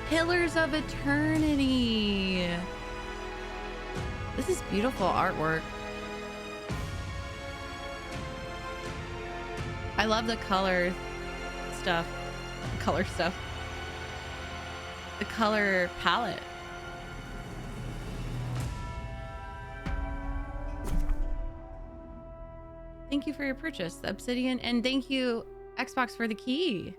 Pillars of Eternity. This is beautiful artwork. I love the color stuff. Color stuff. The color palette. Thank you for your purchase, Obsidian, and thank you, Xbox, for the key.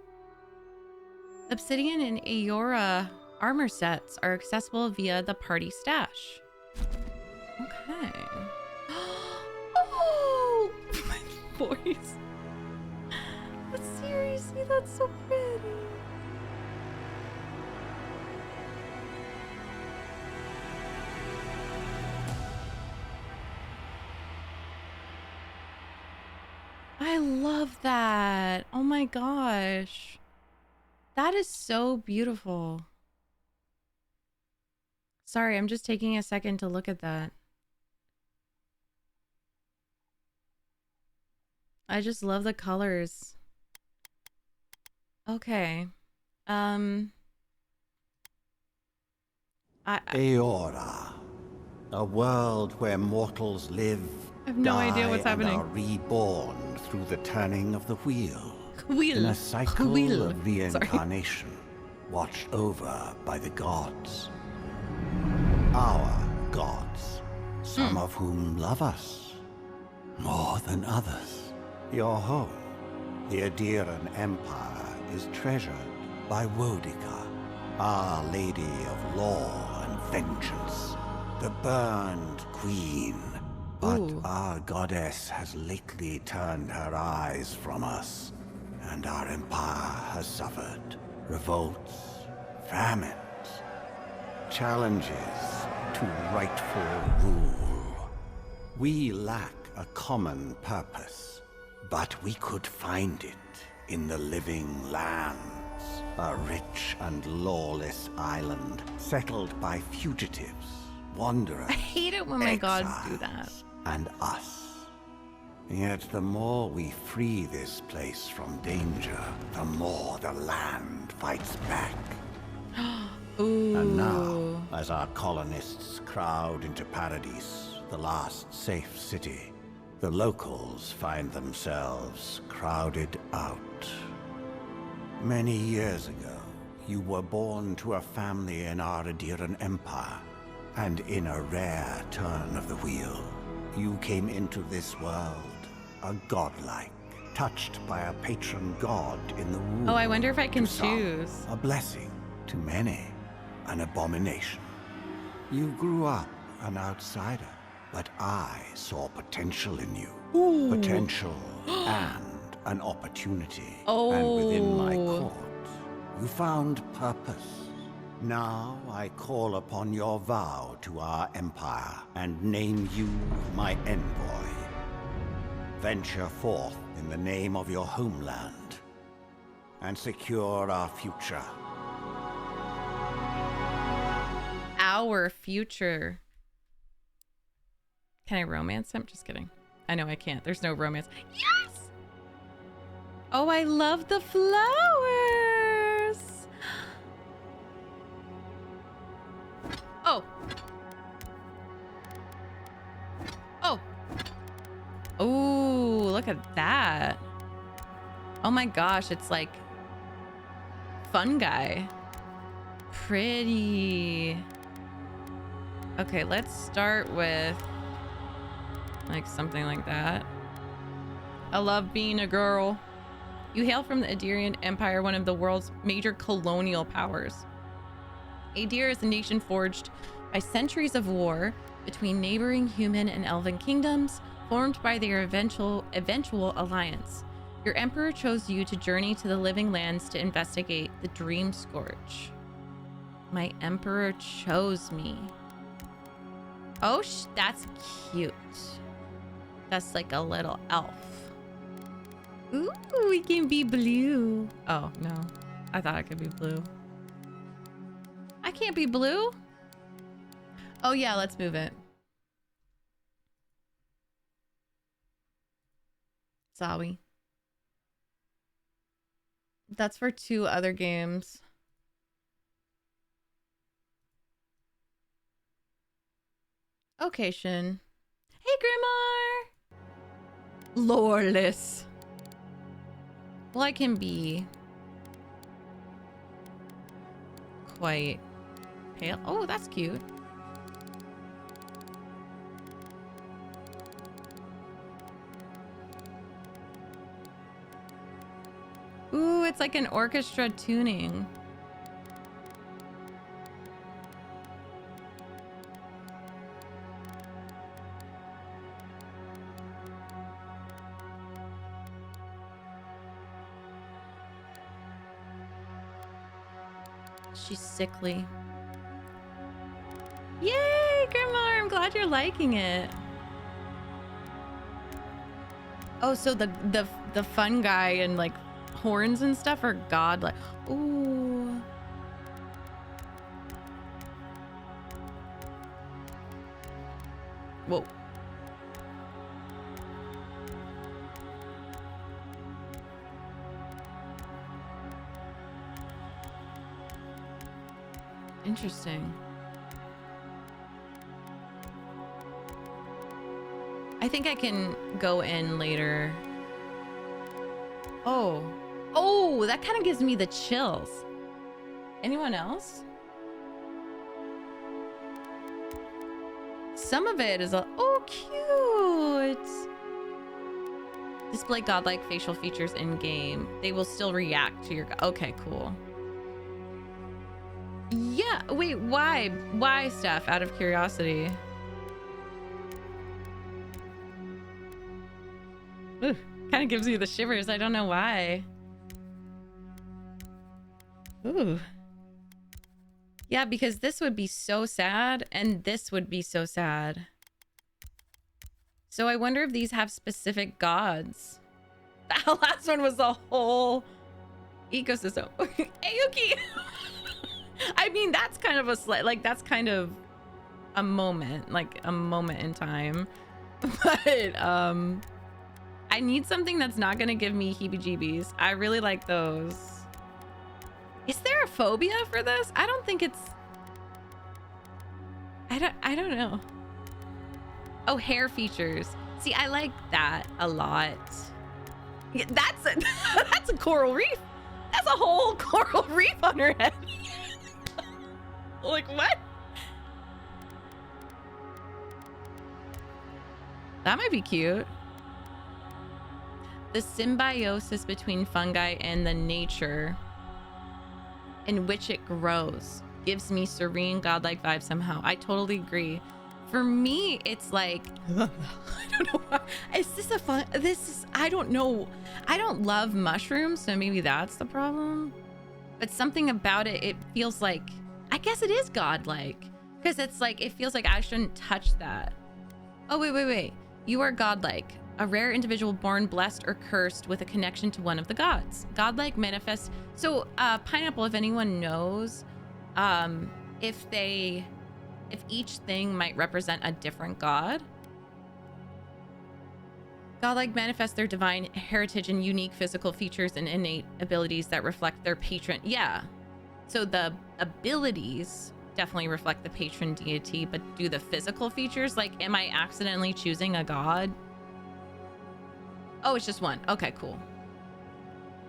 Obsidian and Aora armor sets are accessible via the party stash. Okay. Oh, my voice. But seriously, that's so pretty. I love that. Oh my gosh. That is so beautiful. Sorry, I'm just taking a second to look at that. I just love the colors. Okay. Aora, a world where mortals live, I have no idea what's happening. And are reborn through the turning of the wheel. Wheel. In a cycle Wheel. of reincarnation, watched over by the gods. Our gods, some of whom love us more than others. Your home, the Adiran Empire, is treasured by Wodica, Our Lady of Law and Vengeance, the burned queen. But our goddess has lately turned her eyes from us, and our empire has suffered revolts, famines, challenges to rightful rule. We lack a common purpose, but we could find it in the living lands, a rich and lawless island settled by fugitives, wanderers. I hate it when my gods do that. And us. Yet the more we free this place from danger, the more the land fights back. Ooh. And now, as our colonists crowd into Paradise, the last safe city, the locals find themselves crowded out. Many years ago, you were born to a family in our Adiran Empire, and in a rare turn of the wheel, you came into this world, a godlike, touched by a patron god in the womb. Oh, I wonder if I can To some, choose. a blessing, to many, an abomination. You grew up an outsider, but I saw potential in you. Ooh. Potential and an opportunity. Oh. And within my court, you found purpose. Now I call upon your vow to our empire and name you my envoy. Venture forth in the name of your homeland and secure our future. Our future. Can I romance him? Just kidding. I know I can't. There's no romance. Yes! Oh, I love the flowers. Oh. Oh. Oh, look at that. Oh my gosh, it's like fun guy. Pretty. Okay, let's start with like something like that. I love being a girl. You hail from the Adirian Empire, one of the world's major colonial powers. Adir is a nation forged by centuries of war between neighboring human and elven kingdoms, formed by their eventual alliance. Your emperor chose you to journey to the living lands to investigate the Dream Scourge. My emperor chose me. Oh, that's cute. That's like a little elf. Ooh, we can be blue. Oh, no. I thought I could be blue. I can't be blue. Oh, yeah, let's move it. Zawi. That's for 2 other games. Okay, Shin. Hey, Grimar! Loreless. Well, I can be quite pale. Oh, that's cute. Ooh, it's like an orchestra tuning. She's sickly. Yay, Grimar! I'm glad you're liking it. Oh, so the fun guy and like horns and stuff are godlike. Ooh. Whoa. Interesting. I think I can go in later. Oh. Oh, that kind of gives me the chills. Anyone else? Some of it is oh, cute. Display godlike facial features in game. They will still react to your okay, cool. Yeah, wait, why? Why, Steph, out of curiosity? Ooh, kind of gives you the shivers. I don't know why. Ooh. Yeah, because this would be so sad, and this would be so sad. So I wonder if these have specific gods. That last one was the whole ecosystem. Ayuki! I mean, that's kind of a slight, like, that's kind of a moment, like a moment in time. But, I need something that's not gonna give me heebie-jeebies. I really like those. Is there a phobia for this? I don't think it's... I don't know. Oh, hair features. See, I like that a lot. Yeah, that's a coral reef. That's a whole coral reef on her head. Like, what? That might be cute. The symbiosis between fungi and the nature in which it grows gives me serene, godlike vibes somehow. I totally agree. For me, it's like, I don't know why. Is this a fun, I don't know. I don't love mushrooms, so maybe that's the problem. But something about it, it feels like, I guess it is godlike. Because it's like, it feels like I shouldn't touch that. Oh, wait. You are godlike. A rare individual born blessed or cursed with a connection to one of the gods. Godlike manifests. So, Pineapple, if anyone knows, if each thing might represent a different god. Godlike manifest their divine heritage and unique physical features and innate abilities that reflect their patron. Yeah. So the abilities definitely reflect the patron deity, but do the physical features, like, am I accidentally choosing a god? Oh, it's just one. Okay, cool.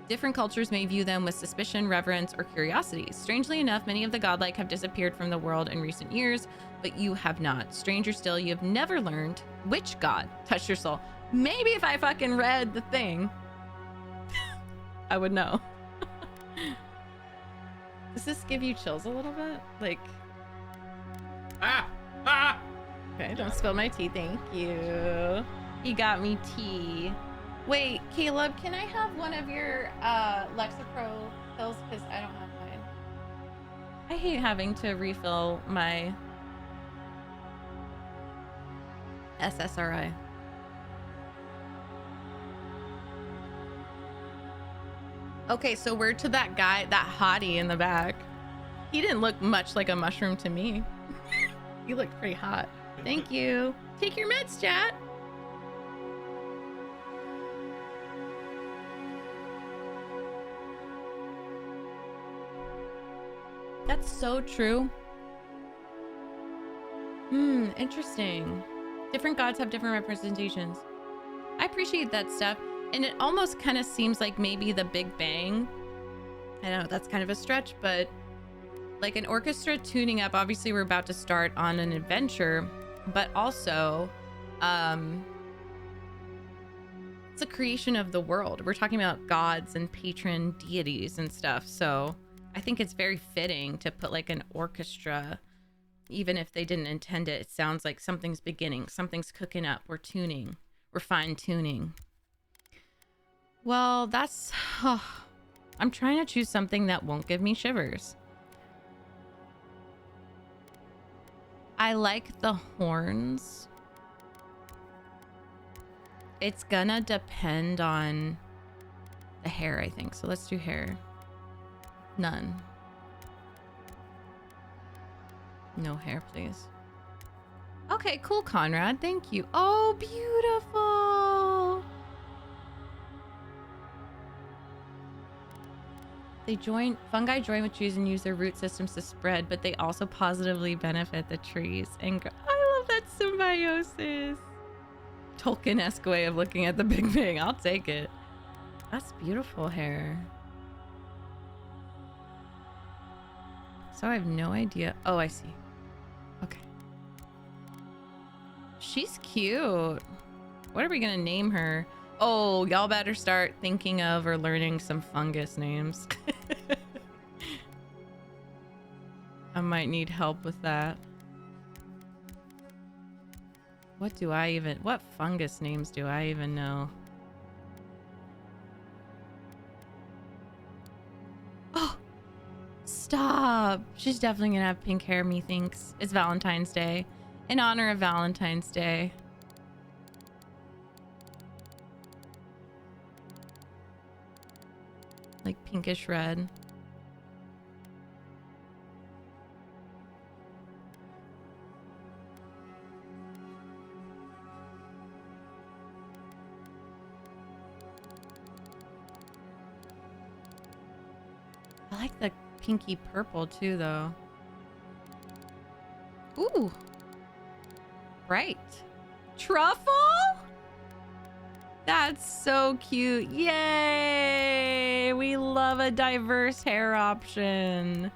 Different cultures may view them with suspicion, reverence, or curiosity. Strangely enough, many of the godlike have disappeared from the world in recent years, but you have not. Stranger still, you have never learned which god touched your soul. Maybe if I fucking read the thing, I would know. Does this give you chills a little bit? Like... Okay, don't spill my tea. Thank you. You got me tea. Wait, Caleb, can I have one of your Lexapro pills? Because I don't have mine. I hate having to refill my SSRI. Okay, so we're to that guy, that hottie in the back. He didn't look much like a mushroom to me. He looked pretty hot. Thank you. Take your meds, chat. That's so true. Interesting. Different gods have different representations. I appreciate that stuff. And it almost kind of seems like maybe the Big Bang. I know that's kind of a stretch, but like an orchestra tuning up, obviously we're about to start on an adventure, but also it's a creation of the world. We're talking about gods and patron deities and stuff. So I think it's very fitting to put like an orchestra. Even if they didn't intend it, it sounds like something's beginning, something's cooking up. We're tuning, we're fine tuning. Well, that's, I'm trying to choose something that won't give me shivers. I like the horns. It's gonna depend on the hair, I think. So let's do hair. None. No hair, please. Okay, cool, Conrad. Thank you. Oh, beautiful. Fungi join with trees and use their root systems to spread, but they also positively benefit the trees. And I love that symbiosis. Tolkien-esque way of looking at the Big Bang. I'll take it. That's beautiful hair. So I have no idea. Oh, I see. Okay. She's cute. What are we gonna name her? Oh, y'all better start thinking of or learning some fungus names. I might need help with that. What fungus names do I even know? Oh, stop. She's definitely gonna have pink hair, methinks. It's Valentine's Day. In honor of Valentine's Day. Like pinkish red. I like the pinky purple too, though. Ooh. Bright. Truffle? That's so cute. Yay! We love a diverse hair option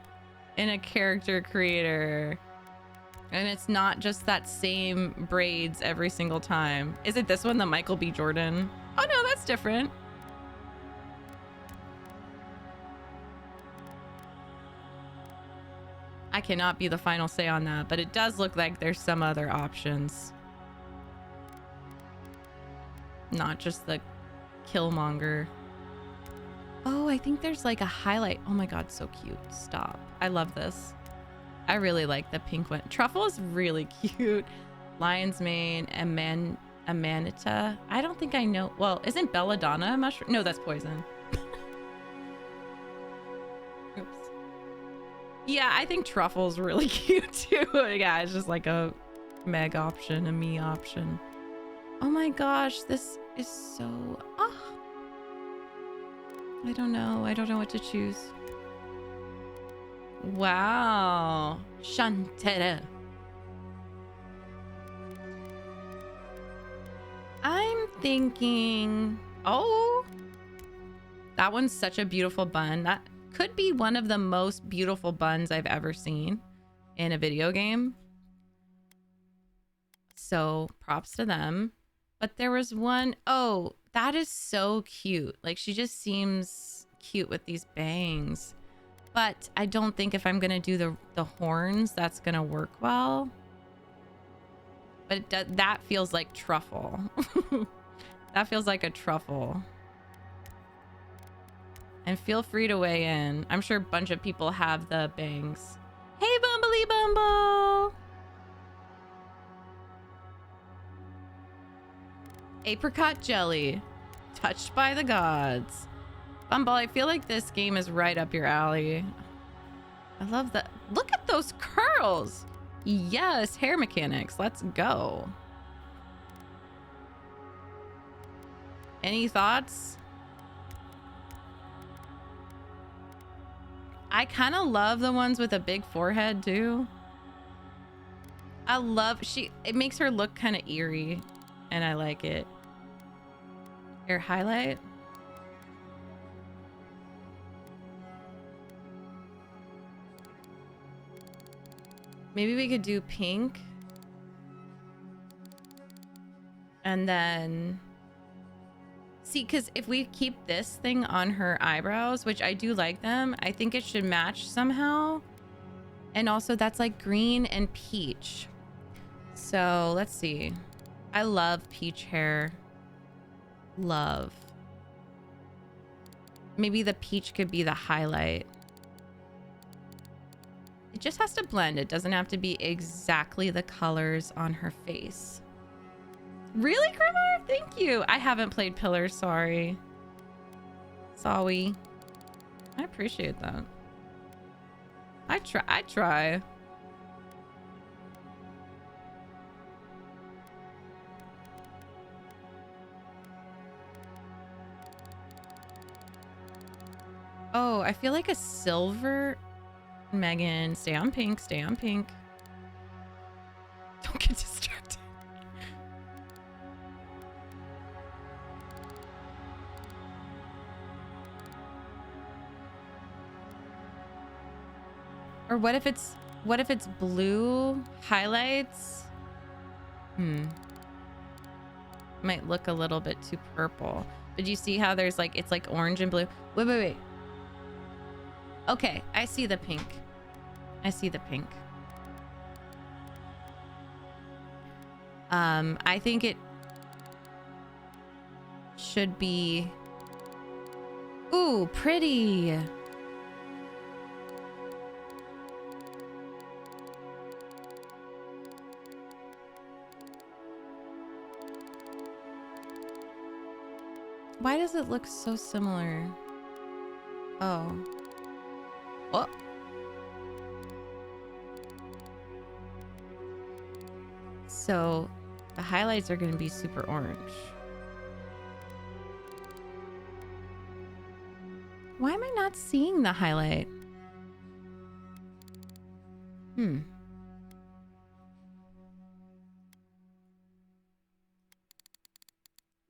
in a character creator. And it's not just that same braids every single time. Is it this one, the Michael B. Jordan? Oh no, that's different. I cannot be the final say on that, but it does look like there's some other options. Not just the Killmonger. Oh, I think there's like a highlight. Oh my god, so cute. Stop. I love this. I really like the pink one. Truffle is really cute. Lion's mane, Amanita. I don't think I know. Well, isn't belladonna a mushroom? No, that's poison. Oops. Yeah, I think Truffle's really cute too. Yeah, it's just like a Meg option, a me option. Oh my gosh, this is so... I don't know. I don't know what to choose. Wow. Chantere. I'm thinking... Oh! That one's such a beautiful bun. That could be one of the most beautiful buns I've ever seen in a video game. So props to them. But there was one... Oh, that is so cute. Like, she just seems cute with these bangs. But I don't think if I'm going to do the horns, that's going to work well. But that feels like truffle. That feels like a truffle. And feel free to weigh in. I'm sure a bunch of people have the bangs. Hey, Bumbly Bumble! Apricot jelly. Touched by the gods. Bumble, I feel like this game is right up your alley. I love that. Look at those curls. Yes, hair mechanics. Let's go. Any thoughts? I kind of love the ones with a big forehead too. I love, it makes her look kind of eerie and I like it. Hair highlight. Maybe we could do pink. And then see, because if we keep this thing on her eyebrows, which I do like them, I think it should match somehow. And also that's like green and peach. So let's see. I love peach hair. Love. Maybe the peach could be the highlight. It just has to blend. It doesn't have to be exactly the colors on her face. Really, Grimar? Thank you. I haven't played Pillars, sorry. Sorry. I appreciate that. I try. Oh, I feel like a silver. Megan, stay on pink, stay on pink. Don't get distracted. Or what if it's blue highlights? Might look a little bit too purple. But you see how there's like, it's like orange and blue. Wait. Okay, I see the pink. I see the pink. I think it should be... Ooh, pretty. Why does it look so similar? Oh. Oh. So the highlights are going to be super orange. Why am I not seeing the highlight?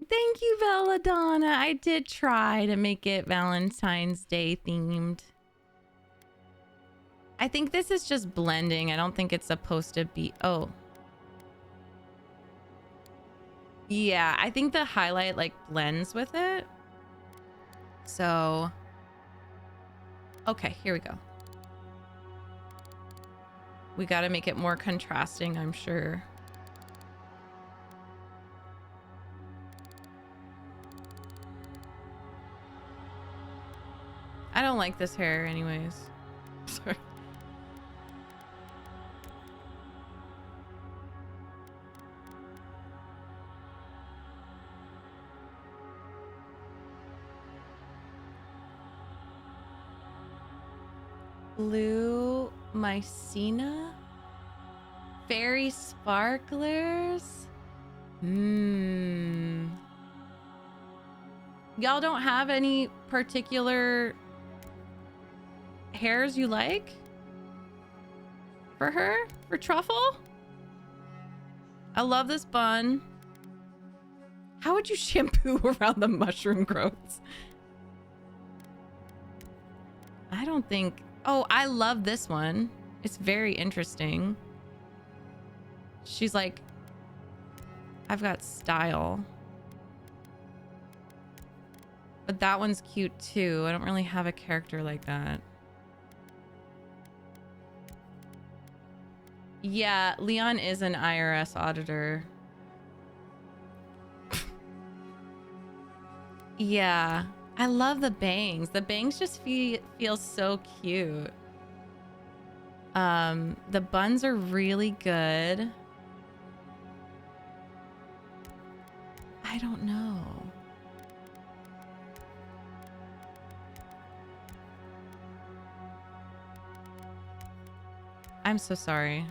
Thank you, Belladonna. I did try to make it Valentine's Day themed. I think this is just blending. I don't think it's supposed to be... Oh. Yeah, I think the highlight like blends with it. So... Okay, here we go. We got to make it more contrasting, I'm sure. I don't like this hair anyways. Sorry. Blue Mycena? Fairy sparklers? Y'all don't have any particular hairs you like? For her? For Truffle? I love this bun. How would you shampoo around the mushroom growths? I don't think... Oh, I love this one. It's very interesting. She's like, I've got style. But that one's cute too. I don't really have a character like that. Yeah, Leon is an IRS auditor. Yeah. I love the bangs. The bangs just feel so cute. The buns are really good. I don't know. I'm so sorry.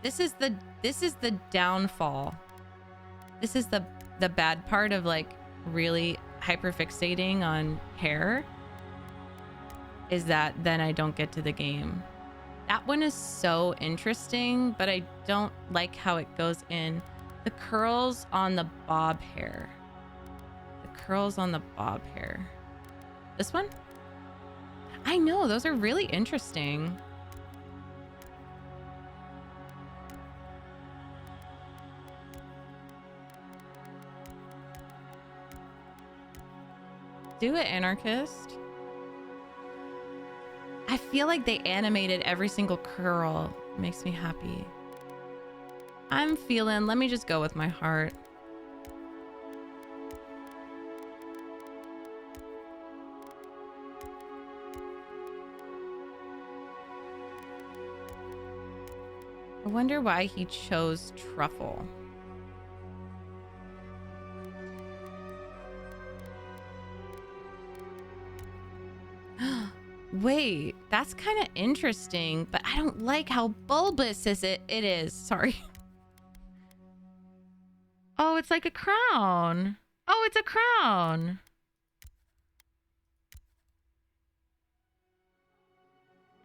This is the downfall. This is the bad part of like really hyperfixating on hair. is that then I don't get to the game. That one is so interesting, but I don't like how it goes in. The curls on the bob hair. The curls on the bob hair. This one? I know, those are really interesting. Do it, anarchist. I feel like they animated every single curl. It makes me happy. I'm feeling, let me just go with my heart. I wonder why he chose truffle. Wait, that's kind of interesting, but I don't like how bulbous it is. Sorry. Oh, it's like a crown. Oh, it's a crown.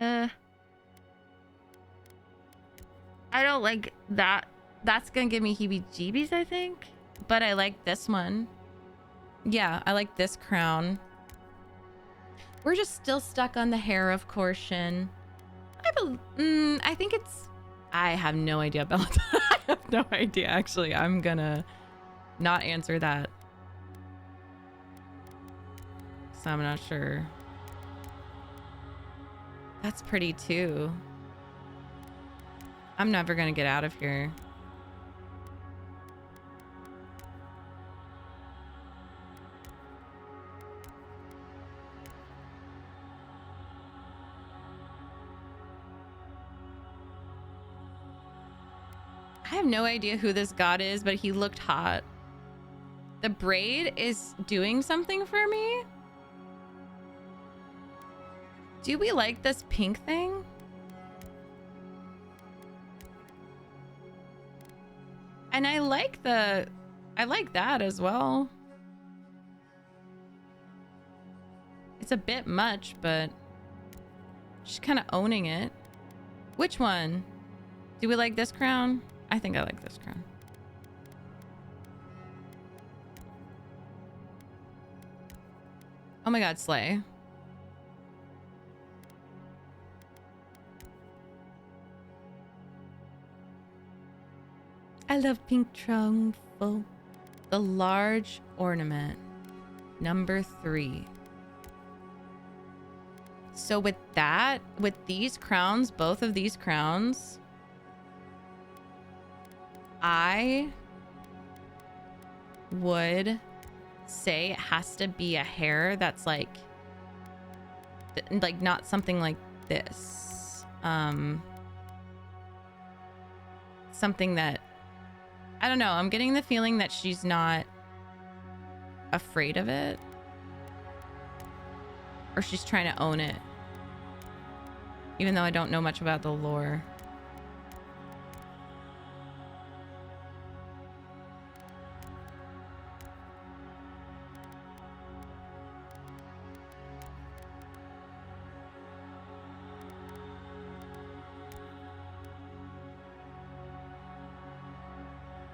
I don't like that. That's gonna give me heebie-jeebies, I think. But I like this one. Yeah, I like this crown. We're just still stuck on the hair, of course, Shin. I think it's... I have no idea, Bella. I have no idea, actually. I'm gonna not answer that. So I'm not sure. That's pretty, too. I'm never gonna get out of here. I have no idea who this god is, but he looked hot. The braid is doing something for me. Do we like this pink thing? And I like that as well. It's a bit much, but she's kind of owning it. Which one? Do we like this crown? I think I like this crown. Oh my god, slay. I love pink truffle. The large ornament. Number 3. So with that, with these crowns, both of these crowns, I would say it has to be a hair that's like not something like this. Something that, I don't know. I'm getting the feeling that she's not afraid of it, or she's trying to own it, even though I don't know much about the lore.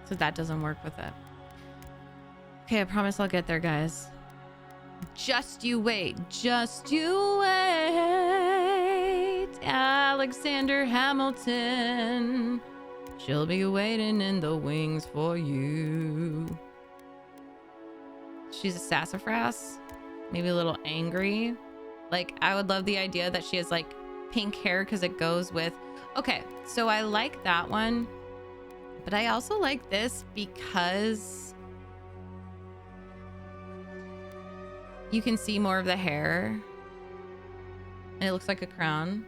So that doesn't work with it. Okay, I promise I'll get there, guys. Just you wait. Just you wait. Alexander Hamilton. She'll be waiting in the wings for you. She's a sassafras. Maybe a little angry. Like, I would love the idea that she has like pink hair because it goes with... Okay, so I like that one. But I also like this because you can see more of the hair. And it looks like a crown.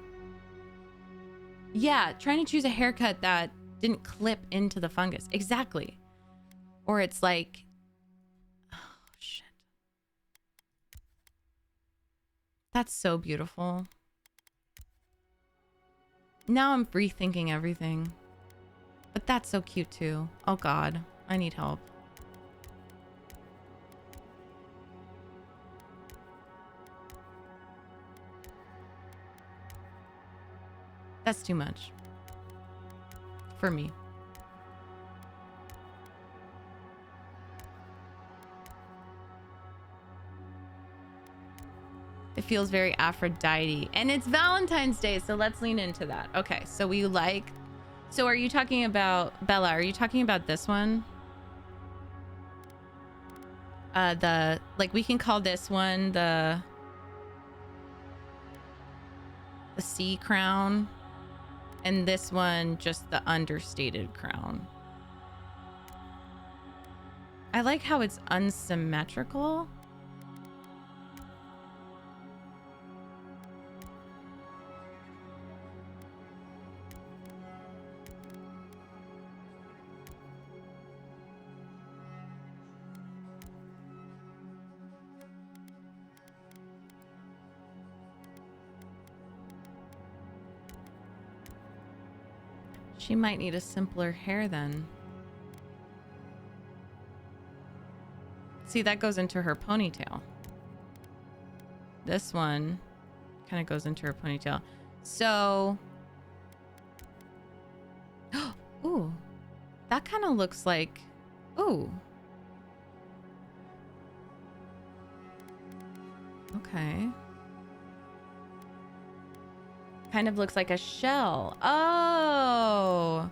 Yeah, trying to choose a haircut that didn't clip into the fungus. Exactly. Or it's like... Oh, shit. That's so beautiful. Now I'm rethinking everything. But that's so cute too. Oh god, I need help. That's too much for me. It feels very Aphrodite, and it's Valentine's Day, so let's lean into that. Okay, so we like, so are you talking about, Bella, are you talking about this one? Like, we can call this one the sea crown, and this one just the understated crown. I like how it's unsymmetrical. She might need a simpler hair then. See, that goes into her ponytail. This one kind of goes into her ponytail. So, ooh, that kind of looks like, ooh. Okay. Kind of looks like a shell. Oh.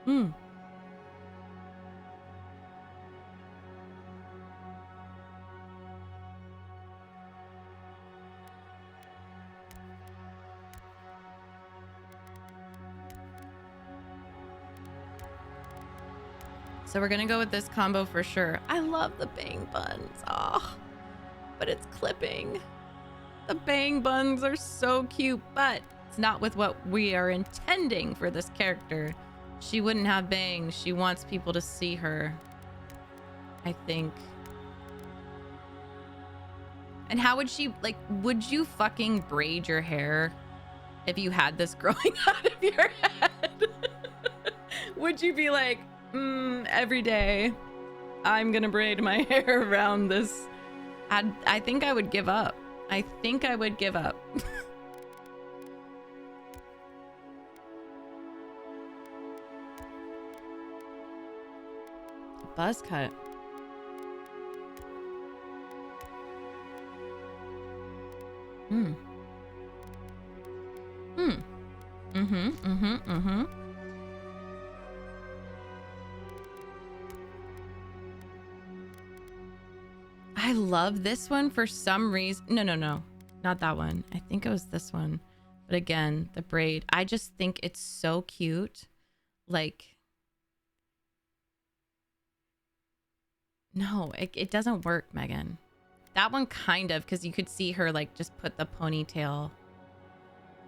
Hmm. So we're gonna go with this combo for sure. I love the bang buns. Oh, but it's clipping. The bang buns are so cute, but it's not with what we are intending for this character. She wouldn't have bangs. She wants people to see her, I think. And how would she, like, would you fucking braid your hair if you had this growing out of your head? Would you be like, every day I'm gonna braid my hair around this? I think I would give up. I think I would give up. Buzz cut. I love this one for some reason. No, not that one. I think it was this one. But again, the braid. I just think it's so cute. Like, no, it doesn't work, Megan. That one kind of, because you could see her like just put the ponytail.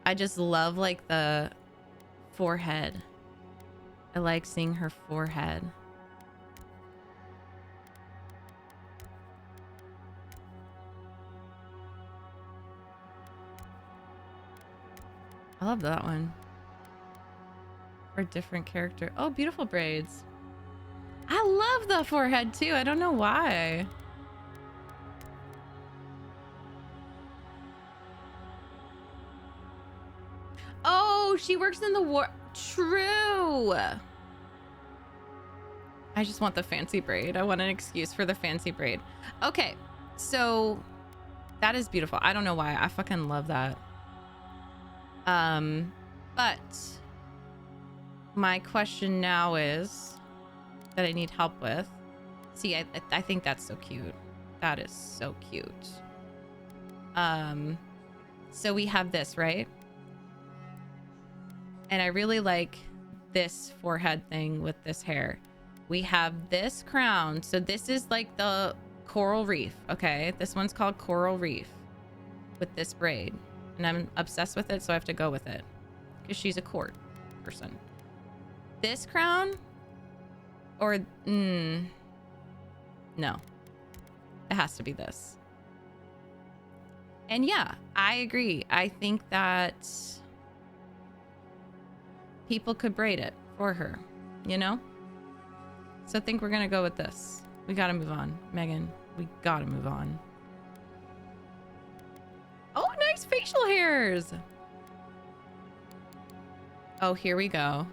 I just love like the forehead. I like seeing her forehead. I love that one. For a different character. Oh, beautiful braids. I love the forehead too. I don't know why. Oh, she works in the war. True. I just want the fancy braid. I want an excuse for the fancy braid. Okay, so that is beautiful. I don't know why. I fucking love that. But my question now is that I need help with. See, I think that's so cute. That is so cute. So we have this, right? And I really like this forehead thing with this hair. We have this crown. So this is like the coral reef, okay? This one's called Coral Reef with this braid. And I'm obsessed with it, so I have to go with it. Because she's a court person. This crown? Or, no. It has to be this. And yeah, I agree. I think that people could braid it for her, you know? So I think we're gonna go with this. We gotta move on. Megan, we gotta move on. Oh, nice facial hairs. Oh, here we go.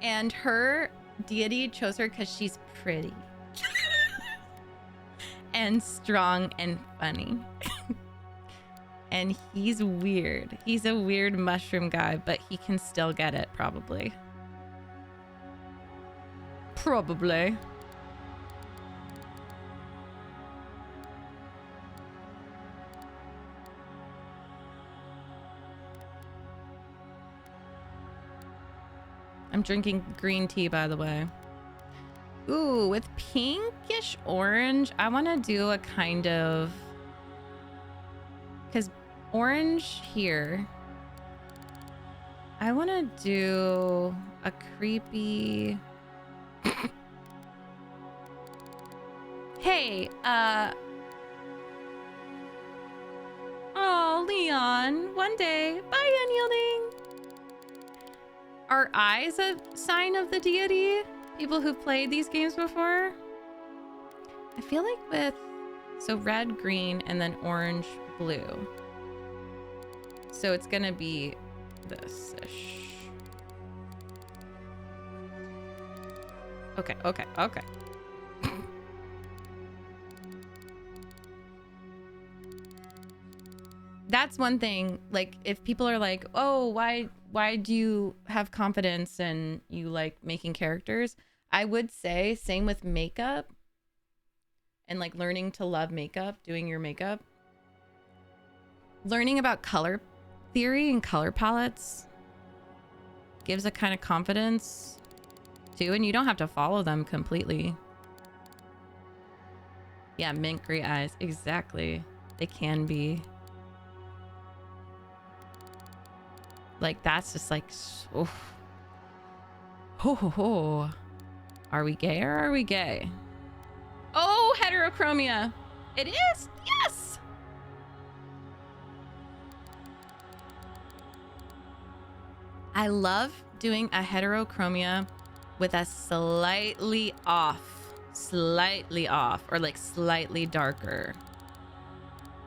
And her deity chose her because she's pretty. And strong and funny. And he's weird. He's a weird mushroom guy, but he can still get it, probably. Probably. I'm drinking green tea, by the way. Ooh, with pinkish orange, I want to do a kind of... Because orange here. I want to do a creepy... Hey, oh, Leon. One day. Bye, Unyielding. Are eyes a sign of the deity? People who've played these games before? I feel like with... So red, green, and then orange, blue. So it's gonna be this-ish. Okay, okay, okay. That's one thing. Like, if people are like, oh, why do you have confidence and you like making characters? I would say same with makeup and like learning to love makeup, doing your makeup. Learning about color theory and color palettes gives a kind of confidence too, and you don't have to follow them completely. Yeah, mint gray eyes. Exactly. They can be. Like, that's just like, oof. Ho ho ho. Are we gay or are we gay? Oh, heterochromia. It is. Yes. I love doing a heterochromia with a slightly off, or like slightly darker.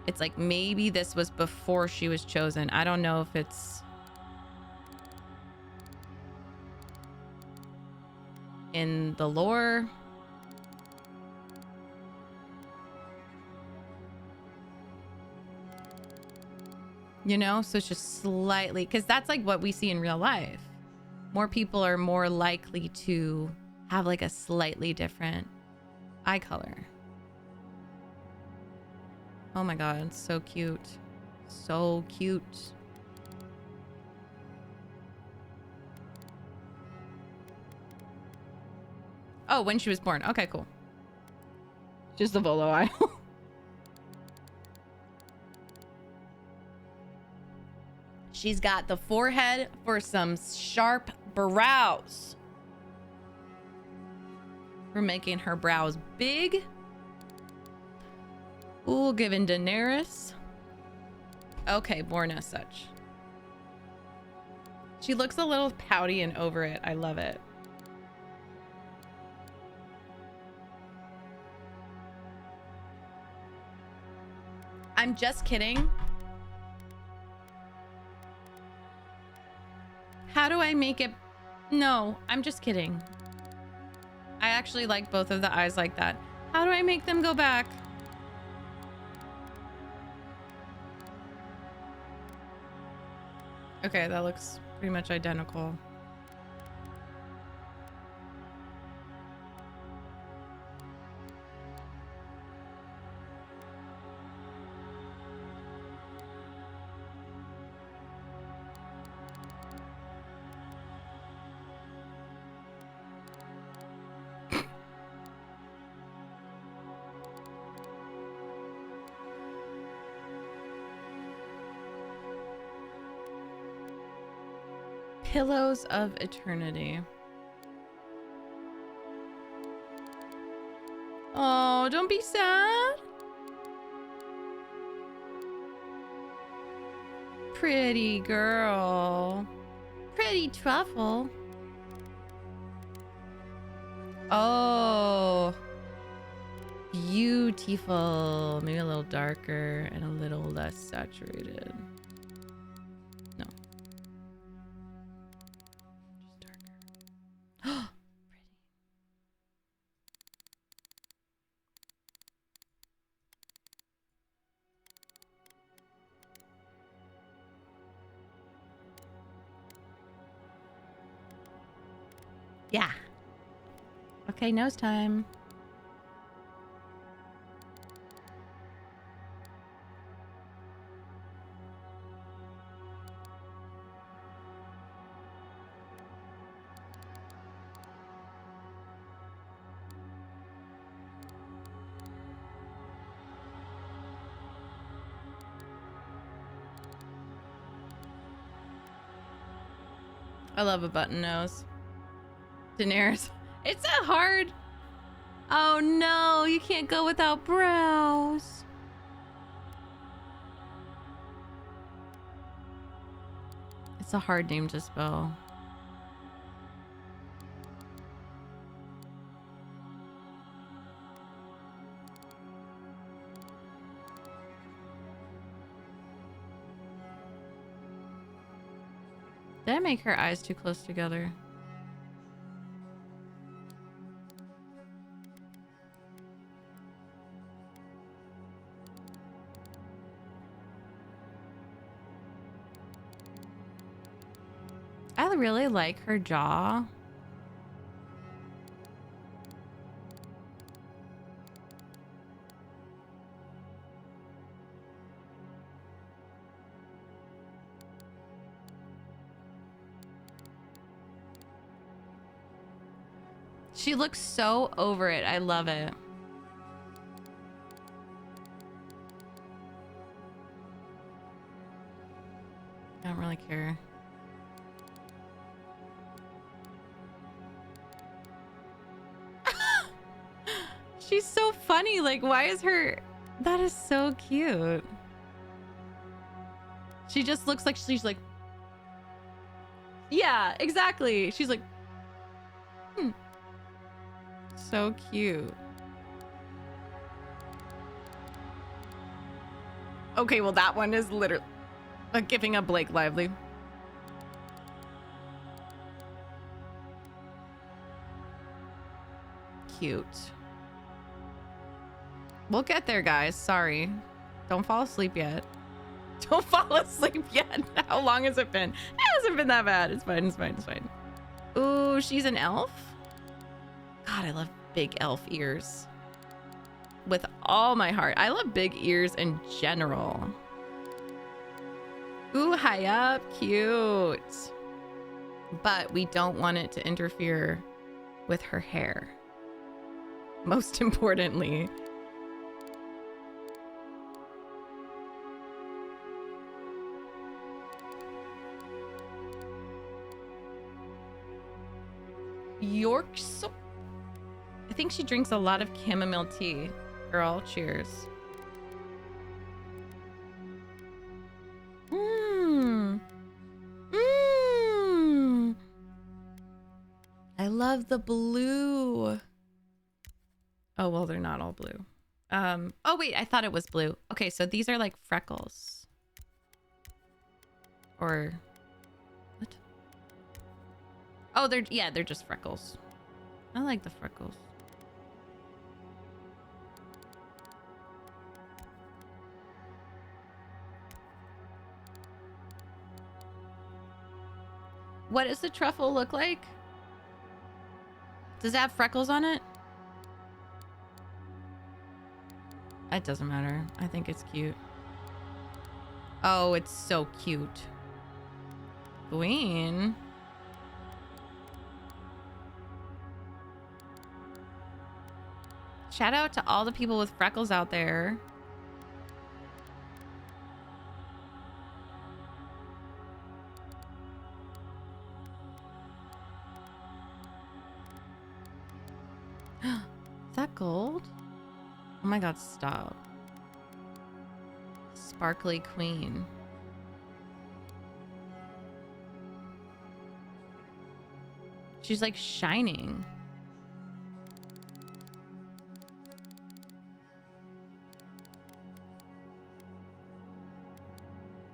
It's like maybe this was before she was chosen. I don't know if it's in the lore. You know, so it's just slightly, because that's like what we see in real life. More people are more likely to have like a slightly different eye color. Oh my god, it's so cute. So cute. Oh, when she was born. Okay, cool. Just the Volo eye. She's got the forehead for some sharp brows. We're making her brows big. Ooh, giving Daenerys. Okay, born as such. She looks a little pouty and over it. I love it. I'm just kidding. How do I make it? No, I'm just kidding. I actually like both of the eyes like that. How do I make them go back? Okay, that looks pretty much identical. Pillows of Eternity. Oh, don't be sad. Pretty girl. Pretty truffle. Oh. beautiful. Maybe a little darker and a little less saturated. No. Just darker. Yeah. Okay, nose time. I love a button nose. Daenerys. It's a hard... Oh no, you can't go without brows. It's a hard name to spell. Did I make her eyes too close together? I really like her jaw. She looks so over it. I love it. I don't really care. She's so funny. Like, why is her... That is so cute. She just looks like she's like... Yeah, exactly. She's like... So cute. Okay, well, that one is literally... giving a Blake Lively. Cute. We'll get there, guys. Sorry. Don't fall asleep yet. Don't fall asleep yet. How long has it been? It hasn't been that bad. It's fine. It's fine. It's fine. Ooh, she's an elf? God, I love big elf ears. With all my heart. I love big ears in general. Ooh, high up. Cute. But we don't want it to interfere with her hair. Most importantly. Yorkshire. I think she drinks a lot of chamomile tea. Girl, cheers. I love the blue. Oh, well, they're not all blue. Oh, wait, I thought it was blue. Okay, so these are like freckles. Or... What? Oh, they're just freckles. I like the freckles. What does the truffle look like? Does it have freckles on it? It doesn't matter. I think it's cute. Oh, it's so cute. Queen. Shout out to all the people with freckles out there. Is that gold? Oh my god, stop. Sparkly queen. She's like shining.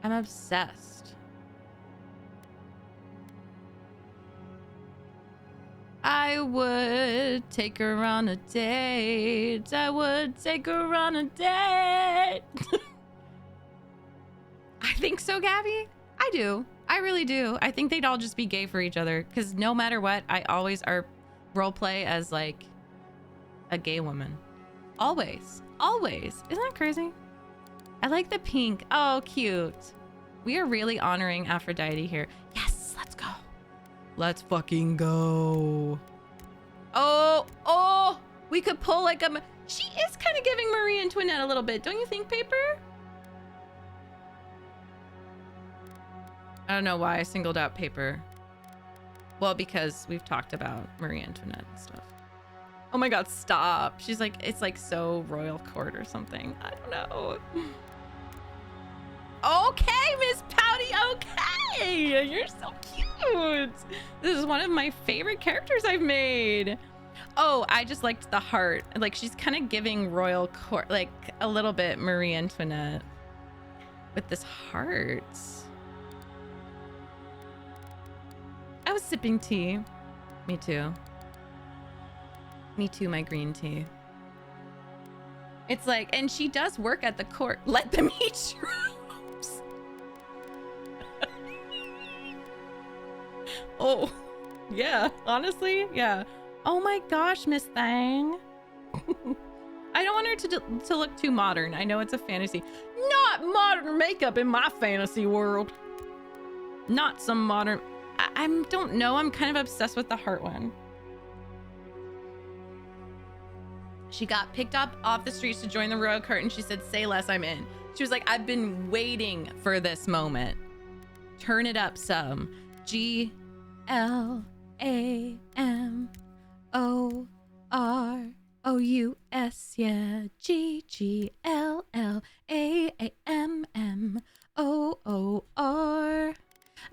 I'm obsessed. I would take her on a date. I would take her on a date. I think so, Gabby. I do. I really do. I think they'd all just be gay for each other because no matter what, I always are role play as like a gay woman. Always. Always. Isn't that crazy? I like the pink. Oh, cute. We are really honoring Aphrodite here. Yes, let's go. Let's fucking go. Oh, we could pull like a... She is kind of giving Marie Antoinette a little bit. Don't you think, Paper? I don't know why I singled out Paper. Well, because we've talked about Marie Antoinette and stuff. Oh my God, stop. She's like, it's like so royal court or something. I don't know. Okay, Miss Pouty, okay. You're so cute. This is one of my favorite characters I've made. Oh, I just liked the heart. Like she's kind of giving royal court, like a little bit Marie Antoinette with this heart. I was sipping tea. Me too. Me too, my green tea. It's like, and she does work at the court. Let them eat shrooms. Oh, yeah, honestly, yeah. Oh my gosh, Miss Thang. I don't want her to look too modern. I know it's a fantasy. Not modern makeup in my fantasy world. Not some modern... I don't know. I'm kind of obsessed with the heart one. She got picked up off the streets to join the royal court and she said, say less, I'm in. She was like, I've been waiting for this moment. Turn it up some. GLAMOROUS, yeah. GGLLAMMOOR.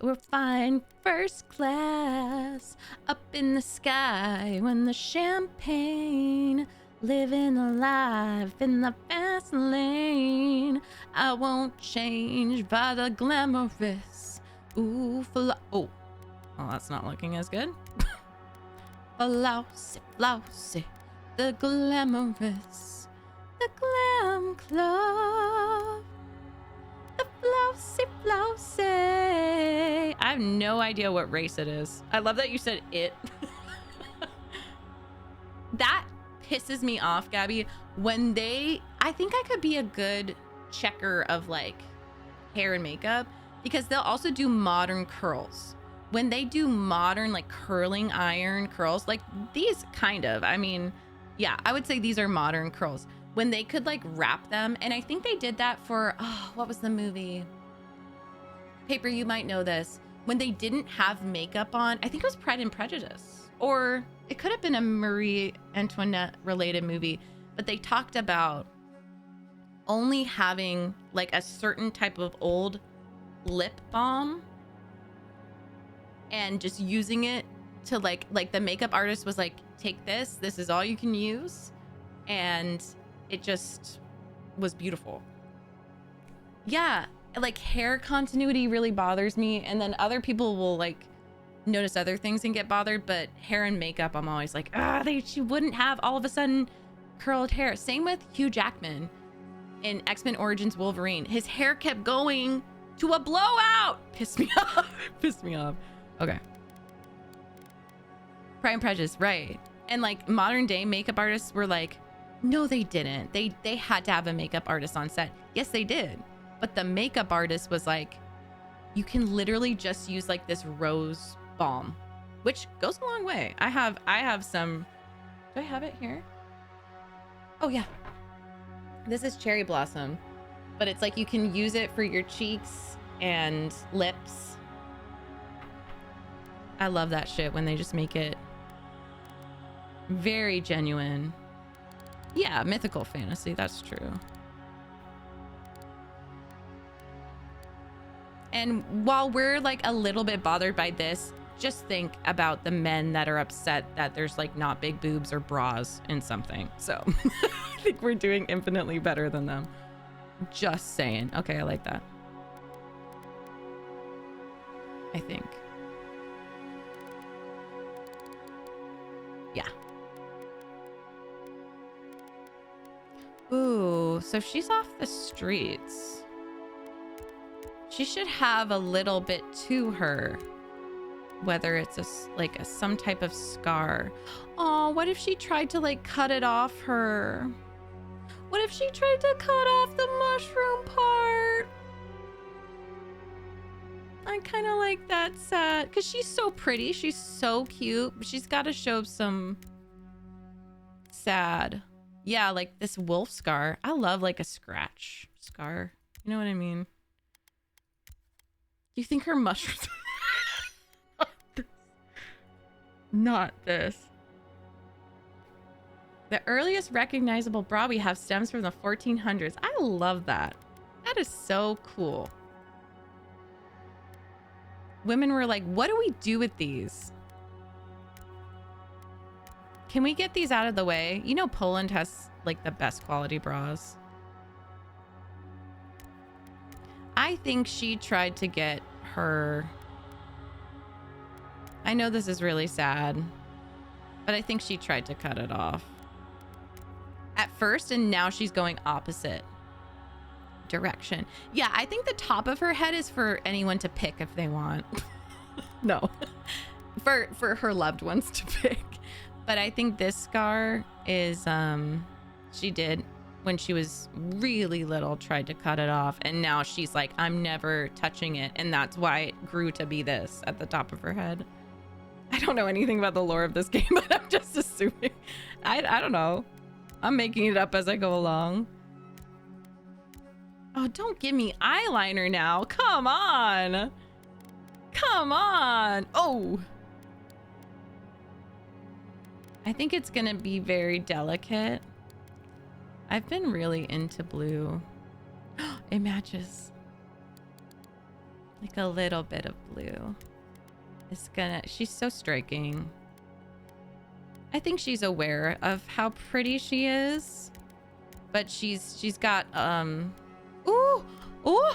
We're flying first class up in the sky when the champagne, living alive in the fast lane. I won't change by the glamorous. Ooh, oh, that's not looking as good. Flousy, flousy, the glamorous, the glam club. The flousy, flousy. I have no idea what race it is. I love that you said it. That pisses me off, Gabby. When I think I could be a good checker of like hair and makeup because they'll also do modern curls. When they do modern like curling iron curls, like these kind of, I mean, yeah, I would say these are modern curls. When they could like wrap them. And I think they did that for, oh, what was the movie? Paper, you might know this. When they didn't have makeup on, I think it was Pride and Prejudice. Or it could have been a Marie Antoinette related movie. But they talked about only having like a certain type of old lip balm. And just using it to like the makeup artist was like, take this. This is all you can use. And... it just was beautiful. Yeah, like hair continuity really bothers me. And then other people will like notice other things and get bothered. But hair and makeup, I'm always like, she wouldn't have all of a sudden curled hair. Same with Hugh Jackman in X-Men Origins Wolverine. His hair kept going to a blowout. Pissed me off. Pissed me off. Okay. Pride and Prejudice, right. And like modern day makeup artists were like, no, they didn't. They had to have a makeup artist on set. Yes, they did. But the makeup artist was like, you can literally just use like this rose balm, which goes a long way. I have some. Do I have it here? Oh yeah. This is cherry blossom, but it's like you can use it for your cheeks and lips. I love that shit when they just make it very genuine. Yeah, mythical fantasy, that's true. And while we're like a little bit bothered by this, just think about the men that are upset that there's like not big boobs or bras in something. So I think we're doing infinitely better than them. Just saying. Okay, I like that. I think. Yeah. Ooh, so she's off the streets. She should have a little bit to her, whether it's like some type of scar. Oh, what if she tried to like cut it off her? What if she tried to cut off the mushroom part? I kind of like that sad because she's so pretty. She's so cute, but she's got to show some sad. Yeah, like this wolf scar. I love like a scratch scar. You know what I mean? Do you think her mushrooms? Not this. The earliest recognizable bra we have stems from the 1400s. I love that. That is so cool. Women were like, what do we do with these? Can we get these out of the way? You know, Poland has like the best quality bras. I think she tried to get her... I know this is really sad, but I think she tried to cut it off at first, and now she's going opposite direction. Yeah, I think the top of her head is for anyone to pick if they want. No, for her loved ones to pick. But I think this scar is she did when she was really little, tried to cut it off, and now she's like, I'm never touching it, and that's why it grew to be this at the top of her head. I don't know anything about the lore of this game, but I'm just assuming. I don't know. I'm making it up as I go along. Oh, don't give me eyeliner now. Come on. Come on. Oh. I think it's going to be very delicate. I've been really into blue. It matches. Like a little bit of blue. It's gonna... She's so striking. I think she's aware of how pretty she is, but she's got ooh, ooh,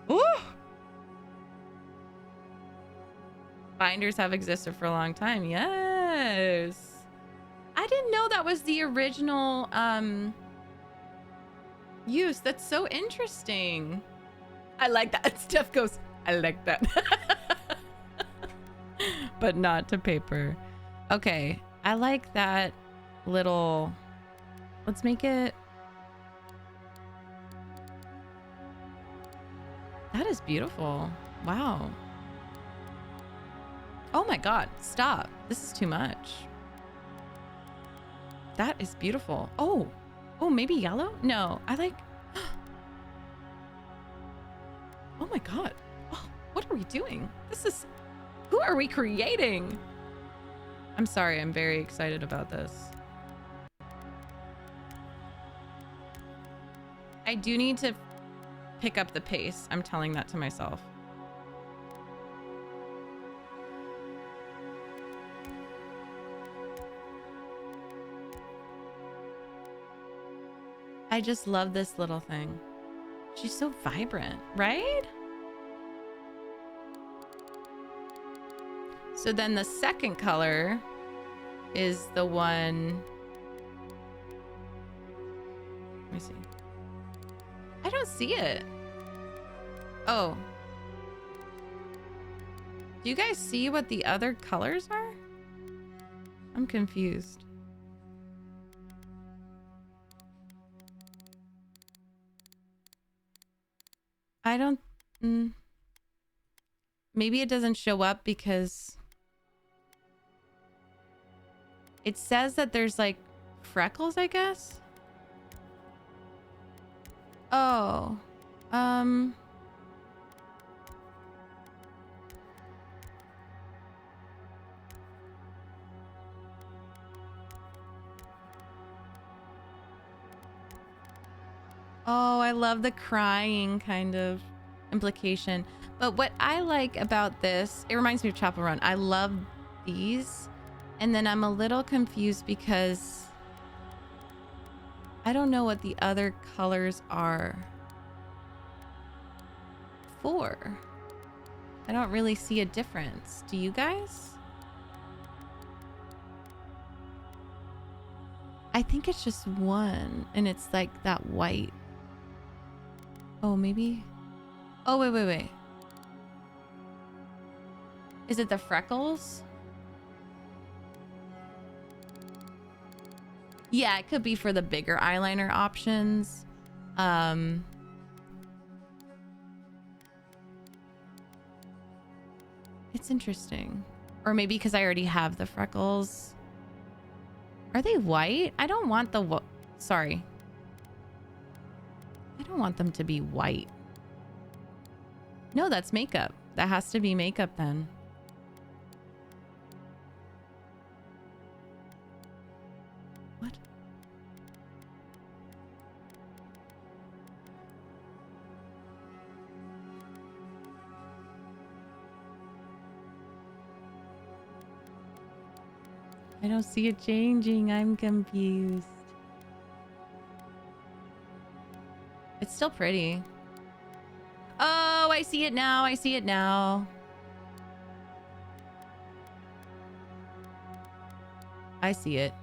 ooh. Binders have existed for a long time. Yes. I didn't know that was the original use. That's so interesting. I like that. Steph goes, I like that. But not to paper. Okay. I like that little... Let's make it... That is beautiful. Wow. Oh my god. Stop. This is too much. That is beautiful. Oh. Oh, maybe yellow? No. I like... Oh my god. Oh, what are we doing? This is... Who are we creating? I'm sorry, I'm very excited about this. I do need to pick up the pace. I'm telling that to myself. I just love this little thing. She's so vibrant, right? So then the second color is the one... Let me see. I don't see it. Oh. Do you guys see what the other colors are? I'm confused. I don't... Maybe it doesn't show up because... It says that there's like freckles, I guess. Oh. Oh, I love the crying kind of implication. But what I like about this, it reminds me of Chapel Run. I love these. And then I'm a little confused because I don't know what the other colors are for. I don't really see a difference. Do you guys? I think it's just one, and it's like that white. Oh, maybe. Oh, wait. Is it the freckles? Yeah, it could be for the bigger eyeliner options. It's interesting. Or maybe because I already have the freckles. Are they white? I don't want the... Sorry. I don't want them to be white. No, that's makeup. That has to be makeup then. What? I don't see it changing. I'm confused. It's still pretty. Oh, I see it now. I see it now. I see it.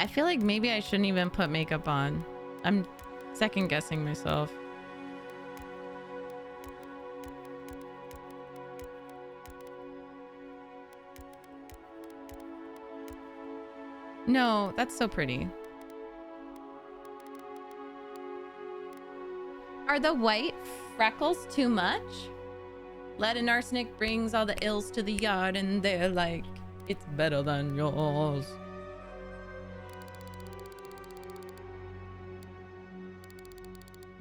I feel like maybe I shouldn't even put makeup on. I'm second guessing myself. No, that's so pretty. Are the white freckles too much? Lead and arsenic brings all the ills to the yard, and they're like, it's better than yours.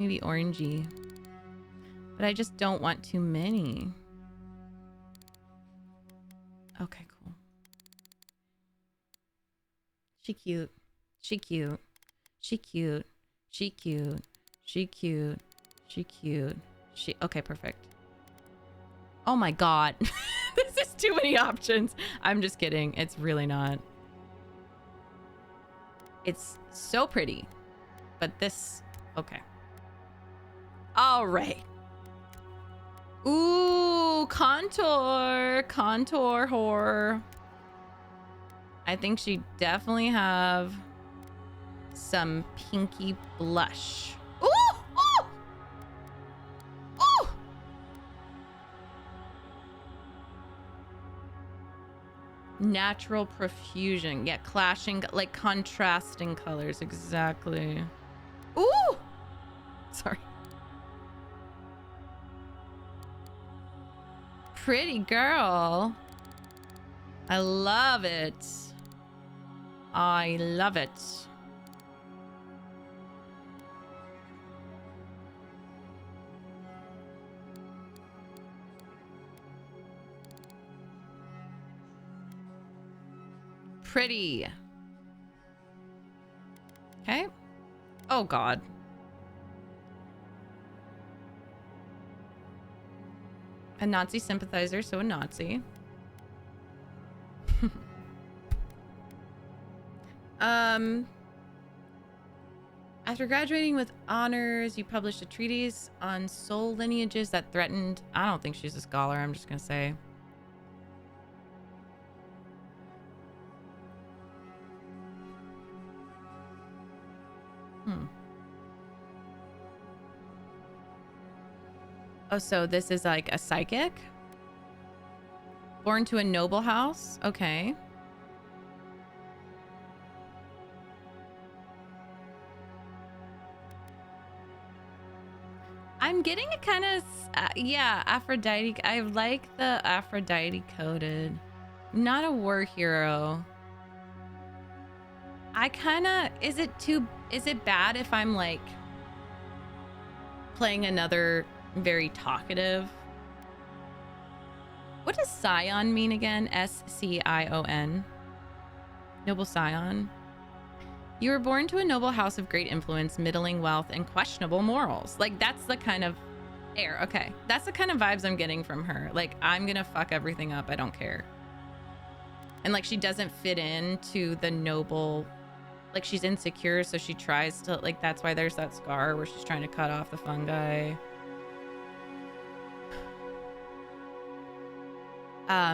Maybe orangey. But I just don't want too many. Okay, cool. She cute. She cute. She cute. She cute. She cute. She cute. She... Okay, perfect. Oh my god. This is too many options. I'm just kidding. It's really not. It's so pretty. But this... Okay. All right. Ooh, contour. Contour horror. I think she definitely have some pinky blush. Ooh! Ooh! Ooh! Natural profusion. Yeah, clashing, like contrasting colors. Exactly. Ooh! Sorry. Pretty girl. I love it. I love it. Pretty. Okay. Oh god. A Nazi sympathizer, so a Nazi. After graduating with honors, you published a treatise on soul lineages that threatened... I don't think she's a scholar, I'm just gonna say. Oh, so this is like a psychic? Born to a noble house? Okay. I'm getting a kind of... yeah, Aphrodite. I like the Aphrodite coded. Not a war hero. I kind of, is it bad if I'm like playing another very talkative? What does scion mean again? S-C-I-O-N. Noble scion. You were born to a noble house of great influence, middling wealth, and questionable morals. Like, that's the kind of air. Okay. That's the kind of vibes I'm getting from her. Like, I'm gonna fuck everything up. I don't care. And like, she doesn't fit into the noble, like she's insecure. So she tries to, like, that's why there's that scar where she's trying to cut off the fungi.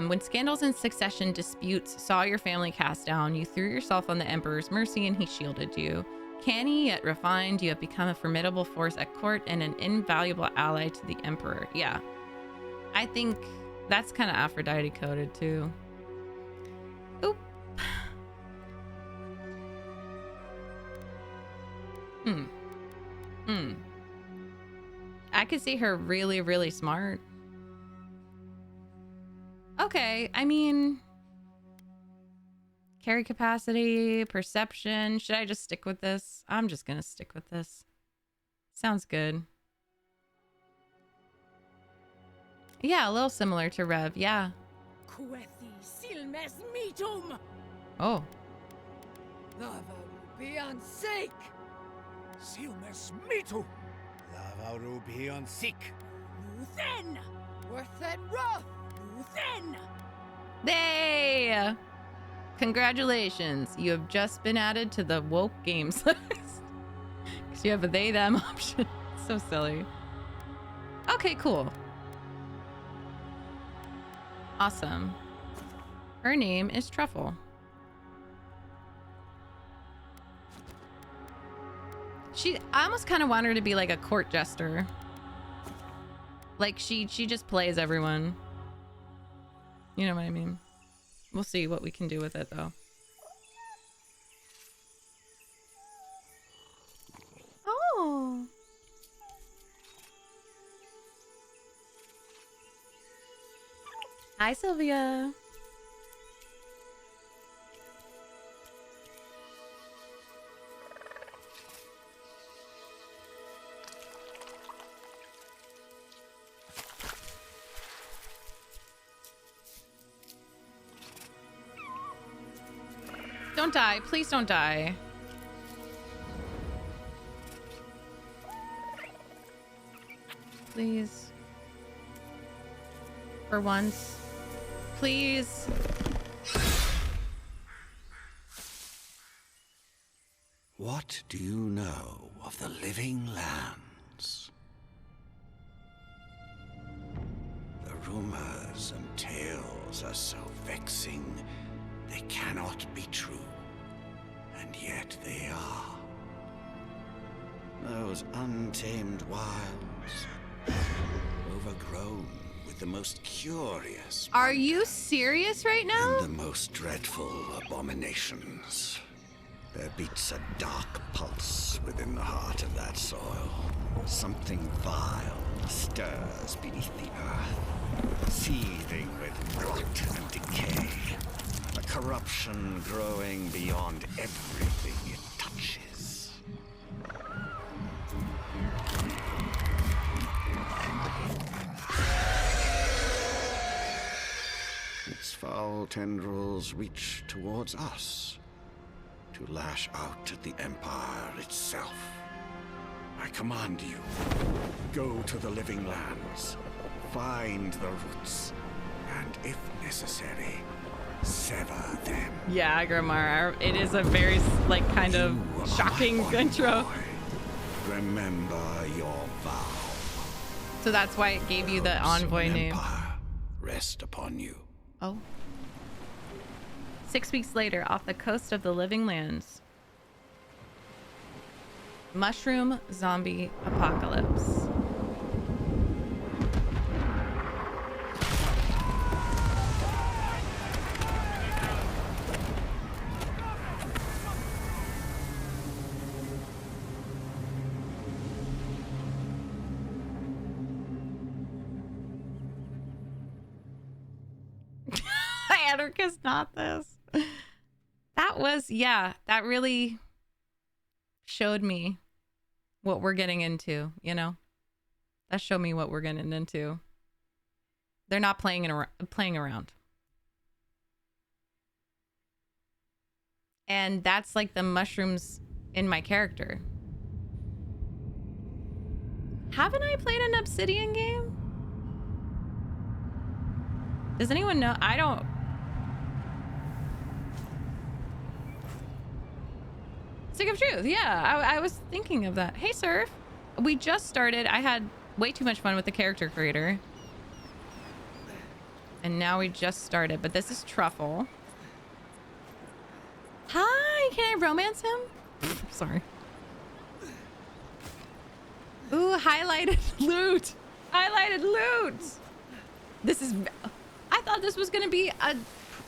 When scandals and succession disputes saw your family cast down, you threw yourself on the Emperor's mercy and he shielded you. Canny yet refined, you have become a formidable force at court and an invaluable ally to the Emperor. Yeah. I think that's kind of Aphrodite coded too. Oop. I could see her really, really smart. Okay, I mean, carry capacity, perception. Should I just stick with this? I'm just gonna stick with this. Sounds good. Yeah, a little similar to Rev, yeah. Oh. Hey! Congratulations, you have just been added to the woke games list. Because you have a they them option. So silly. Okay, cool. Awesome. Her name is Truffle. I almost kind of want her to be like a court jester. Like she just plays everyone. You know what I mean? We'll see what we can do with it though. Oh. Hi, Sylvia. Don't die. Please don't die. Please. For once. Please. What do you know of the living lands? The rumors and tales are so vexing, they cannot be true. And yet they are. Those untamed wilds, overgrown with the most curious. Are you serious right now? And the most dreadful abominations. There beats a dark pulse within the heart of that soil. Something vile stirs beneath the earth, seething with rot and decay. A corruption growing beyond everything it touches. Its foul tendrils reach towards us, to lash out at the Empire itself. I command you, go to the living lands, find the roots, and if necessary, sever them. Yeah, Grimar, it is a very, like, kind of shocking intro. Boy. Remember your vow. So that's why it gave you the Envoy name. Empire rest upon you. Oh. 6 weeks later, off the coast of the Living Lands. Mushroom zombie apocalypse. Anarchist, not this. That that was, yeah, that really showed me what we're getting into, you know? That showed me what we're getting into. They're not playing around. And that's like the mushrooms in my character. Haven't I played an Obsidian game? Does anyone know? I don't. Stick of Truth. Yeah, I was thinking of that. Hey, Surf. We just started. I had way too much fun with the character creator. And now we just started. But this is Truffle. Hi, can I romance him? Sorry. Ooh, highlighted loot. Highlighted loot. This is... I thought this was going to be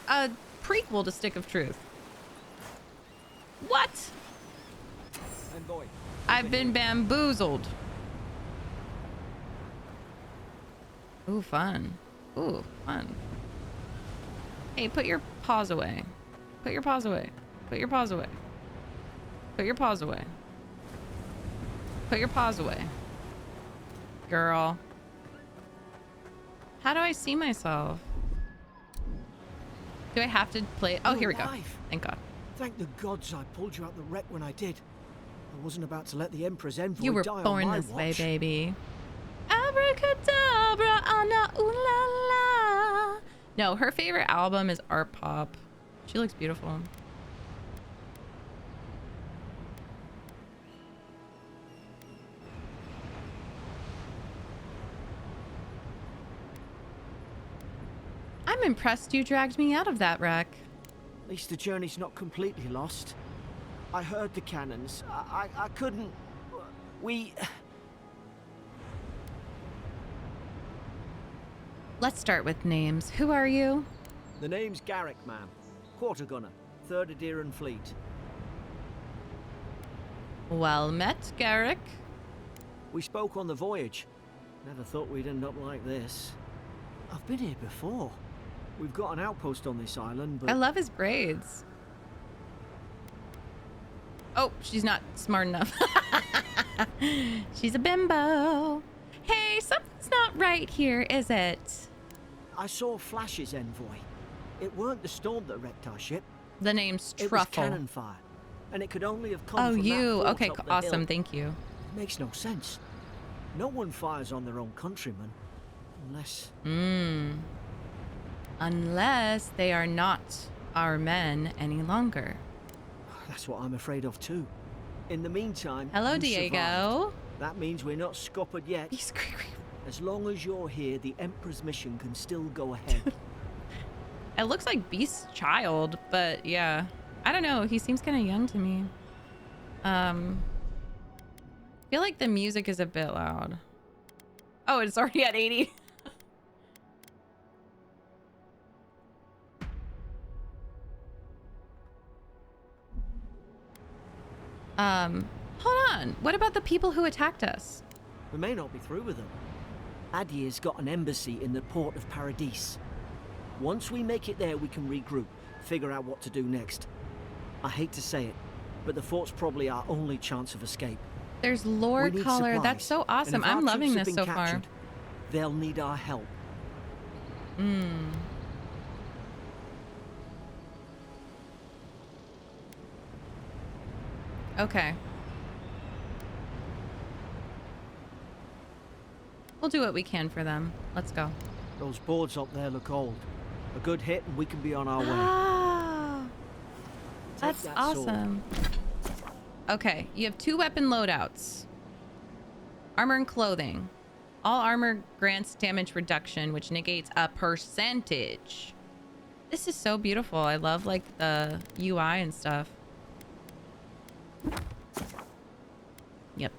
a prequel to Stick of Truth. What? Envoy. I've been bamboozled. Ooh, fun. Ooh, fun. Hey, put your paws away. Put your paws away. Put your paws away. Put your paws away. Put your paws away. Girl. How do I see myself? Do I have to play? Oh, here we go. Thank God. Thank the gods I pulled you out the wreck when I did. I wasn't about to let the Emperor's Envoy You were die born on my this way, watch. baby. Abracadabra, Anna, ooh la la. No, her favorite album is Art Pop. She looks beautiful. I'm impressed you dragged me out of that wreck. At least the journey's not completely lost. I heard the cannons. I couldn't... We... Let's start with names. Who are you? The name's Garrick, ma'am. Quarter gunner, 3rd Adheran Fleet. Well met, Garrick. We spoke on the voyage. Never thought we'd end up like this. I've been here before. We've got an outpost on this island, but... I love his braids. Oh, she's not smart enough. She's a bimbo. Hey, something's not right here, is it? I saw flashes, Envoy. It weren't the storm that wrecked our ship. The name's It was Truffle. cannon fire, and it could only have come Oh, from that you. fort Okay, up the awesome. hill. Thank you. It makes no sense. No one fires on their own countrymen, unless... Unless they are not our men any longer. That's what I'm afraid of too. In the meantime, Hello, you Diego. survived. That means we're not scuppered yet. He's As long as you're here, the Emperor's mission can still go ahead. It looks like Beast's child, but yeah. I don't know. He seems kind of young to me. I feel like the music is a bit loud. Oh, it's already at 80. Hold on. What about the people who attacked us? We may not be through with them. Adir's got an embassy in the port of Paradise. Once we make it there, we can regroup, figure out what to do next. I hate to say it, but the fort's probably our only chance of escape. There's lore We need color. supplies, That's so and awesome. if our I'm loving troops have this been so far. captured, they'll need our help. Okay. We'll do what we can for them. Let's go. Those boards up there look old. A good hit and we can be on our way. Ah, Take that's that sword. awesome. Okay, you have 2 weapon loadouts. Armor and clothing. All armor grants damage reduction, which negates a percentage. This is so beautiful. I love like the UI and stuff. Yep.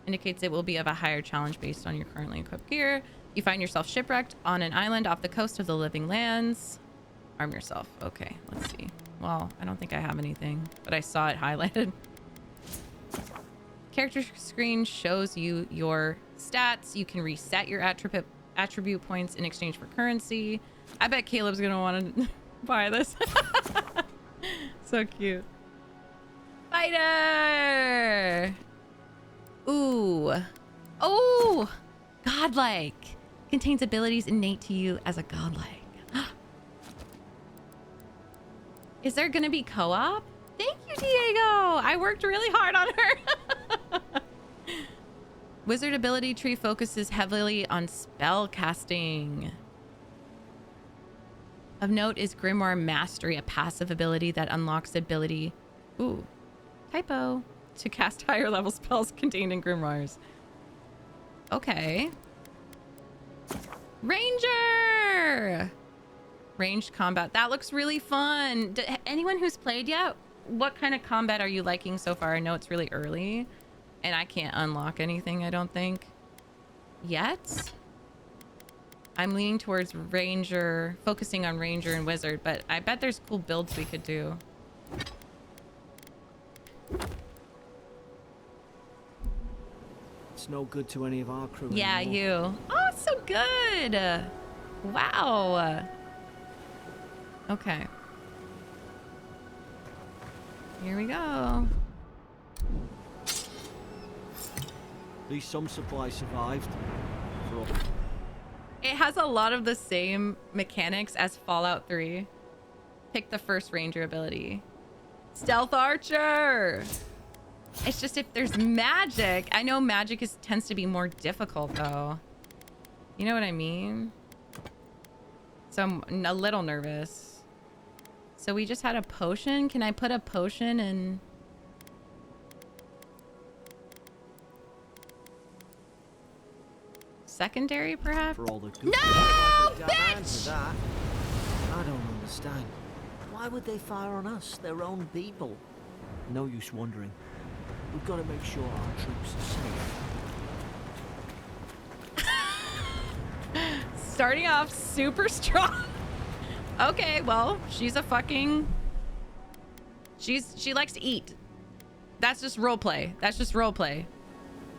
Indicates it will be of a higher challenge based on your currently equipped gear. You find yourself shipwrecked on an island off the coast of the living lands. Arm yourself. Okay, let's see. Well, I don't think I have anything, but I saw it highlighted. Character screen shows you your stats. You can reset your attribute points in exchange for currency. I bet Caleb's gonna want to buy this. So cute. Fighter! Ooh. Oh! Godlike. Contains abilities innate to you as a godlike. Is there gonna be co-op? Thank you, Diego! I worked really hard on her. Wizard ability tree focuses heavily on spell casting. Of note is Grimoire Mastery, a passive ability that unlocks the ability... Ooh. Typo. To cast higher level spells contained in Grimoires. Okay. Ranger! Ranged combat. That looks really fun. Anyone who's played yet, what kind of combat are you liking so far? I know it's really early, and I can't unlock anything, I don't think. Yet? I'm leaning towards Ranger, focusing on Ranger and Wizard, but I bet there's cool builds we could do. It's no good to any of our crew Yeah, anymore. you. Oh, so good. Wow. Okay. Here we go. At least some supplies survived. For all. It has a lot of the same mechanics as Fallout 3. Pick the first Ranger ability. Stealth Archer! It's just if there's magic. I know magic tends to be more difficult though. You know what I mean? So I'm a little nervous. So we just had a potion. Can I put a potion in? Secondary, perhaps? For all the good. No, I could dab hands bitch! with that. I don't understand. Why would they fire on us, their own people? No use wondering. We've got to make sure our troops are safe. Starting off super strong. Okay, well, she's a fucking... She likes to eat. That's just roleplay. That's just roleplay.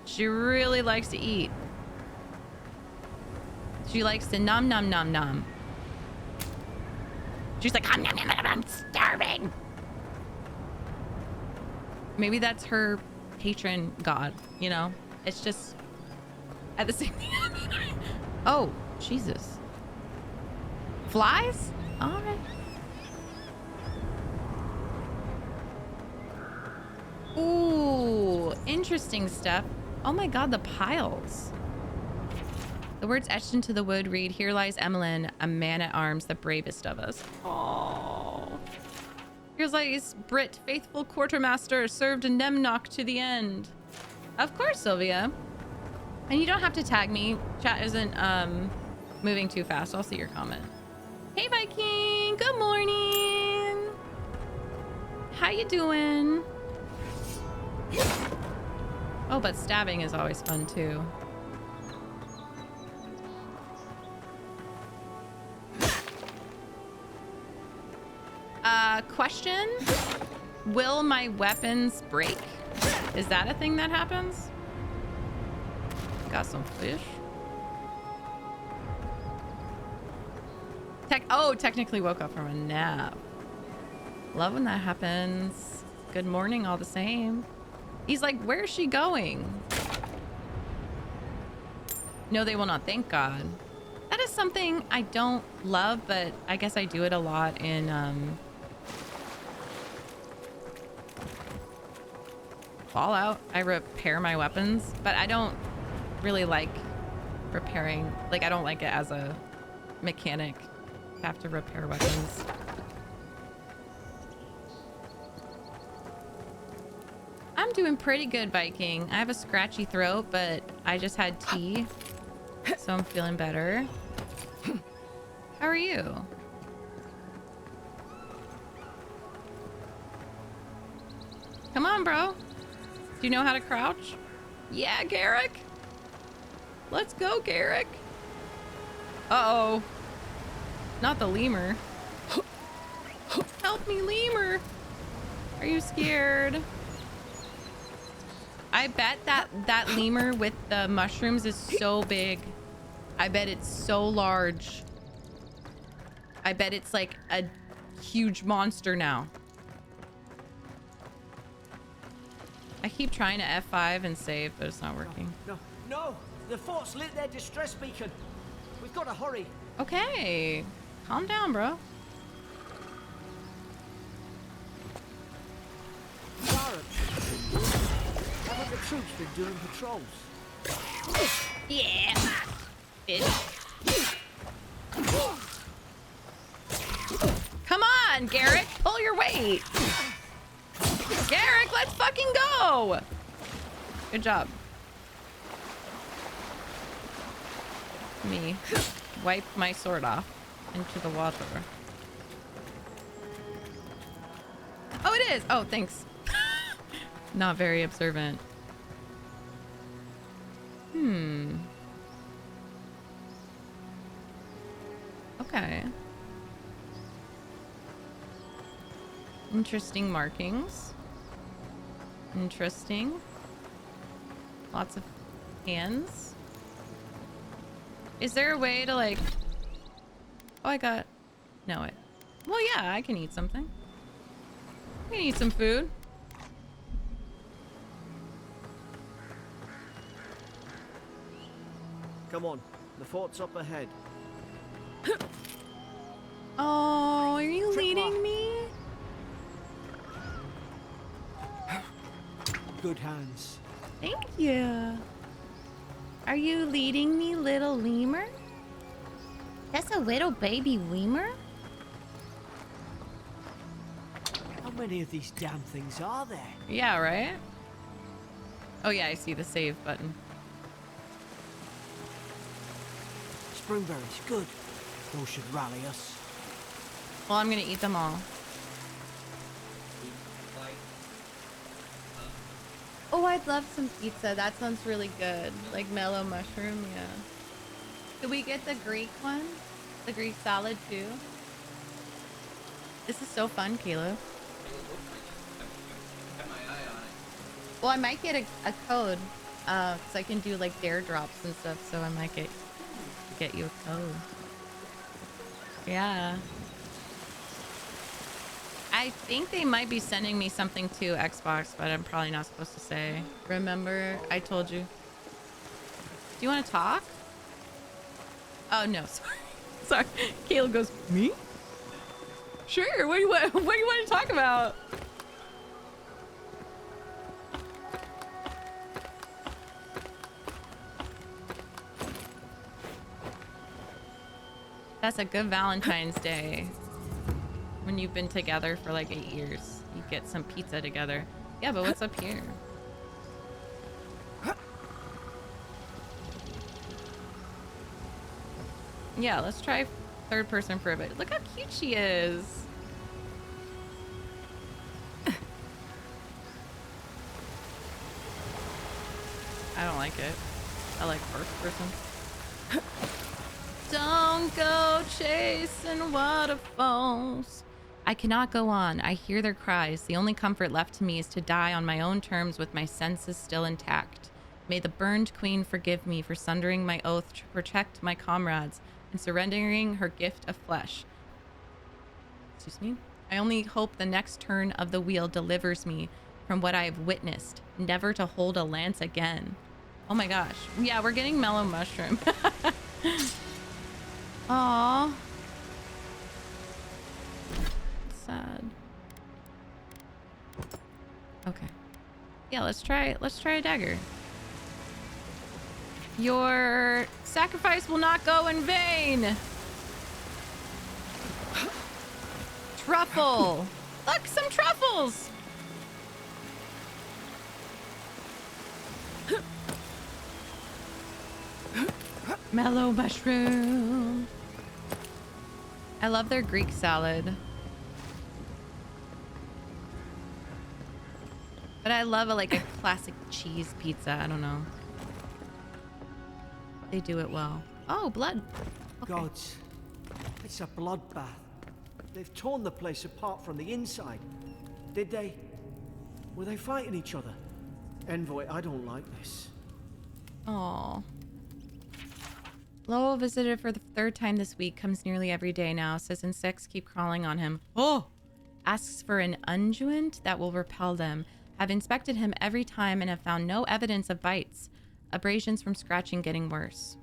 She really likes to eat. She likes to nom nom nom nom. She's like, I'm starving. Maybe that's her patron god, you know? It's just at the same time. Oh, Jesus. Flies? All right. Ooh, interesting stuff. Oh my God, the piles. The words etched into the wood read, "Here lies Emmeline, a man-at-arms, the bravest of us." Oh. Here's lies Brit, faithful quartermaster, served a Nemnock to the end. Of course, Sylvia. And you don't have to tag me. Chat isn't moving too fast. I'll see your comment. Hey, Viking. Good morning. How you doing? Oh, but stabbing is always fun too. Question. Will my weapons break? Is that a thing that happens? Got some fish. Technically woke up from a nap. Love when that happens. Good morning all the same. He's like, where's she going? No, they will not. Thank God. That is something I don't love, but I guess I do it a lot in Fallout. I repair my weapons, but I don't really like repairing. Like, I don't like it as a mechanic to have to repair weapons. I'm doing pretty good, Viking. I have a scratchy throat, but I just had tea, so I'm feeling better. How are you? Come on, bro. Do you know how to crouch? Yeah, Garrick. Let's go, Garrick. Uh-oh. Not the lemur. Help me, lemur. Are you scared? I bet that lemur with the mushrooms is so big. I bet it's so large. I bet it's like a huge monster now. I keep trying to F5 and save, but it's not working. No! The fort's lit their distress beacon. We've got to hurry. Okay. Calm down, bro. Clara, haven't the troops been doing patrols? Yeah. Bitch. Come on, Garrick. Pull your weight. Garrick, let's fucking go. Good job. Me wipe my sword off into the water. Oh, it is. Oh, thanks. Not very observant. Okay. Interesting markings. Interesting. Lots of hands. Is there a way to like... Oh, I got... No, it... Well, yeah, I can eat something. I can eat some food. Come on, the fort's up ahead. Oh, are you leading me? Good hands. Thank you. Are you leading me, little lemur? That's a little baby lemur? How many of these damn things are there? Yeah, right? Oh yeah, I see the save button. Springberries, good. Those should rally us. Well, I'm gonna eat them all. Oh, I'd love some pizza. That sounds really good. Like mellow mushroom, yeah. Did we get the Greek one? The Greek salad too? This is so fun, Caleb. Well, I might get a code, because I can do like dare drops and stuff, so I might get you a code. Yeah. I think they might be sending me something to Xbox, but I'm probably not supposed to say. Remember, I told you. Do you want to talk? Oh, no, sorry. Sorry. Caleb goes, me? Sure, what do you want to talk about? That's a good Valentine's Day. When you've been together for like 8 years, you get some pizza together. Yeah, but what's up here? Yeah, let's try third person for a bit. Look how cute she is. I don't like it. I like first person. Don't go chasing waterfalls. I cannot go on. I hear their cries. The only comfort left to me is to die on my own terms with my senses still intact. May the burned queen forgive me for sundering my oath to protect my comrades and surrendering her gift of flesh. Excuse me? I only hope the next turn of the wheel delivers me from what I have witnessed, never to hold a lance again. Oh my gosh. Yeah, we're getting mellow mushroom. Aww. Sad. Okay. Yeah, let's try a dagger. Your sacrifice will not go in vain. Truffle. Look, some truffles. Mellow mushroom. I love their Greek salad. But I love like a classic cheese pizza. I don't know. They do it well. Oh, blood. Okay. Gods, it's a bloodbath. They've torn the place apart from the inside. Did they? Were they fighting each other? Envoy, I don't like this. Aww. Lowell visited for the third time this week. Comes nearly every day now. Says insects keep crawling on him. Oh! Asks for an unguent that will repel them. Have inspected him every time and have found no evidence of bites. Abrasions from scratching getting worse.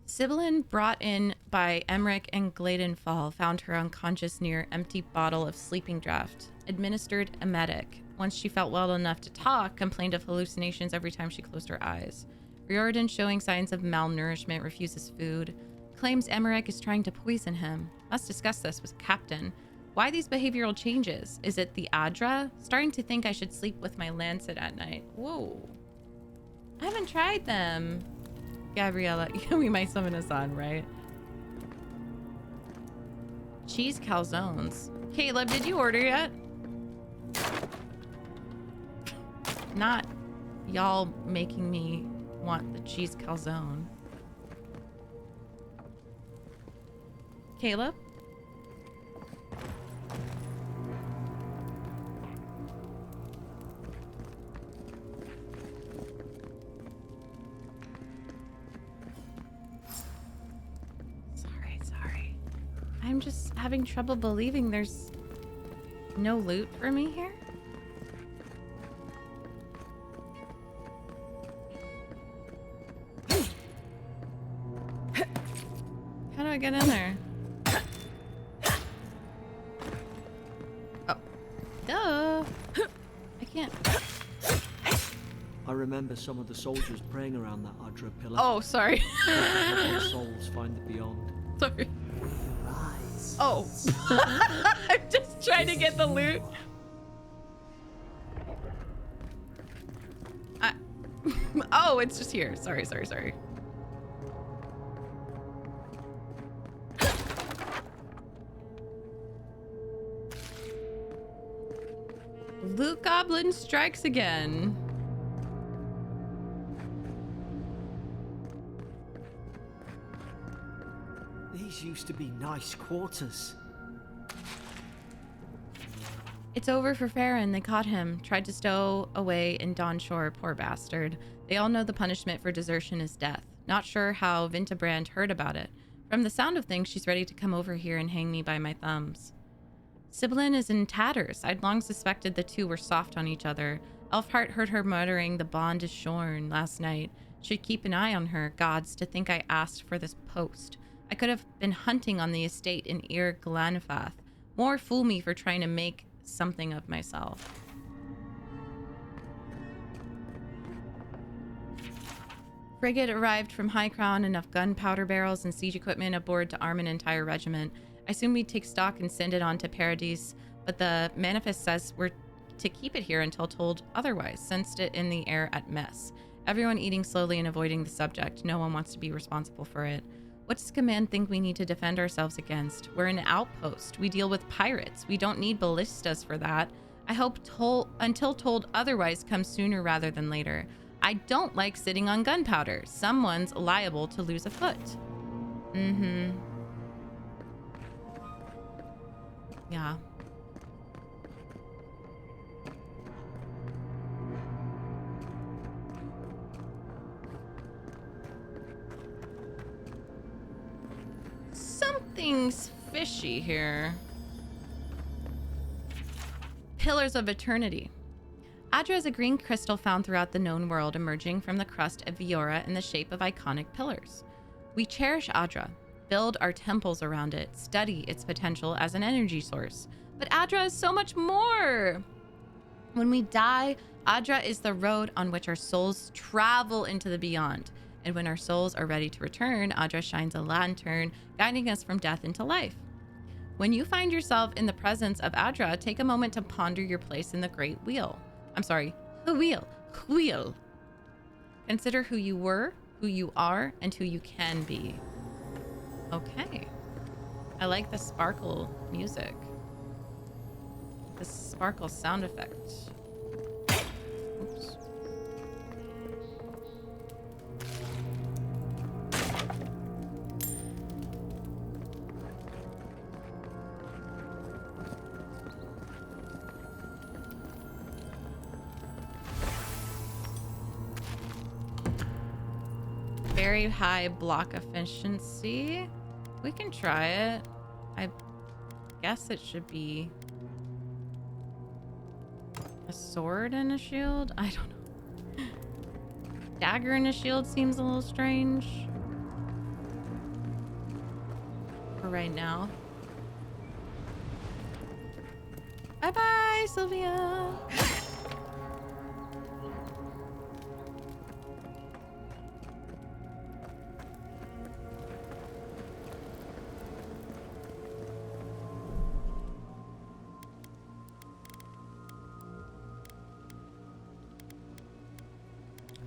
Sibyllin, brought in by Emmerich and Gladenfall, found her unconscious near empty bottle of sleeping draught. Administered emetic. Once she felt well enough to talk, complained of hallucinations every time she closed her eyes. Riordan, showing signs of malnourishment, refuses food. Claims Emmerich is trying to poison him. Must discuss this with Captain. Why these behavioral changes? Is it the Adra? Starting to think I should sleep with my lancet at night. Whoa. I haven't tried them. Gabriella, we might summon Hassan, right? Cheese calzones. Caleb, did you order yet? Not y'all making me want the cheese calzone. Caleb? Sorry. I'm just having trouble believing there's no loot for me here. How do I get in there? Oh. Duh. I can't. I remember some of the soldiers praying around that Adra pillar. Oh, sorry. Their souls find the beyond. Sorry. Oh. I'm just trying to get the loot. Oh, it's just here. Sorry. Loot Goblin strikes again. These used to be nice quarters. It's over for Farron. They caught him. Tried to stow away in Dawn Shore. Poor bastard. They all know the punishment for desertion is death. Not sure how Vintebrand heard about it. From the sound of things, she's ready to come over here and hang me by my thumbs. Sibyllin is in tatters. I'd long suspected the two were soft on each other. Elfhart heard her muttering, "The bond is shorn," last night. Should keep an eye on her. Gods, to think I asked for this post. I could have been hunting on the estate in Ir Glanfath. More fool me for trying to make something of myself. Frigate arrived from High Crown, enough gunpowder barrels and siege equipment aboard to arm an entire regiment. I assume we'd take stock and send it on to Paradise, but the manifest says we're to keep it here until told otherwise. Sensed it in the air at mess. Everyone eating slowly and avoiding the subject. No one wants to be responsible for it. What does command think we need to defend ourselves against? We're an outpost. We deal with pirates. We don't need ballistas for that. I hope until told otherwise comes sooner rather than later. I don't like sitting on gunpowder. Someone's liable to lose a foot. Yeah. Something's fishy here. Pillars of Eternity. Adra is a green crystal found throughout the known world, emerging from the crust of Viora in the shape of iconic pillars. We cherish Adra, build our temples around it, study its potential as an energy source. But Adra is so much more! When we die, Adra is the road on which our souls travel into the beyond. And when our souls are ready to return, Adra shines a lantern, guiding us from death into life. When you find yourself in the presence of Adra, take a moment to ponder your place in the Great Wheel. Wheel. Consider who you were, who you are, and who you can be. Okay. I like the sparkle music. The sparkle sound effect. Oops. Very high block efficiency. We can try it. I guess it should be A sword and a shield? I don't know. Dagger and a shield seems a little strange. For right now. Bye-bye, Sylvia.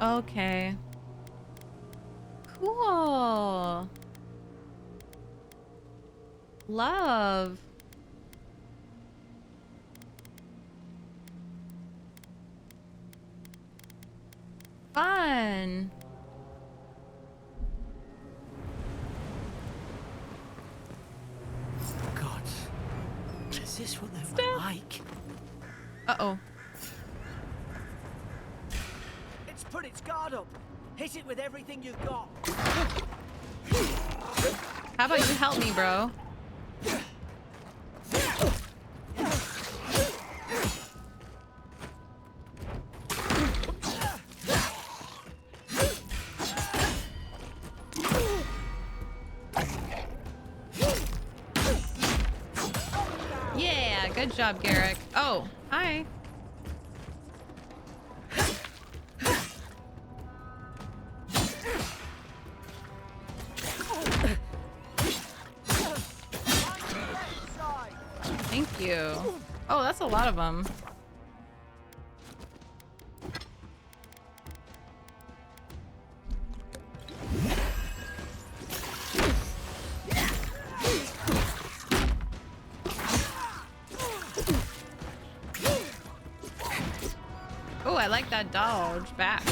Okay. Cool. Love. Fun. God, is this what they were like? Uh-oh. It's put its guard up. Hit it with everything you've got. How about you help me, bro? Yeah, good job, Garrick. Oh, hi. Thank you. Oh, that's a lot of them. Oh, I like that dodge back.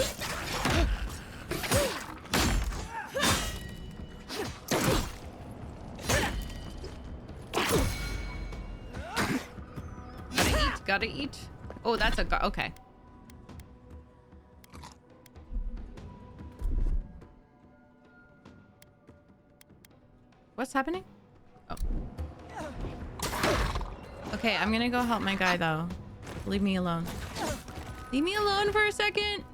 Gotta eat. Oh, that's a okay. What's happening? Oh. Okay, I'm gonna go help my guy though. Leave me alone. Leave me alone for a second.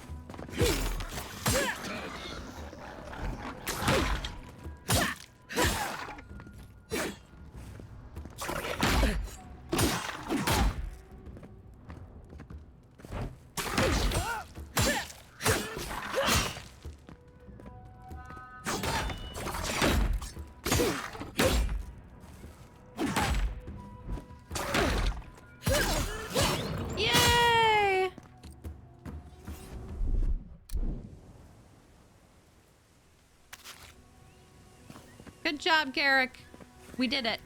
Good job, Garrick. We did it.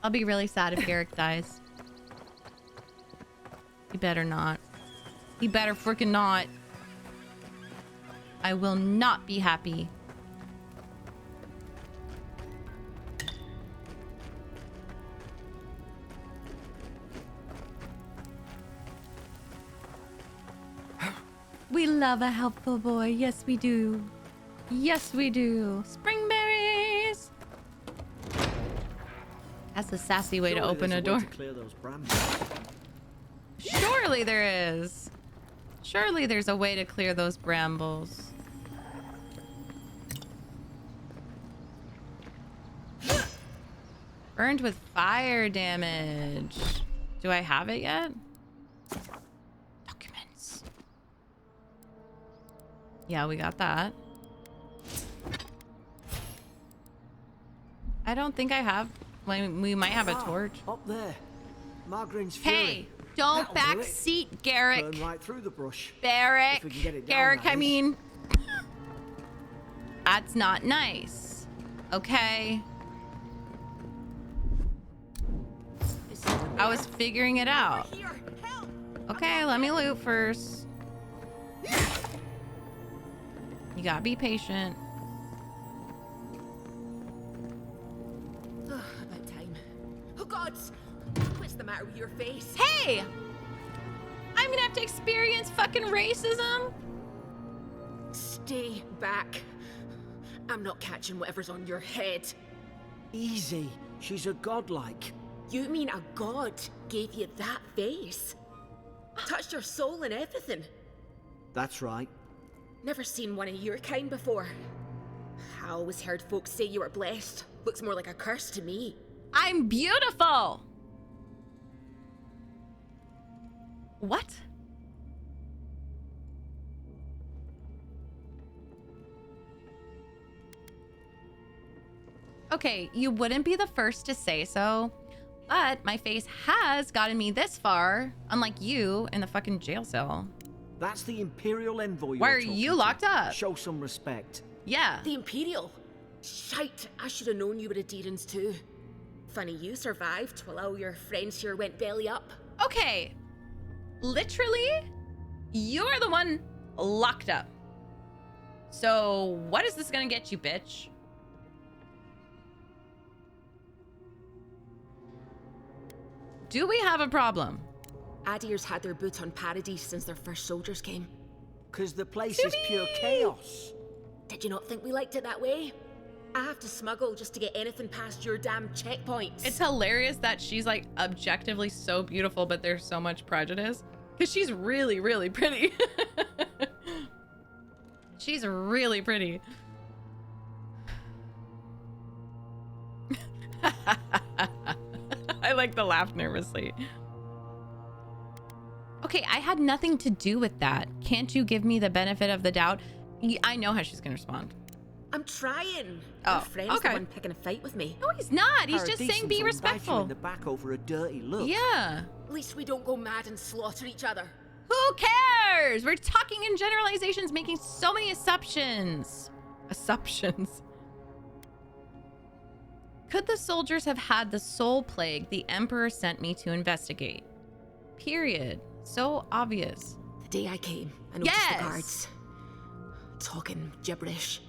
I'll be really sad if Garrick dies. He better not. He better freaking not. I will not be happy. We love a helpful boy. Yes, we do. Yes, we do. Springberries. That's a sassy way to open a door. Surely there is. Surely there's a way to clear those brambles. Burned with fire damage. Do I have it yet? Documents. Yeah, we got that. I don't think I have. We might have a torch. Up there. Margarine's fury. Hey, don't back seat, Garrick. Burn right through the brush. Barrick. Garrick, I is. mean. That's not nice. Okay. I was figuring it out. Okay, let me loot first. You gotta be patient. About time. Oh gods! What's the matter with your face? Hey! I'm gonna have to experience fucking racism? Stay back. I'm not catching whatever's on your head. Easy. She's a godlike. You mean a god gave you that face? Touched your soul and everything. That's right. Never seen one of your kind before. I always heard folks say you were blessed. Looks more like a curse to me. I'm beautiful! What? Okay, you wouldn't be the first to say so, but my face has gotten me this far, unlike you in the fucking jail cell. That's the Imperial Envoy. Why are you're you talking locked to. up? Show some respect. Yeah. The Imperial? Shite, I should have known you were Adherents too. Funny you survived while all your friends here went belly up. Okay. Literally, you're the one locked up. So what is this gonna get you, bitch? Do we have a problem? Adir's had their boot on Paradise since their first soldiers came. Because the place is pure chaos. Did you not think we liked it that way? I have to smuggle just to get anything past your damn checkpoints. It's hilarious that she's like objectively so beautiful, but there's so much prejudice. Because she's really, really pretty. She's really pretty. I like the laugh nervously. Okay, I had nothing to do with that. Can't you give me the benefit of the doubt? I know how she's gonna respond. I'm trying. Oh, Your friend's okay. the one picking a fight with me. No, he's not. He's just Paradisans saying be will bite you respectful. in the back over a dirty look. Yeah. At least we don't go mad and slaughter each other. Who cares? We're talking in generalizations, making so many assumptions. Assumptions. Could the soldiers have had the soul plague the Emperor sent me to investigate? Period. So obvious. The day I came, I noticed Yes! the guards talking gibberish.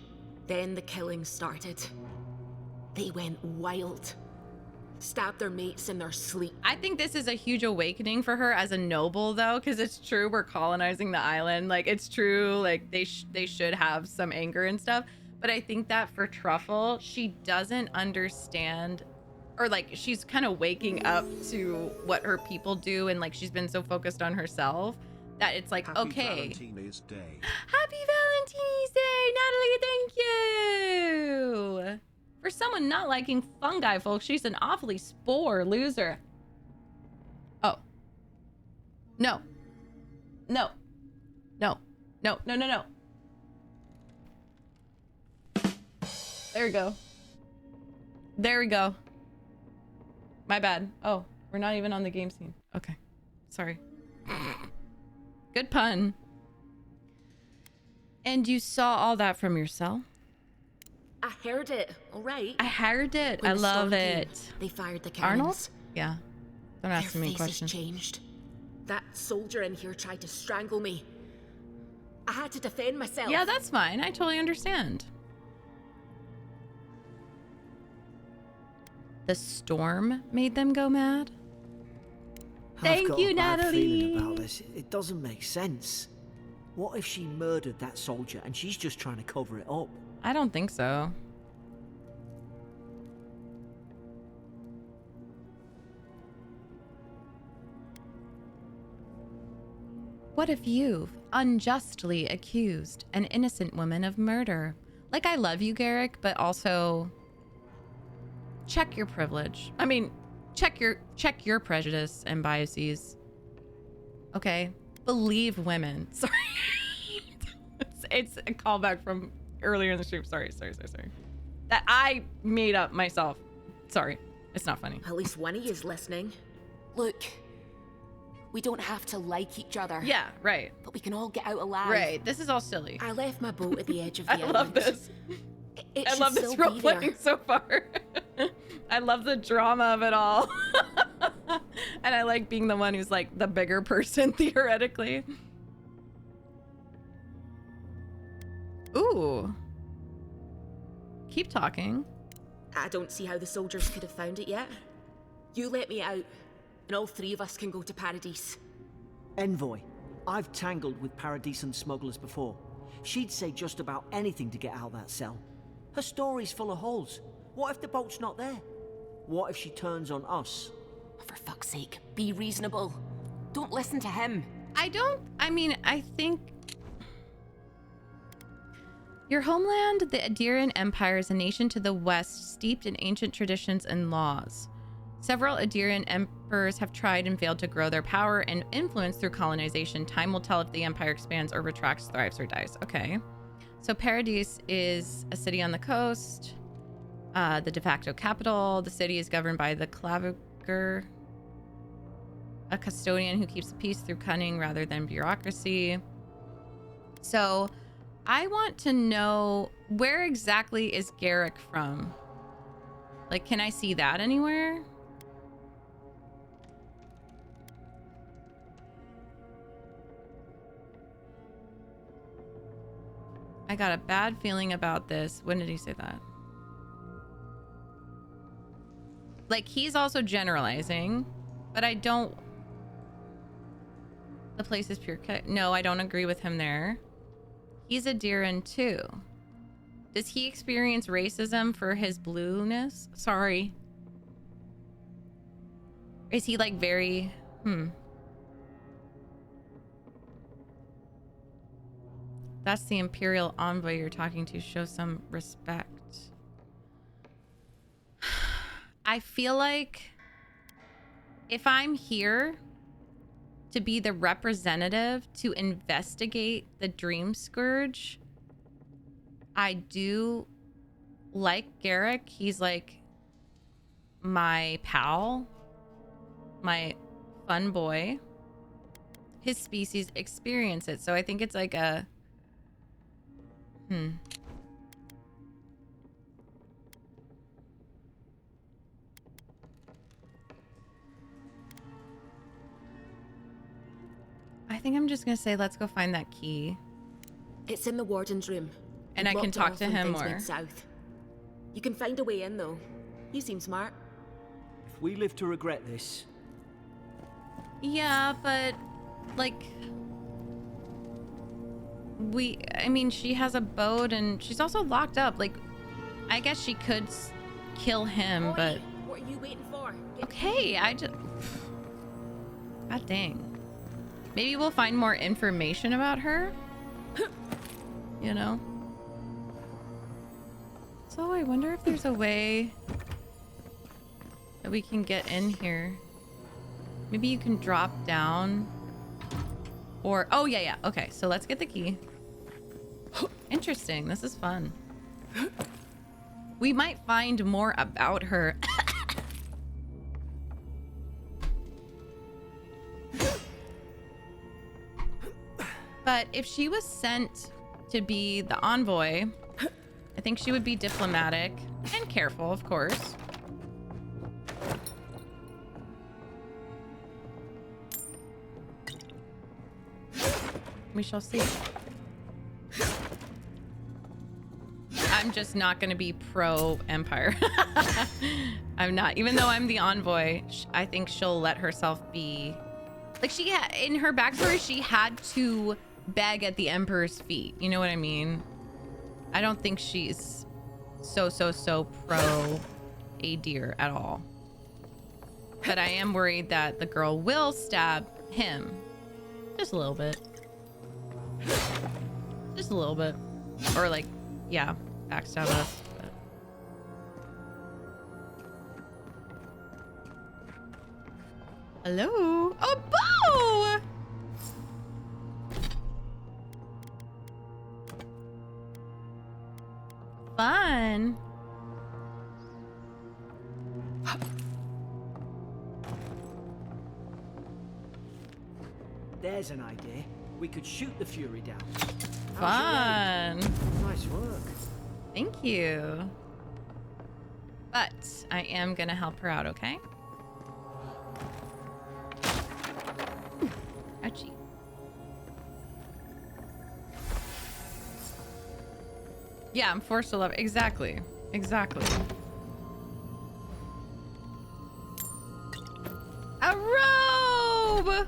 Then the killing started. They went wild. Stabbed their mates in their sleep. I think this is a huge awakening for her as a noble, though, because it's true we're colonizing the island. Like, it's true, like, they should have some anger and stuff. But I think that for Truffle, she doesn't understand, or like she's kind of waking up to what her people do, and like she's been so focused on herself that it's like, Happy okay. Valentine's Day. Happy Valentine's Day, Natalie, thank you. For someone not liking fungi, folks, she's an awfully spore loser. Oh. No. No. No. No, no, no, no. There we go. There we go. My bad. Oh, we're not even on the game scene. Okay. Sorry. Good pun. And you saw all that from your cell? I heard it, all right. I heard it. When I the love storm came, it. They fired the cannons. Arnold? Yeah. Don't ask Their me faces questions. changed. That soldier in here tried to strangle me. I had to defend myself. Yeah, that's fine. I totally understand. The storm made them go mad? Thank I've got you, a bad Natalie. feeling about this. It doesn't make sense. What if she murdered that soldier and she's just trying to cover it up? I don't think so. What if you've unjustly accused an innocent woman of murder? Like, I love you, Garrick, but also check your privilege. I mean, check your prejudice and biases. Okay? Believe women. Sorry. it's a callback from earlier in the stream. Sorry. That I made up myself. Sorry. It's not funny. At least one of you is listening. Look, we don't have to like each other. Yeah, right. But we can all get out alive. Right. This is all silly. I left my boat at the edge of the I island. love this. It I should love this still role be playing there. so far. I love the drama of it all. And I like being the one who's like the bigger person theoretically. Ooh. Keep talking. I don't see how the soldiers could have found it yet. You let me out, and all three of us can go to Paradise. Envoy, I've tangled with Paradisan smugglers before. She'd say just about anything to get out of that cell. Her story's full of holes. What if the boat's not there? What if she turns on us? For fuck's sake, be reasonable. Don't listen to him. I think your homeland, the Adirian Empire, is a nation to the west steeped in ancient traditions and laws. Several Adirian emperors have tried and failed to grow their power and influence through colonization. Time will tell if the empire expands or retracts, thrives, or dies. Okay. So Paradise is a city on the coast, the de facto capital. The city is governed by the Claviger, a custodian who keeps the peace through cunning rather than bureaucracy. So I want to know, where exactly is Garrick from? Like, can I see that anywhere? I got a bad feeling about this. When did he say that? Like, he's also generalizing, but I don't... The place is pure cut. No, I don't agree with him there. He's a Diran too. Does he experience racism for his blueness? Sorry. Is he like very... That's the Imperial Envoy you're talking to. Show some respect. I feel like if I'm here to be the representative to investigate the Dream Scourge, I do like Garrick. He's like my pal, my fun boy. His species experience it. So I think it's like a... I think I'm just gonna say, let's go find that key. It's in the warden's room. And I can talk to him more. Went south. You can find a way in, though. You seem smart. If we live to regret this... Yeah, but... like... I mean, she has a boat and she's also locked up. Like, I guess she could kill him, Boy, but... What are you waiting for? Okay, I just... God dang. Maybe we'll find more information about her. You know? So I wonder if there's a way that we can get in here. Maybe you can drop down. Or... Oh, yeah. Okay, so let's get the key. Interesting. This is fun. We might find more about her. But if she was sent to be the envoy, I think she would be diplomatic and careful, of course. We shall see. I'm just not going to be pro-Empire. I'm not. Even though I'm the envoy, I think she'll let herself be... Like, in her backstory, she had to beg at the Emperor's feet. You know what I mean? I don't think she's so pro-Adir at all. But I am worried that the girl will stab him. Just a little bit. Just a little bit. Or like, yeah, backstab us. But... Hello? Oh, bow! Fun. There's an idea. We could shoot the Fury down. Fun. Nice work. Thank you. But I am gonna help her out, okay? Ouchie. Yeah, I'm forced to love. Exactly. Exactly. A robe!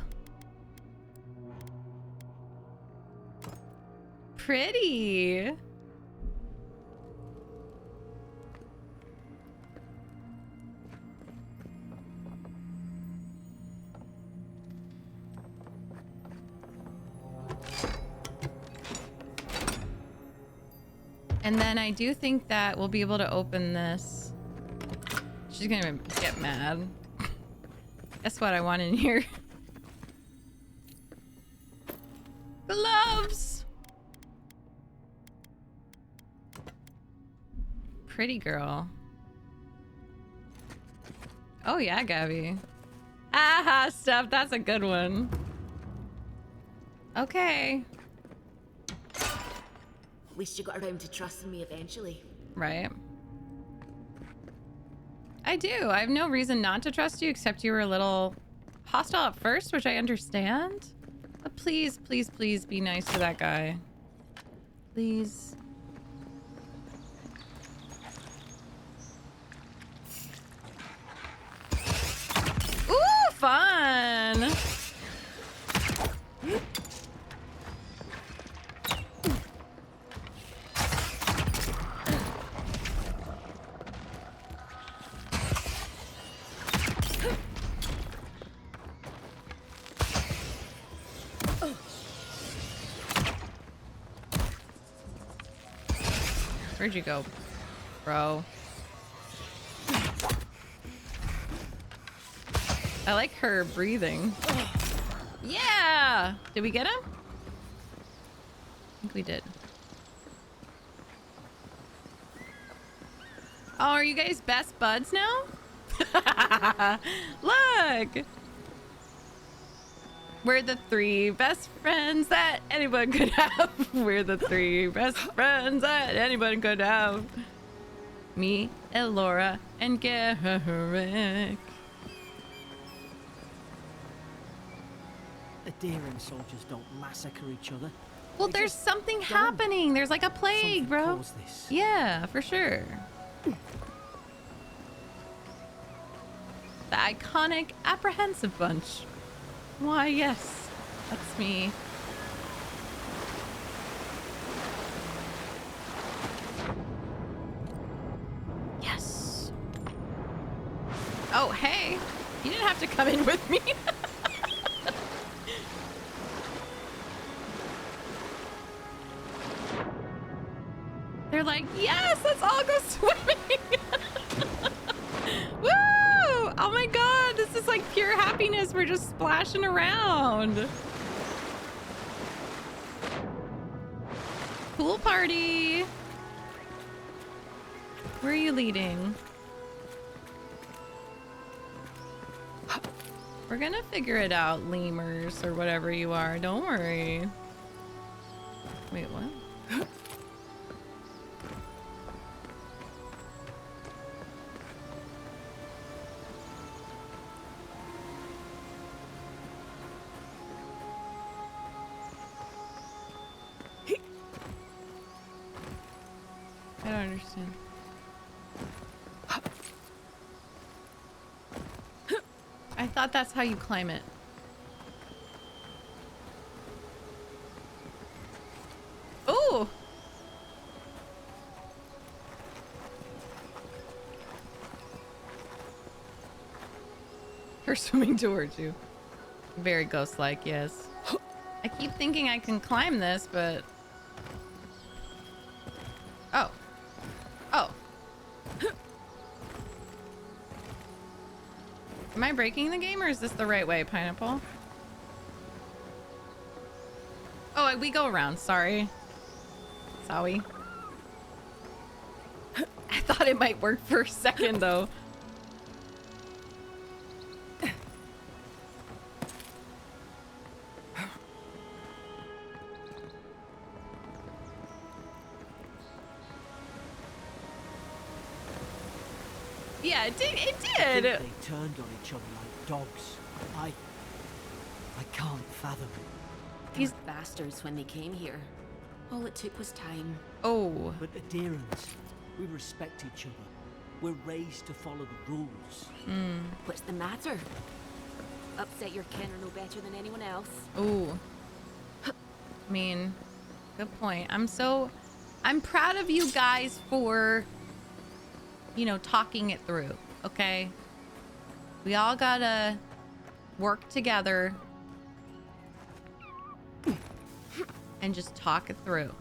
Pretty. And then I do think that we'll be able to open this. She's gonna get mad. Guess what I want in here? Gloves! Pretty girl. Oh yeah, Gabby. Aha, stuff. That's a good one. Okay. At least you got around to trusting me eventually. Right. I do. I have no reason not to trust you, except you were a little hostile at first, which I understand. But please, please, please be nice to that guy. Please. Ooh, fun! Where'd you go, bro? I like her breathing. Yeah! Did we get him? I think we did. Oh, are you guys best buds now? Look! We're the 3 best friends that anyone could have. We're the 3 best friends that anyone could have. Me, Elora, and Garrick. Adhering soldiers don't massacre each other. Well, They there's just something don't. happening. There's like a plague, Something bro. caused this. Yeah, for sure. The iconic apprehensive bunch. Why, yes, that's me. Yes. Oh, hey. You didn't have to come in with me. They're like, yes, let's all go swimming. Woo! Oh my god, this is like pure happiness. We're just splashing around. Pool party. Where are you leading? We're gonna figure it out, lemurs or whatever you are. Don't worry. Wait, what? I don't understand. I thought that's how you climb it. Ooh! Her swimming towards you. Very ghost-like, yes. I keep thinking I can climb this, but... Oh. Oh. Am I breaking the game, or is this the right way, Pineapple? Oh, we go around. Sorry. Sorry. I thought it might work for a second, though. Yeah, it did. It I did. think they turned on each other like dogs. I can't fathom it. These bastards when they came here. All it took was time. Oh. But adherents, we respect each other. We're raised to follow the rules. What's the matter? Upset your kin are no better than anyone else. Ooh. I mean, good point. I'm proud of you guys for, you know, talking it through, okay? We all gotta work together and just talk it through.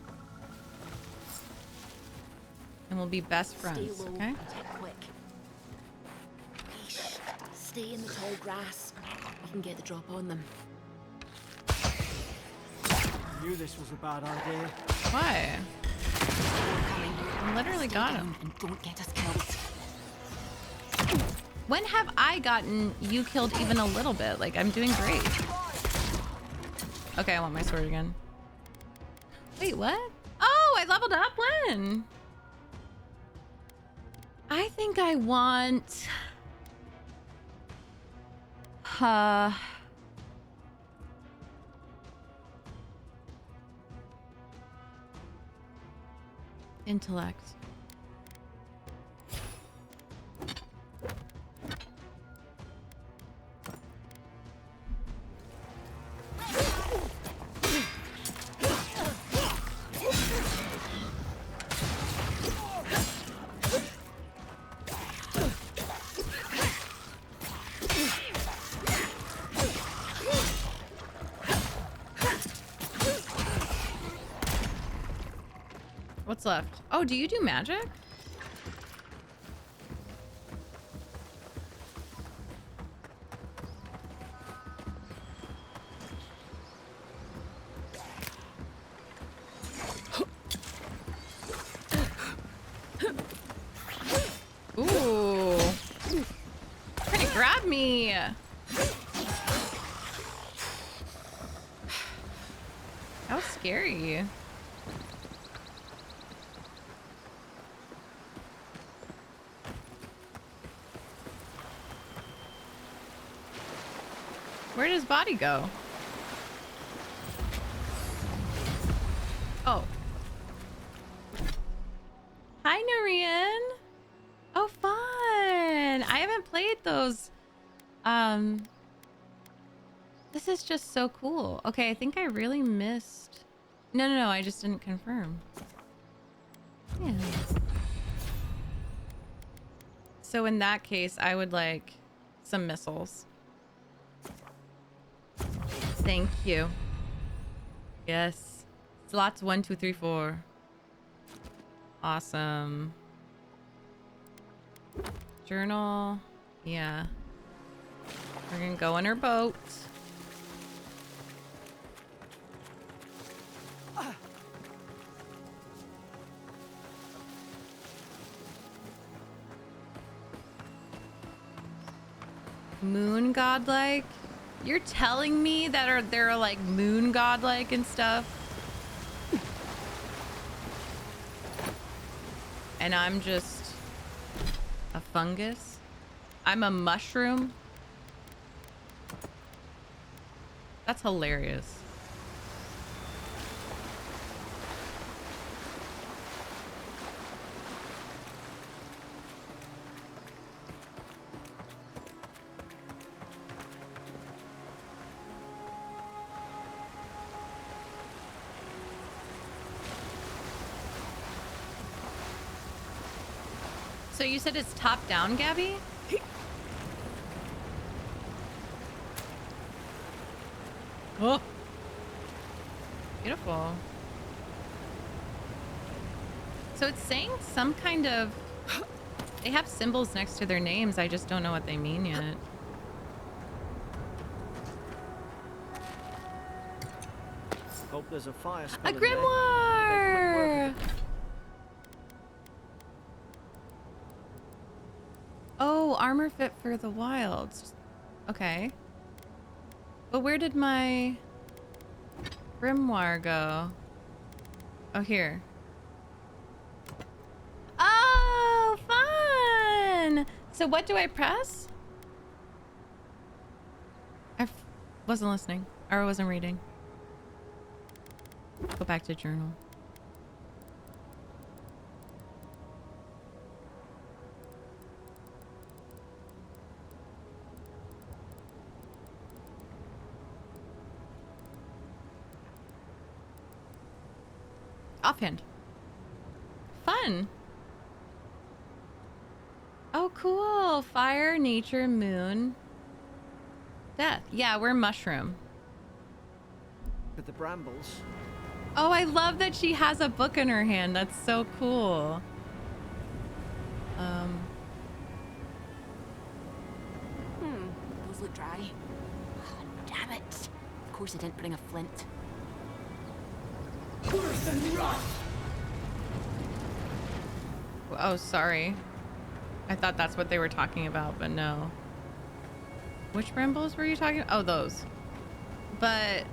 And we'll be best Stay friends, low, okay? take quick. Shh. Stay in the tall grass. You can get the drop on them. I knew this was a bad idea. Why? More coming. I literally Stay got down him. and don't get us killed. When have I gotten you killed even a little bit? Like, I'm doing great. Okay, I want my sword again. Wait, what? Oh, I leveled up when? I think I want... Intellect. What's left? Oh, do you do magic? Ooh. Trying to grab me. That was scary. Where did his body go? Oh. Hi, Narian. Oh, fun. I haven't played those. This is just so cool. Okay, I think I really missed. No, I just didn't confirm. Yeah. So in that case, I would like some missiles. Thank you. Yes. Slots 1, 2, 3, 4. Awesome. Journal. Yeah. We're gonna go on our boat. Moon godlike? You're telling me that they're like moon godlike and stuff? And I'm just a fungus? I'm a mushroom? That's hilarious. So you said it's top down, Gabby? Oh, beautiful. So it's saying some kind of... They have symbols next to their names. I just don't know what they mean yet. Hope there's a fire A spell in there. grimoire! Oh, armor fit for the wilds. Okay. But where did my grimoire go? Oh, here. Oh, fun! So what do I press? Wasn't listening. Or I wasn't reading. Go back to journal. Offhand. Fun. Oh, cool. Fire, nature, moon, death. Yeah, we're mushroom. With the brambles. Oh, I love that she has a book in her hand. That's so cool. Those look dry. Ah, damn it. Of course I didn't bring a flint. Oh, sorry. I thought that's what they were talking about, but no. Which brambles were you talking about? Oh, those. But...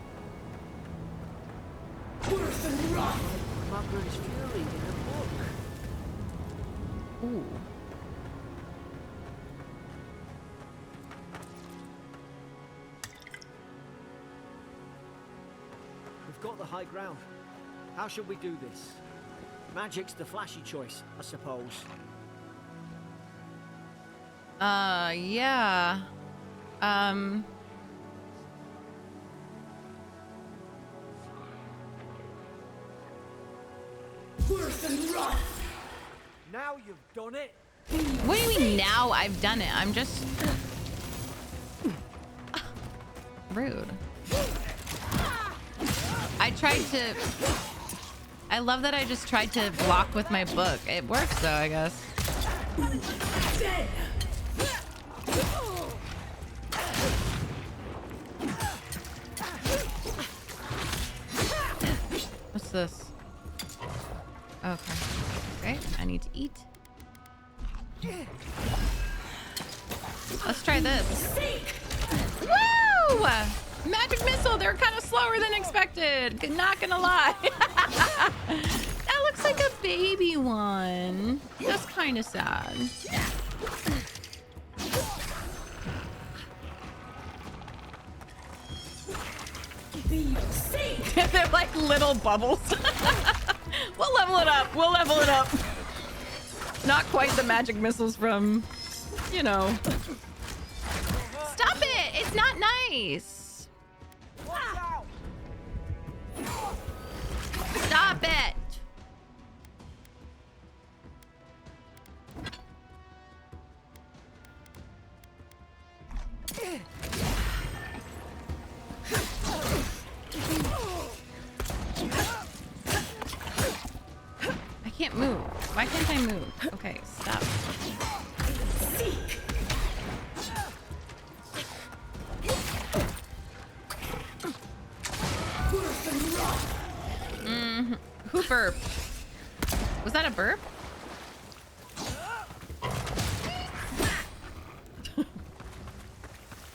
Margaret's Fury in a book. Ooh. We've got the high ground. How should we do this? Magic's the flashy choice, I suppose. Yeah. Now you've done it. What do you mean now I've done it? I'm just... Rude. I tried to... I love that I just tried to block with my book. It works though, I guess. What's this? Okay. Okay, I need to eat. Let's try this. Woo! Magic missile, they're kind of slower than expected. Not gonna lie. That looks like a baby one. That's kind of sad. They're like little bubbles. We'll level it up. We'll level it up. Not quite the magic missiles from, you know. Stop it! It's not nice. Stop it! I can't move. Why can't I move? Okay, stop. Who burped? Was that a burp?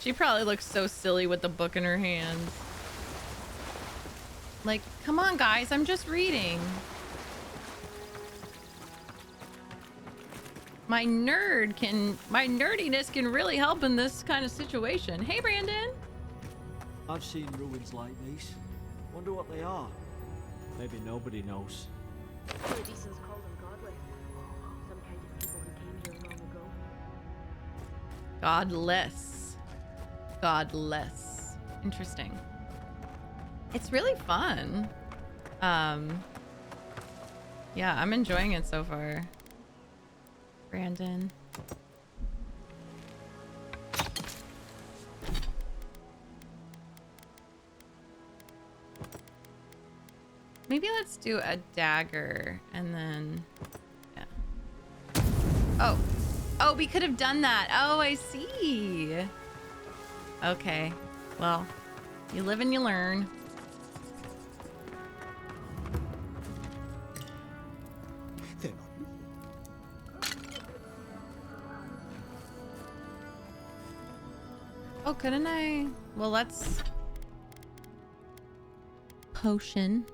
She probably looks so silly with the book in her hands. Like, come on guys, I'm just reading. My nerdiness can really help in this kind of situation. Hey Brandon. I've seen ruins like these. Wonder what they are. Maybe nobody knows. Paradisans call them godly. Some kind of people who came here long ago. Godless. Godless. Interesting. It's really fun. Yeah, I'm enjoying it so far. Brandon. Maybe let's do a dagger and then, yeah. Oh, oh, we could have done that. Oh, I see. Okay, well, you live and you learn. Oh, couldn't I? Well, let's... Potion.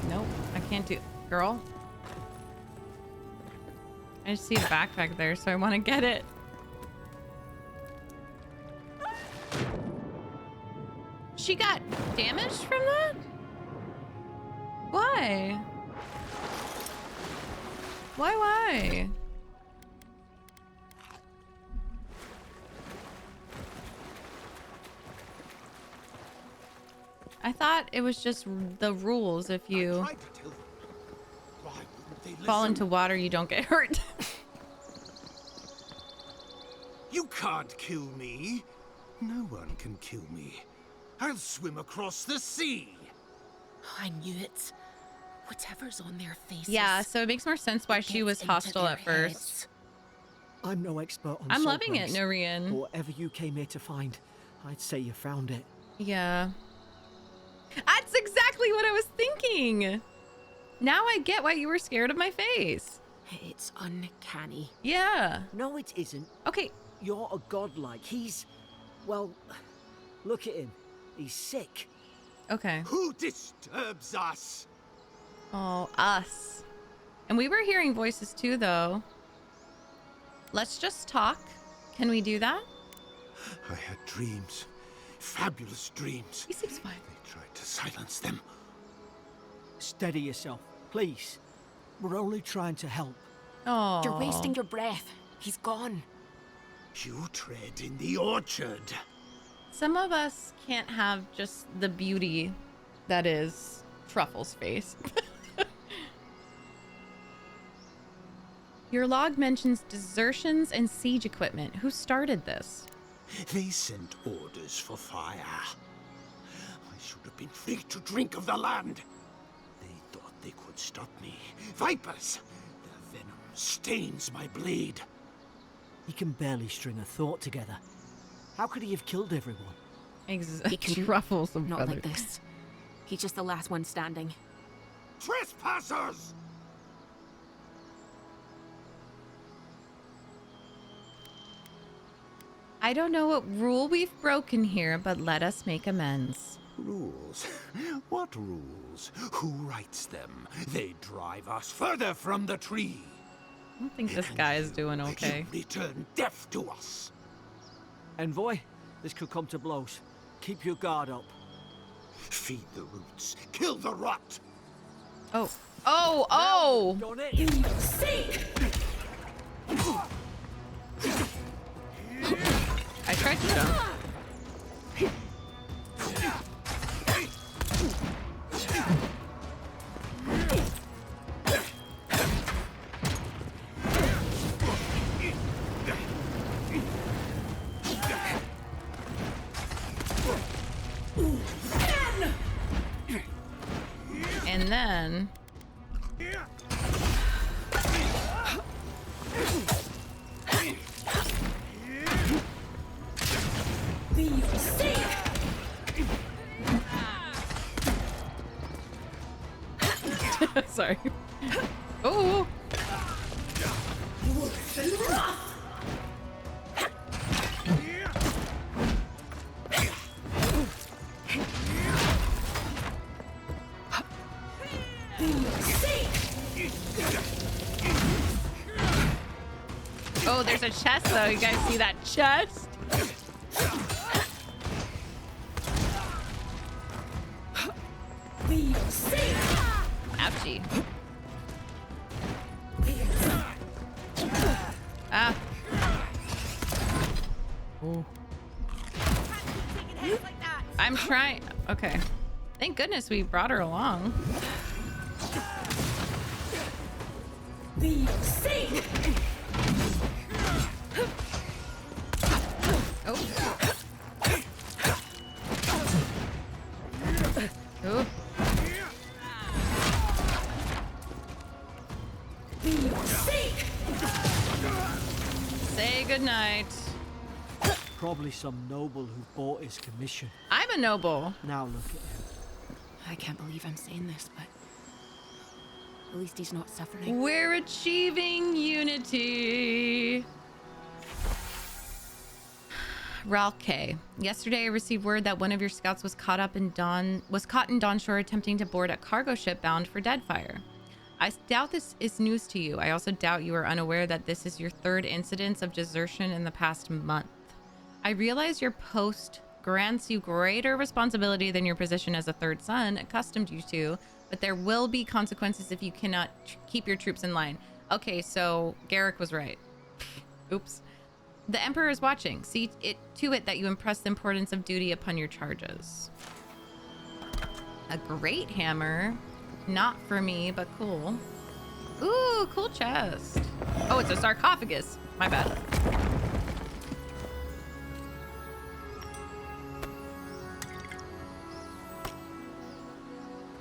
Nope, I can't do... Girl? I just see a backpack there, so I want to get it. She got damaged from that? Why? Why? I thought it was just the rules. If you fall into water, you don't get hurt. You can't kill me. No one can kill me. I'll swim across the sea. I knew it. Whatever's on their faces. Yeah, so it makes more sense why she was hostile at first. I'm no expert on I'm salt loving it, rays, Noreen. but whatever you came here to find, I'd say you found it. Yeah. That's exactly what I was thinking. Now I get why you were scared of my face. It's uncanny. Yeah. No, it isn't. Okay. You're a godlike. He's... well, look at him. He's sick. Okay. Who disturbs us? Oh, us. And we were hearing voices too, though. Let's just talk. Can we do that? I had dreams. Fabulous dreams. He seems fine. They tried to silence them. Steady yourself, please. We're only trying to help. Oh. You're wasting your breath. He's gone. You tread in the orchard. Some of us can't have just the beauty that is Truffle's face. Your log mentions desertions and siege equipment. Who started this? They sent orders for fire. I should have been free to drink of the land. They thought they could stop me. Vipers! Their venom stains my blade. He can barely string a thought together. How could he have killed everyone? He can Truffles of Not feathers. like this. He's just the last one standing. Trespassers! I don't know what rule we've broken here, but let us make amends. Rules? What rules? Who writes them? They drive us further from the tree. I don't think this guy is doing okay. You return death to us. Envoy, this could come to blows. Keep your guard up. Feed the roots. Kill the rot. Oh. Oh, oh! Done it. I tried to jump. And then... Sorry. Oh. Oh, there's a chest though. You guys see that chest? Ouchie. Ah. Ooh. I'm trying. Okay. Thank goodness we brought her along. Oh. Ooh. Say goodnight. Probably some noble who bought his commission. I'm a noble. Now look at him. I can't believe I'm saying this, but at least he's not suffering. We're achieving unity. Ral K. Yesterday I received word that one of your scouts was caught in Dawnshore attempting to board a cargo ship bound for Deadfire. I doubt this is news to you. I also doubt you are unaware that this is your third incidence of desertion in the past month. I realize your post grants you greater responsibility than your position as a third son accustomed you to, but there will be consequences if you cannot keep your troops in line. Okay, so Garrick was right. Oops. The Emperor is watching. See to it that you impress the importance of duty upon your charges. A great hammer. Not for me, but cool. Ooh, cool chest. Oh, it's a sarcophagus. My bad.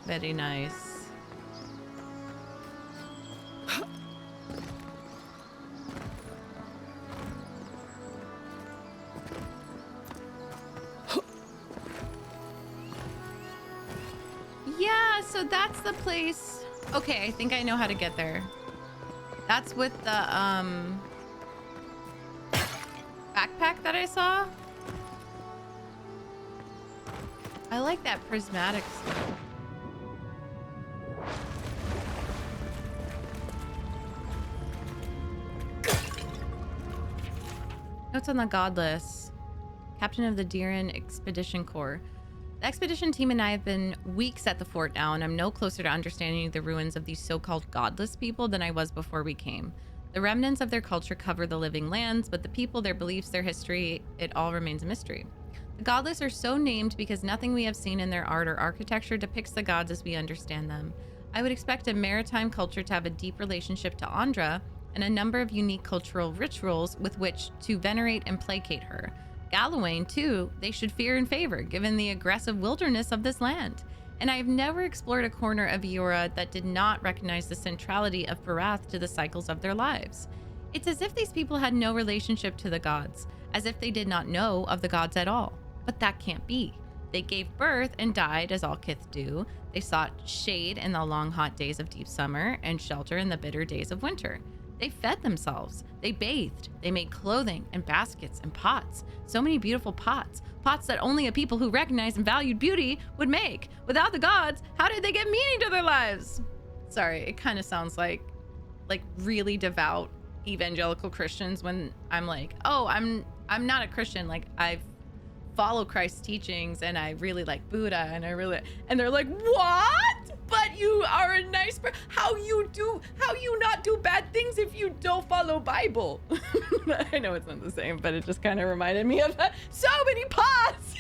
Very nice. Yeah, so that's the place. Okay, I think I know how to get there. That's with the backpack that I saw. I like that prismatic stuff. Notes on the Godless. Captain of the Diran Expedition Corps. The expedition team and I have been weeks at the fort now, and I'm no closer to understanding the ruins of these so-called godless people than I was before we came. The remnants of their culture cover the living lands, but the people, their beliefs, their history, it all remains a mystery. The godless are so named because nothing we have seen in their art or architecture depicts the gods as we understand them. I would expect a maritime culture to have a deep relationship to Andra and a number of unique cultural rituals with which to venerate and placate her. Gallowayne, too, they should fear and favor, given the aggressive wilderness of this land. And I have never explored a corner of Eora that did not recognize the centrality of Barath to the cycles of their lives. It's as if these people had no relationship to the gods, as if they did not know of the gods at all. But that can't be. They gave birth and died as all kith do. They sought shade in the long hot days of deep summer and shelter in the bitter days of winter. They fed themselves. They bathed. They made clothing and baskets and pots. So many beautiful pots. Pots that only a people who recognized and valued beauty would make. Without the gods, how did they get meaning to their lives? Sorry, it kind of sounds like really devout evangelical Christians when I'm like, oh, I'm not a Christian. Like, I follow Christ's teachings and I really like Buddha and and they're like, what? But you are a nice person. How you not do bad things if you don't follow Bible? I know it's not the same, but it just kind of reminded me of that. So many pots.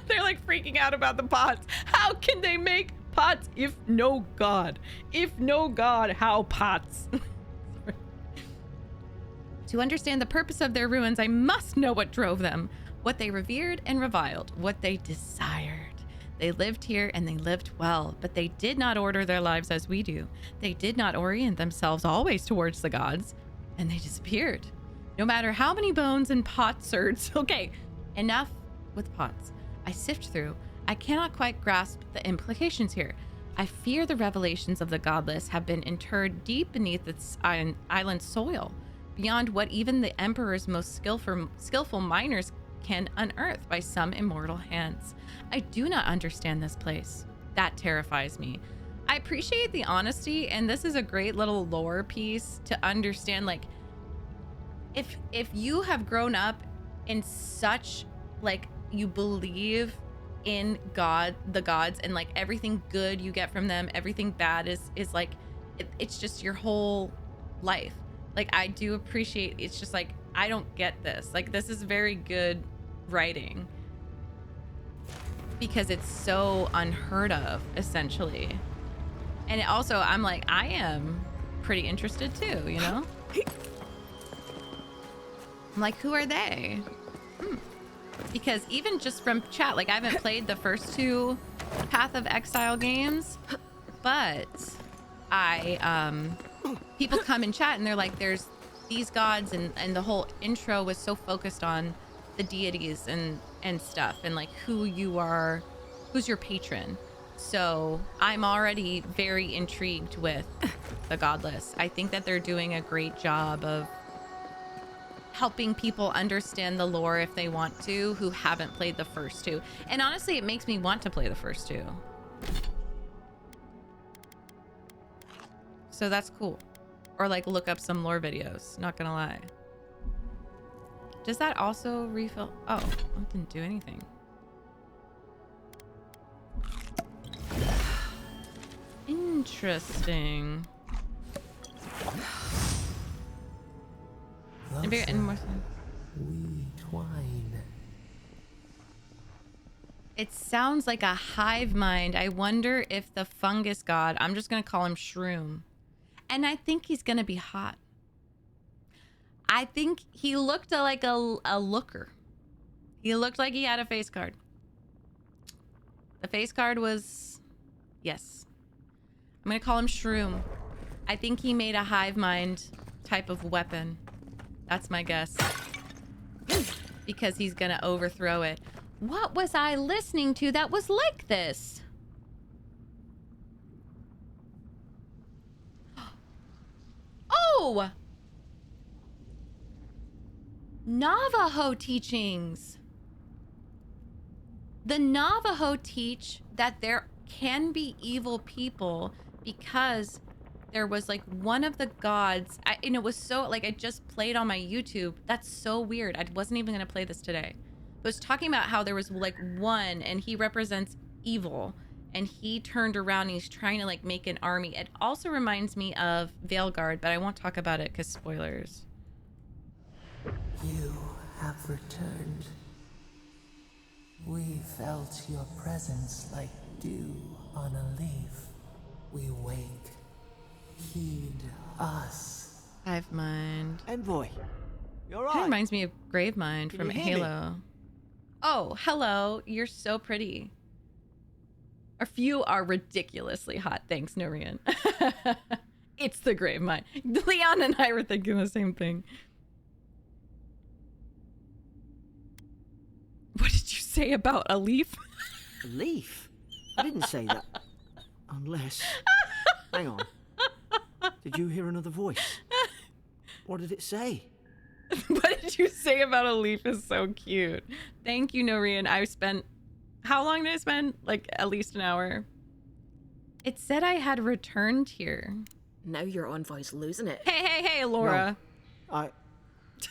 They're like freaking out about the pots. How can they make pots if no God? If no God, how pots? To understand the purpose of their ruins, I must know what drove them, what they revered and reviled, what they desired. They lived here and they lived well, but they did not order their lives as we do. They did not orient themselves always towards the gods, and they disappeared. No matter how many bones and potsherds. Okay, enough with pots. I sift through. I cannot quite grasp the implications here. I fear the revelations of the godless have been interred deep beneath its island soil, beyond what even the Emperor's most skillful miners can unearth by some immortal hands. I do not understand this place. That terrifies me. I appreciate the honesty, and this is a great little lore piece to understand, like, if you have grown up in such, like, you believe in God, the gods, and like everything good you get from them, everything bad is like, it's just your whole life. Like, I do appreciate, it's just like, I don't get this. Like, this is very good writing because it's so unheard of, essentially. And it also, I'm like, I am pretty interested too, you know? I'm like, who are they? Because even just from chat, like, I haven't played the first two Path of Exile games, but people come in chat and they're like, there's these gods, and the whole intro was so focused on the deities and stuff, and like who you are, who's your patron. So I'm already very intrigued with the godless. I think that they're doing a great job of helping people understand the lore if they want to, who haven't played the first two. And honestly, it makes me want to play the first two. So that's cool. Or like look up some lore videos, not gonna lie. Does that also refill? Oh, it didn't do anything. Interesting. We twine. It sounds like a hive mind. I wonder if the fungus god, I'm just gonna call him Shroom, and I think he's gonna be hot. I think he looked like a looker. He looked like he had a face card. The face card was Yes. I'm gonna call him Shroom. I think he made a hive mind type of weapon. That's my guess. Because he's gonna overthrow it. What was I listening to that was like this? Oh! Navajo teachings. The Navajo teach that there can be evil people because there was like one of the gods, and it was so like I just played on my YouTube. That's so weird. I wasn't even gonna play this today. It was talking about how there was like one, and he represents evil, and he turned around and he's trying to like make an army. It also reminds me of Veilguard, but I won't talk about it because spoilers. You have returned. We felt your presence like dew on a leaf. We wake. Heed us. Hive mind. Envoy, you're Kind of right. reminds me of Gravemind Can from you hear me? Halo. Oh, hello. You're so pretty. A few are ridiculously hot. Thanks, Norian. It's the Gravemind. Leon and I were thinking the same thing. What did you say about a leaf? A leaf? I didn't say that. Unless... Hang on. Did you hear another voice? What did it say? What did you say about a leaf is so cute. Thank you, Norian. I spent... How long did I spend? Like, at least an hour. It said I had returned here. Now your Envoy's losing it. Hey, Laura. No,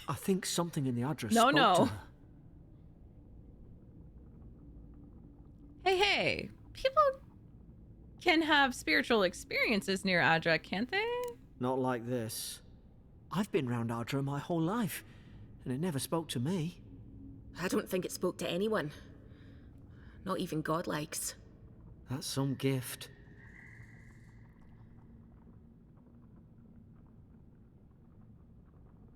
I think something in the address No, spoke no. to her. Hey. People can have spiritual experiences near Adra, can't they? Not like this. I've been round Ardra my whole life, and it never spoke to me. I don't think it spoke to anyone. Not even godlikes. That's some gift.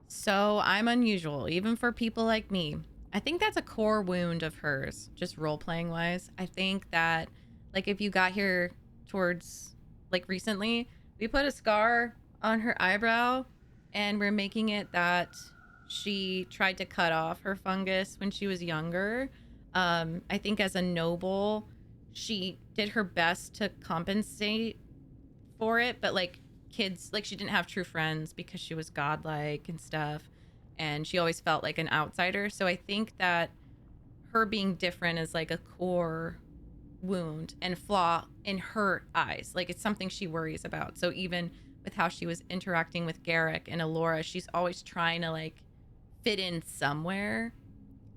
So I'm unusual, even for people like me. I think that's a core wound of hers, just role-playing wise. I think that, like, if you got here towards, like, recently, we put a scar on her eyebrow, and we're making it that she tried to cut off her fungus when she was younger. I think as a noble, she did her best to compensate for it, but, like, kids, like, she didn't have true friends because she was godlike and stuff, and she always felt like an outsider. So I think that her being different is like a core wound and flaw in her eyes. Like, it's something she worries about. So even with how she was interacting with Garrick and Alora, she's always trying to like fit in somewhere.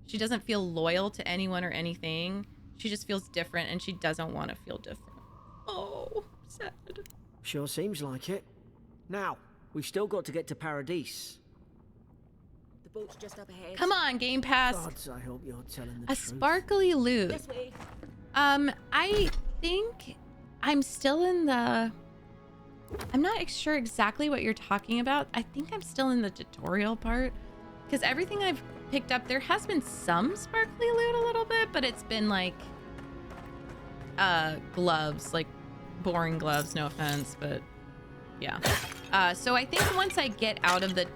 She doesn't feel loyal to anyone or anything. She just feels different, and she doesn't want to feel different. Oh, sad. Sure seems like it. Now, we've still got to get to Paradise. The boat's just up ahead. Come on, Game Pass. Gods, I hope you're telling the A truth. sparkly loot. This way. I think I'm still in the... I'm not sure exactly what you're talking about. I think I'm still in the tutorial part, because everything I've picked up, there has been some sparkly loot a little bit, but it's been like gloves, like boring gloves, no offense, but yeah. So I think once I get out of the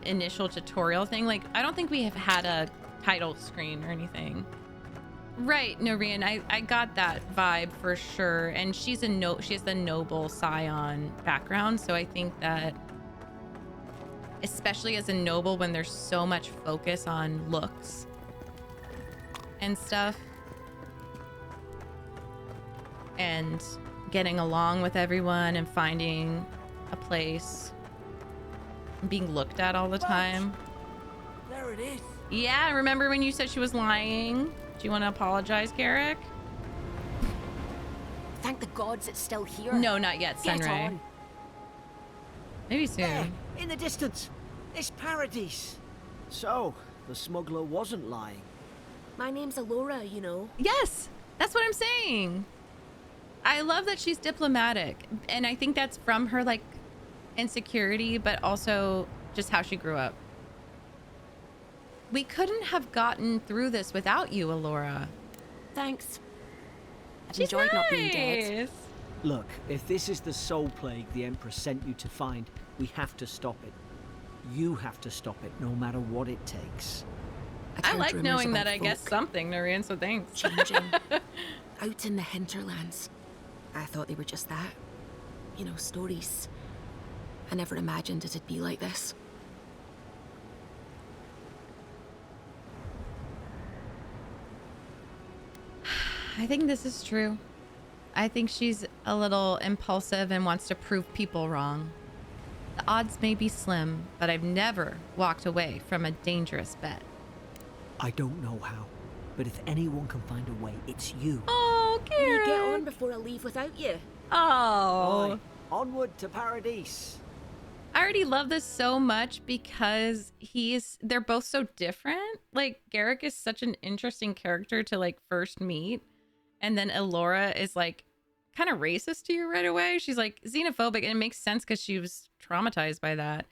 initial tutorial thing, like, I don't think we have had a title screen or anything. Right, Norian, I got that vibe for sure. And she has the noble scion background, so I think that especially as a noble, when there's so much focus on looks and stuff and getting along with everyone and finding a place, being looked at all the time. There it is. Yeah, remember when you said she was lying? Do you want to apologize, Garrick? Thank the gods it's still here. No, not yet, Get Sunray. on. Maybe soon. There, in the distance. It's Paradise. So, the smuggler wasn't lying. My name's Alora, you know. Yes, that's what I'm saying. I love that she's diplomatic, and I think that's from her like insecurity, but also just how she grew up. We couldn't have gotten through this without you, Alora. Thanks. I've She's enjoyed nice. not being dead. Look, if this is the soul plague the Empress sent you to find, we have to stop it. You have to stop it, no matter what it takes. I heard like rumours knowing about that I guess folk something, Narian, so thanks. changing out in the hinterlands. I thought they were just that. You know, stories. I never imagined it'd be like this. I think this is true. I think she's a little impulsive and wants to prove people wrong. The odds may be slim, but I've never walked away from a dangerous bet. I don't know how, but if anyone can find a way, it's you. Oh, Will you get on Karen. before I leave without you? Oh. Aye. Onward to Paradise. I already love this so much because they're both so different. Like, Garrick is such an interesting character to like first meet. And then Elora is like kind of racist to you right away. She's like xenophobic, and it makes sense because she was traumatized by that.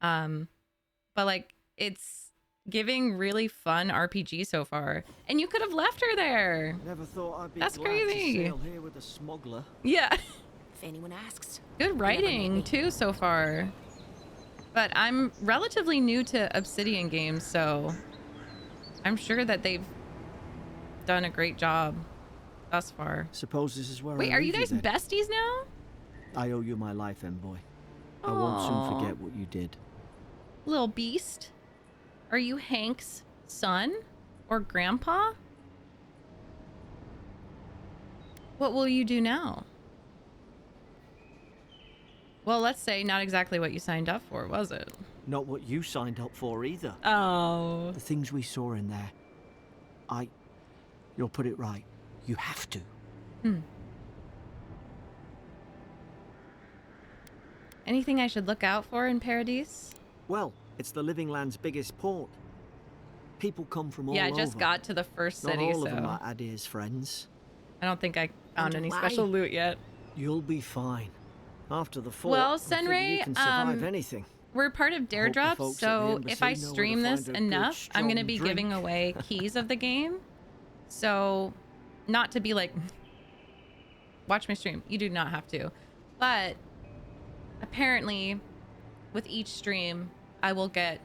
But like, it's giving really fun RPG so far. And you could have left her there. Never thought I'd be That's glad crazy. to sail here with a smuggler. Yeah. If anyone asks. Good writing too so far. But I'm relatively new to Obsidian games, so I'm sure that they've done a great job thus far. Suppose this is where Wait, I are you leave guys then. besties now? I owe you my life, Envoy. I won't soon Aw. forget what you did. Little beast? Are you Hank's son or grandpa? What will you do now? Well, let's say not exactly what you signed up for, was it? Not what you signed up for either. Oh. The things we saw in there. You'll put it right. You have to. Anything I should look out for in Paradise? Well, it's the Living Land's biggest port. People come from all Yeah, I over. just got to the first Not city, all of them so are Adir's friends. I don't think I found Wonder any why. special loot yet. You'll be fine. After the fort, Well, I figure Senrei, you can survive anything. We're part of Dare Hope the Drops, folks at the so embassy if I know where to stream this find a good, enough, I'm going to strong be drink. giving away keys of the game. So, not to be like, watch my stream. You do not have to. But, apparently, with each stream, I will get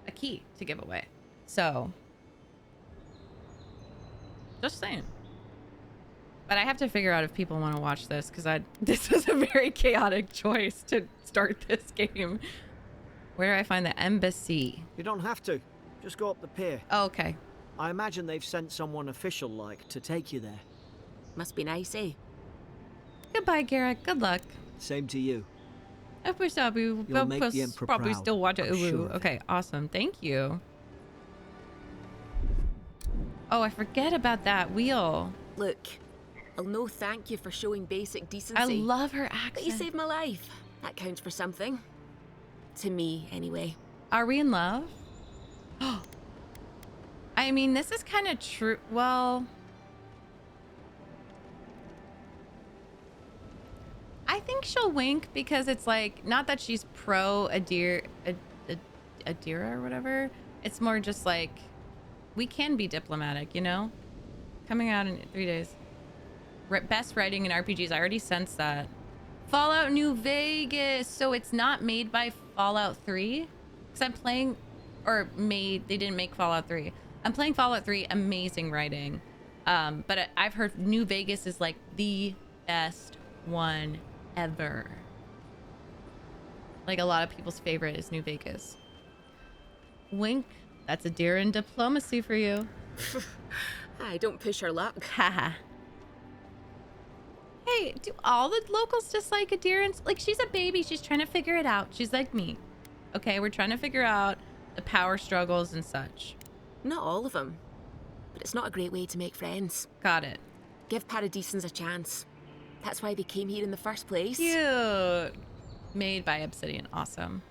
a key to give away. So, just saying. But I have to figure out if people want to watch this, because this was a very chaotic choice to start this game. Where do I find the embassy? You don't have to. Just go up the pier. Oh, okay. I imagine they've sent someone official-like to take you there. Must be nice, eh? Goodbye, Garrett. Good luck. Same to you. I wish I'll be You'll make the Emperor probably proud, still watch it. I'm Ooh, sure of it. okay, awesome. Thank you. Oh, I forget about that wheel. Look, I'll no thank you for showing basic decency. I love her But you accent. saved my life. That counts for something. To me, anyway. Are we in love? I mean, this is kind of true. Well, I think she'll wink because it's like, not that she's pro Adira or whatever. It's more just like, we can be diplomatic, you know? Coming out in 3 days. Best writing in RPGs. I already sensed that. Fallout New Vegas. So it's not made by Fallout 3? Because I'm playing, they didn't make Fallout 3. I'm playing Fallout 3, amazing writing. But I've heard New Vegas is like the best one ever. Like a lot of people's favorite is New Vegas. Wink. That's a deer in diplomacy for you. Aye, don't push her luck. Haha. Hey, do all the locals dislike Adira? Like, she's a baby. She's trying to figure it out. She's like me. Okay, we're trying to figure out the power struggles and such. Not all of them. But it's not a great way to make friends. Got it. Give Paradisans a chance. That's why they came here in the first place. Cute. Made by Obsidian. Awesome.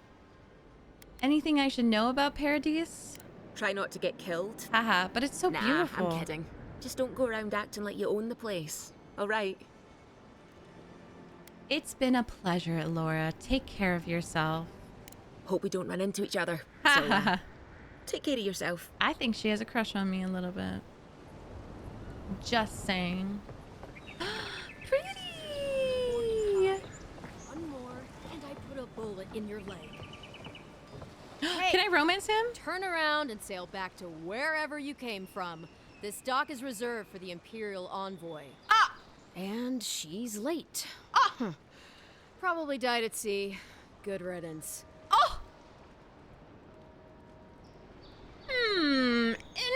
Anything I should know about Paradise? Try not to get killed. Haha, but it's so Nah, beautiful. I'm kidding. Just don't go around acting like you own the place. All right. It's been a pleasure, Laura. Take care of yourself. Hope we don't run into each other. Ha So, ha ha. take care of yourself. I think she has a crush on me a little bit. Just saying. Pretty! in your leg. Can I romance him? Turn around and sail back to wherever you came from. This dock is reserved for the Imperial Envoy. Ah! And she's late. Ah! Probably died at sea. Good riddance. Oh!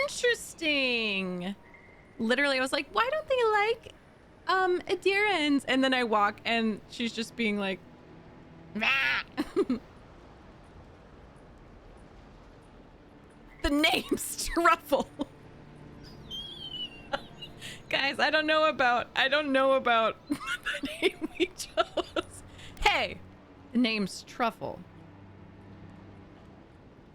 Interesting. Literally, I was like, why don't they like Adirans? And then I walk and she's just being like, the name's Truffle. Guys, I don't know about the name we chose. Hey, the name's Truffle.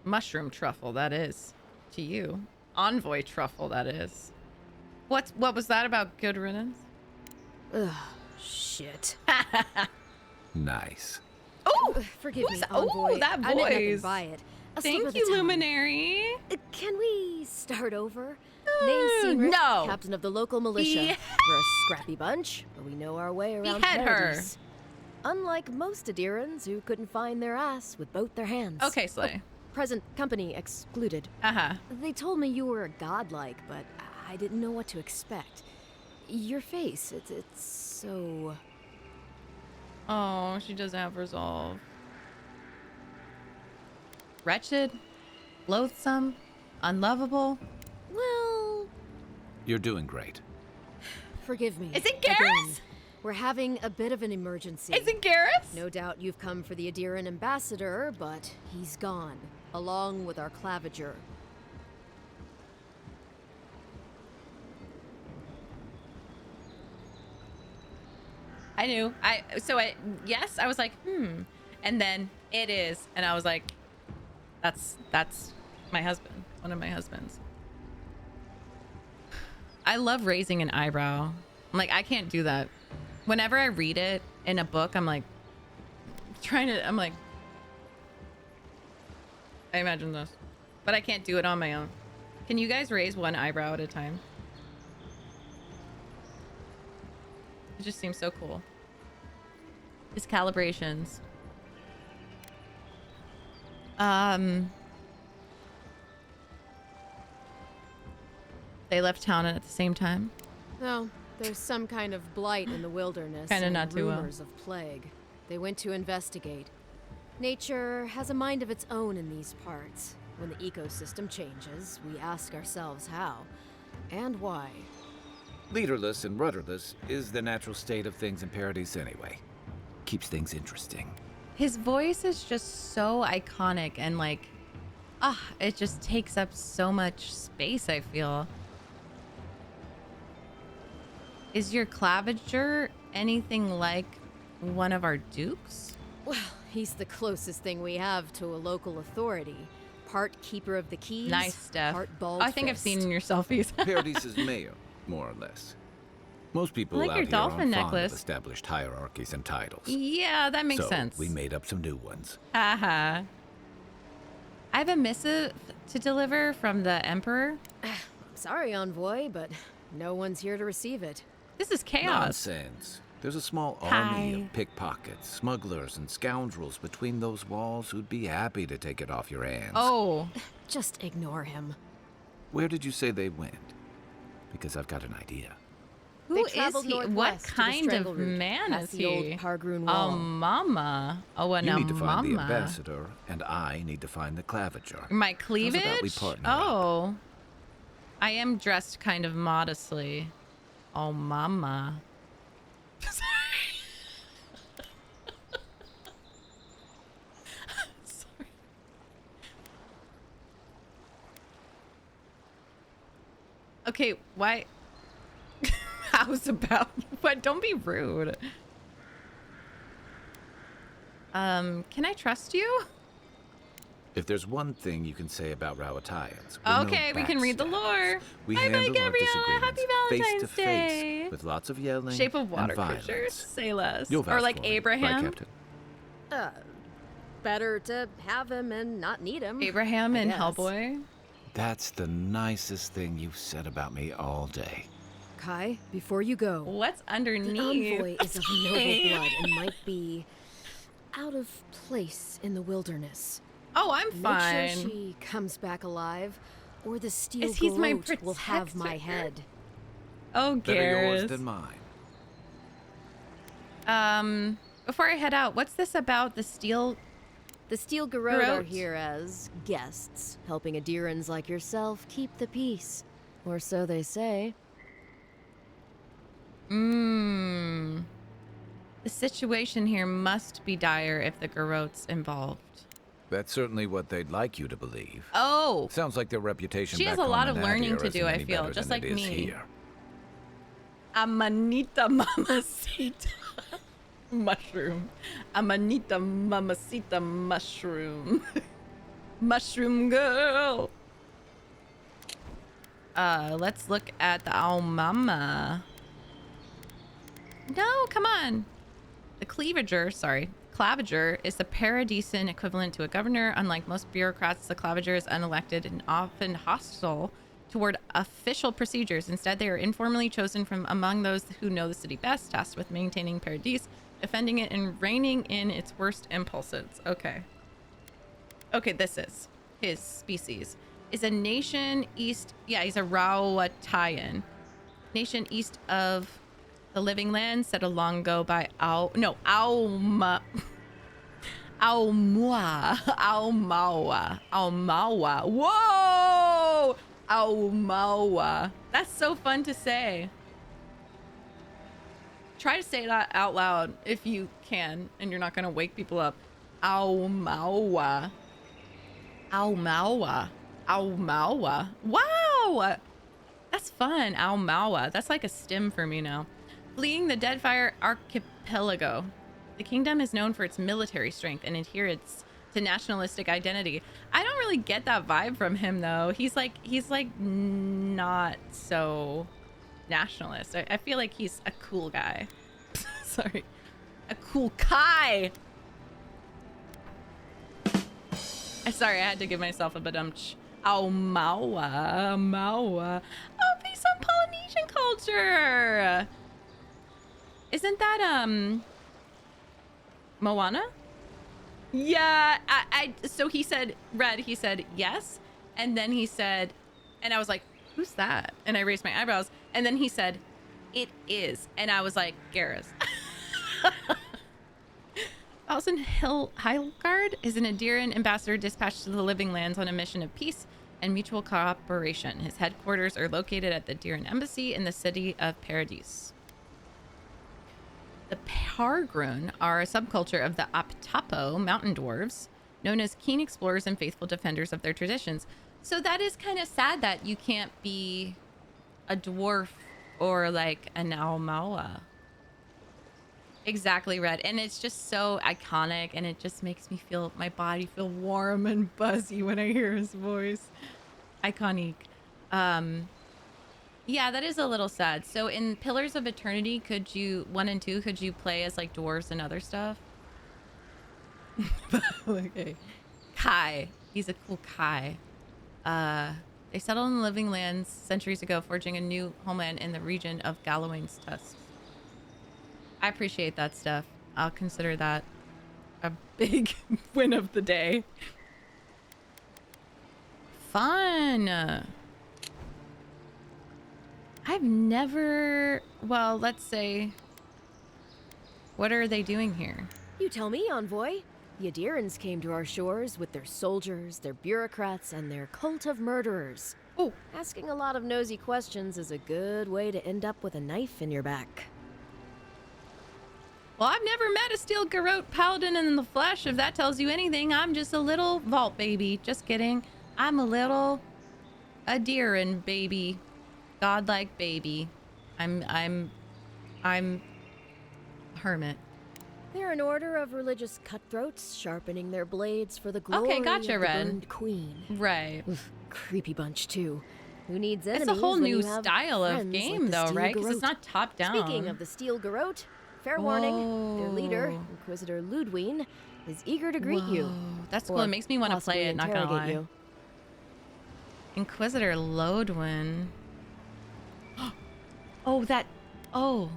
Mushroom truffle, that is. To you. Envoy truffle, that is. What was that about good riddance? Ugh, shit. Nice. Oh, Forgive me, oh, Envoy. that I meant nothing voice. by it. A slip of Thank the you, tongue. Luminary. Can we start over? Name Seenrick, no. captain of the local militia. Behead- We're a scrappy bunch, but we know our way around Behead her. Paradise. Unlike most Adirans who couldn't find their ass with both their hands. Okay, Slay. Present company excluded. Uh-huh. They told me you were godlike, but I didn't know what to expect. Your face, it's so... Oh, she doesn't have resolve. Wretched, loathsome, unlovable. Well, You're doing great. forgive me. Is it again. Garrus? We're having a bit of an emergency. Is it Garrus? No doubt you've come for the Adiran ambassador, but he's gone, along with our claviger. I knew. Yes, I was like, and then it is, and I was like, that's my husband, one of my husbands. I love raising an eyebrow. I'm like, I can't do that. Whenever I read it in a book, I'm like, I'm like, I imagine this, but I can't do it on my own. Can you guys raise one eyebrow at a time? It just seems so cool. His calibrations. They left town at the same time. No, there's some kind of blight in the wilderness. Kinda and not too well. rumors of plague. They went to investigate. Nature has a mind of its own in these parts. When the ecosystem changes, we ask ourselves how and why. Leaderless and rudderless is the natural state of things in Paradise anyway. Keeps things interesting. His voice is just so iconic and like, it just takes up so much space, I feel. Is your claviger anything like one of our dukes? Well, he's the closest thing we have to a local authority. Part keeper of the keys. Nice, Steph. Part bald I think I've fist. seen in your selfies. Paradise's mayor, more or less. Most people I like out your here dolphin aren't fond necklace. of established hierarchies and titles. Yeah, that makes so sense. we made up some new ones. Haha. I have a missive to deliver from the Emperor. I'm sorry, Envoy, but no one's here to receive it. This is chaos. Nonsense. There's a small Hi. army of pickpockets, smugglers, and scoundrels between those walls who'd be happy to take it off your hands. Oh. Just ignore him. Where did you say they went? Because I've got an idea. Who They is traveled he? What northwest to the kind of Strangle Route. man That's is the old he? Pargroon Oh, Wall. mama. Oh, and You a need to find the mama. ambassador, and I need to find the claviger. My cleavage? How's about we partner up? Oh. I am dressed kind of modestly. Oh, mama. Sorry. Sorry. Okay, why? How's about? What? Don't be rude. Can I trust you? If there's one thing you can say about Rowatayans, we're Okay, no we can read the backstabbers. lore. We Bye-bye, handle our Gabriella. disagreements Happy face Valentine's to Day. face with lots of yelling Shape of water and violence. creatures, say less. You'll Or vouch like for me, Abraham. right, Captain? Better to have him and not need him. Abraham I and guess. Hellboy. That's the nicest thing you've said about me all day. Kai, before you go, What's the underneath? Envoy is of noble blood and might be out of place in the wilderness. Oh, I'm fine. Make sure she comes back alive, or the steel As he's my garrote will have my protector. head. Oh, Better yours Garrus. than mine. Before I head out, what's this about the steel? The steel garrote are Garrote. here as guests, helping Adirans like yourself keep the peace. Or so they say. The situation here must be dire if the garrote's involved. That's certainly what they'd like you to believe. Oh, Sounds like their reputation She back has a home lot in of learning Adir to isn't do, I any feel, better just than like it is me. here. Amanita mamacita mushroom. Amanita mamacita mushroom. Mushroom girl. Let's look at the owl mama. No, come on. The claviger is the paradisian equivalent to a governor. Unlike most bureaucrats, the claviger is unelected and often hostile toward official procedures. Instead, they are informally chosen from among those who know the city best, tasked with maintaining Paradise, defending it, and reining in its worst impulses. Okay. Okay, this is his species. Is a nation east... Yeah, he's a Rawatayan. Nation east of the Living Lands, settled long ago by Aumua. Whoa! Aumawa. That's so fun to say. Try to say that out loud if you can, and you're not going to wake people up. Aumawa. Aumawa. Aumawa. Wow! That's fun. Aumawa. That's like a stim for me now. Fleeing the Deadfire Archipelago. The kingdom is known for its military strength and adherence to nationalistic identity. I don't really get that vibe from him though. He's like not so nationalist. I feel like he's a cool guy. Sorry. A cool guy. Sorry, I had to give myself a badumch. Aumawa. Mawa. Oh, based on Polynesian culture. Isn't that Moana? Yeah, so he said yes, and then he said, and I was like, who's that? And I raised my eyebrows, and then he said, it is, and I was like, Garrus. Alson Hilgard is an Adiran ambassador dispatched to the Living Lands on a mission of peace and mutual cooperation. His headquarters are located at the Adiran Embassy in the city of Paradise. The Pargrun are a subculture of the Aptapo mountain dwarves, known as keen explorers and faithful defenders of their traditions. So that is kind of sad that you can't be a dwarf or like an Aumaua. Exactly, Red. And it's just so iconic, and it just makes me feel, my body feel warm and buzzy when I hear his voice. Iconic. Yeah, that is a little sad. So in Pillars of Eternity, could you 1 and 2, could you play as like dwarves and other stuff? Okay. Kai. He's a cool Kai. They settled in the Living Lands centuries ago, forging a new homeland in the region of Galawain's Tusk. I appreciate that stuff. I'll consider that a big win of the day. Fun. I've never, well, let's say, what are they doing here? You tell me, Envoy. The Adirans came to our shores with their soldiers, their bureaucrats, and their cult of murderers. Oh. Asking a lot of nosy questions is a good way to end up with a knife in your back. Well, I've never met a steel garrote paladin in the flesh. If that tells you anything, I'm just a little vault baby. Just kidding. I'm a little Adiran baby. Godlike baby. I'm hermit. They're an order of religious cutthroats, sharpening their blades for the glory Okay, gotcha, of the Red. burned queen. Right. Oof, creepy bunch too. Who needs enemies? It's a whole when new you have style of friends game, like the though, Steel right? Because it's Garrote. not top down. Speaking of the Steel Garrote, fair warning, their leader, Inquisitor Ludwine, is eager to greet you. That's cool. Or It makes me want to possibly play it, not gonna interrogate lie. you. Inquisitor Lodwin. Oh, that. Oh.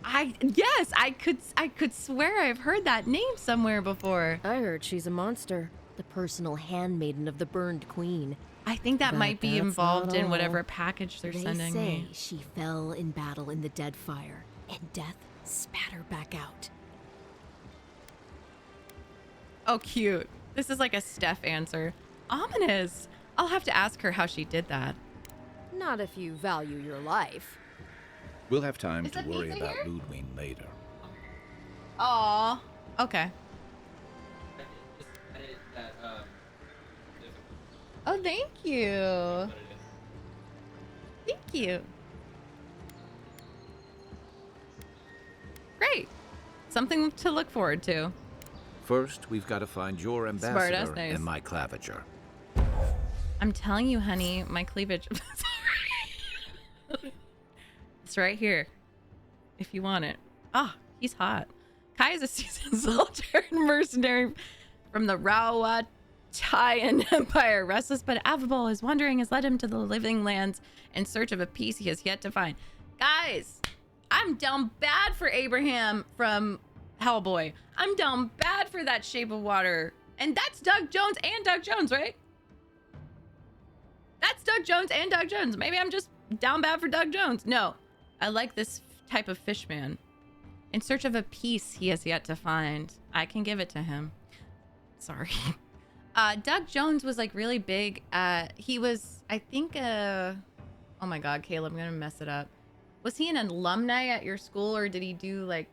Yes, I could swear I've heard that name somewhere before. I heard she's a monster. The personal handmaiden of the burned queen. I think that But might be that's involved not in all. whatever package they're They sending say me. she fell in battle in the dead fire, and death spat her back out. Oh, cute. This is like a Steph answer. Ominous. I'll have to ask her how she did that. Not if you value your life. We'll have time Is to that worry pizza about here? Ludwig later. Aw. Okay. Oh, thank you. Thank you. Great. Something to look forward to. First, we've got to find your ambassador nice. and my claviger. I'm telling you, honey, my cleavage. It's right here. If you want it. Ah, he's hot. Kai is a seasoned soldier and mercenary from the Rawatayan Empire. Restless but affable, his wandering has led him to the living lands in search of a peace he has yet to find. Guys, I'm down bad for Abraham from Hellboy. I'm down bad for that Shape of Water. And that's Doug Jones and Doug Jones, right? That's Doug Jones and Doug Jones. Maybe I'm just down bad for Doug Jones. No, I like this type of fishman. In search of a peace he has yet to find. I can give it to him. Sorry. Doug Jones was like really big. He was, I think, oh my God, Caleb, I'm gonna mess it up. Was he an alumni at your school, or did he do like,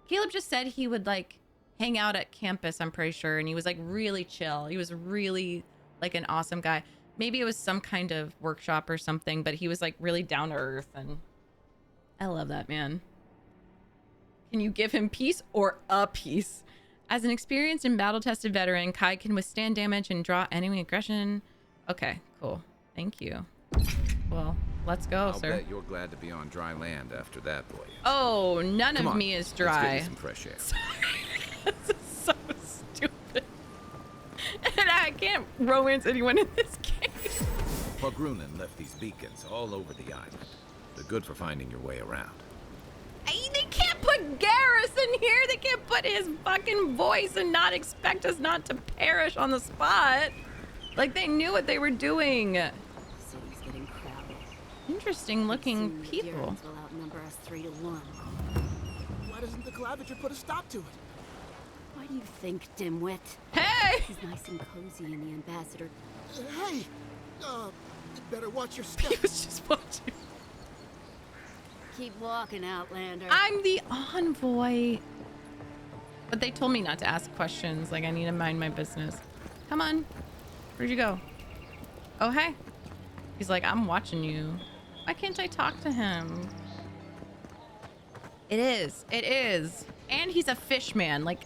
Caleb just said he would like hang out at campus, I'm pretty sure. And he was like really chill. He was really like an awesome guy. Maybe it was some kind of workshop or something, but he was like really down to earth, and I love that man. Can you give him peace or a piece? As an experienced and battle-tested veteran, Kai can withstand damage and draw enemy aggression. Okay, cool. Thank you. Well, let's go, I'll sir. bet you're glad to be on dry land after that voyage. Oh, none Come of on, me is Let's dry. get you some fresh air. This is so stupid. And I can't romance anyone in this game. Pogrunin left these beacons all over the island. They're good for finding your way around. They can't put Garrus in here. They can't put his fucking voice and not expect us not to perish on the spot. Like they knew what they were doing. City's getting crowded. Interesting looking Soon the people. Darrens will outnumber us 3 to 1. Why doesn't the claviger put a stop to it? What do you think, dimwit? Hey! He's nice and cozy in the ambassador. Hey! You'd better watch your He step. was just watching. Keep walking, Outlander. I'm the envoy. But they told me not to ask questions. Like I need to mind my business. Come on. Where'd you go? Oh, hey. He's like, I'm watching you. Why can't I talk to him? It is. It is. And he's a fish man. Like,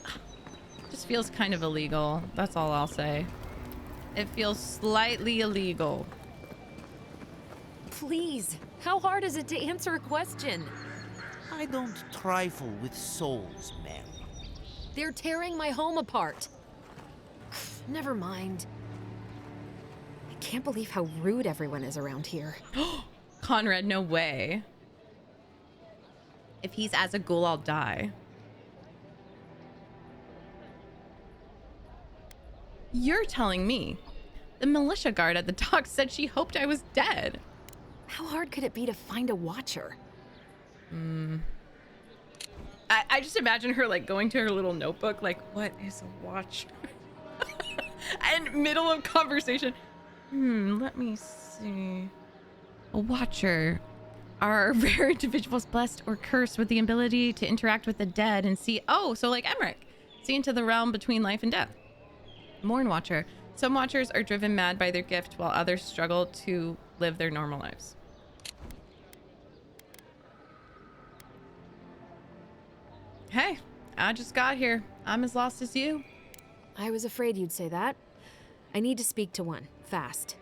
just feels kind of illegal. That's all I'll say. It feels slightly illegal. Please, how hard is it to answer a question? I don't trifle with souls, ma'am. They're tearing my home apart. Never mind. I can't believe how rude everyone is around here. Conrad, no way. If he's as a ghoul, I'll die. You're telling me the militia guard at the dock said she hoped I was dead. How hard could it be to find a watcher? I just imagine her like going to her little notebook, like, what is a watcher? And middle of conversation. Let me see. A watcher are rare individuals blessed or cursed with the ability to interact with the dead and see, oh, so like Emmerich, see into the realm between life and death. Mourn watcher. Some watchers are driven mad by their gift while others struggle to live their normal lives. Hey, I just got here. I'm as lost as you. I was afraid you'd say that. I need to speak to one, fast.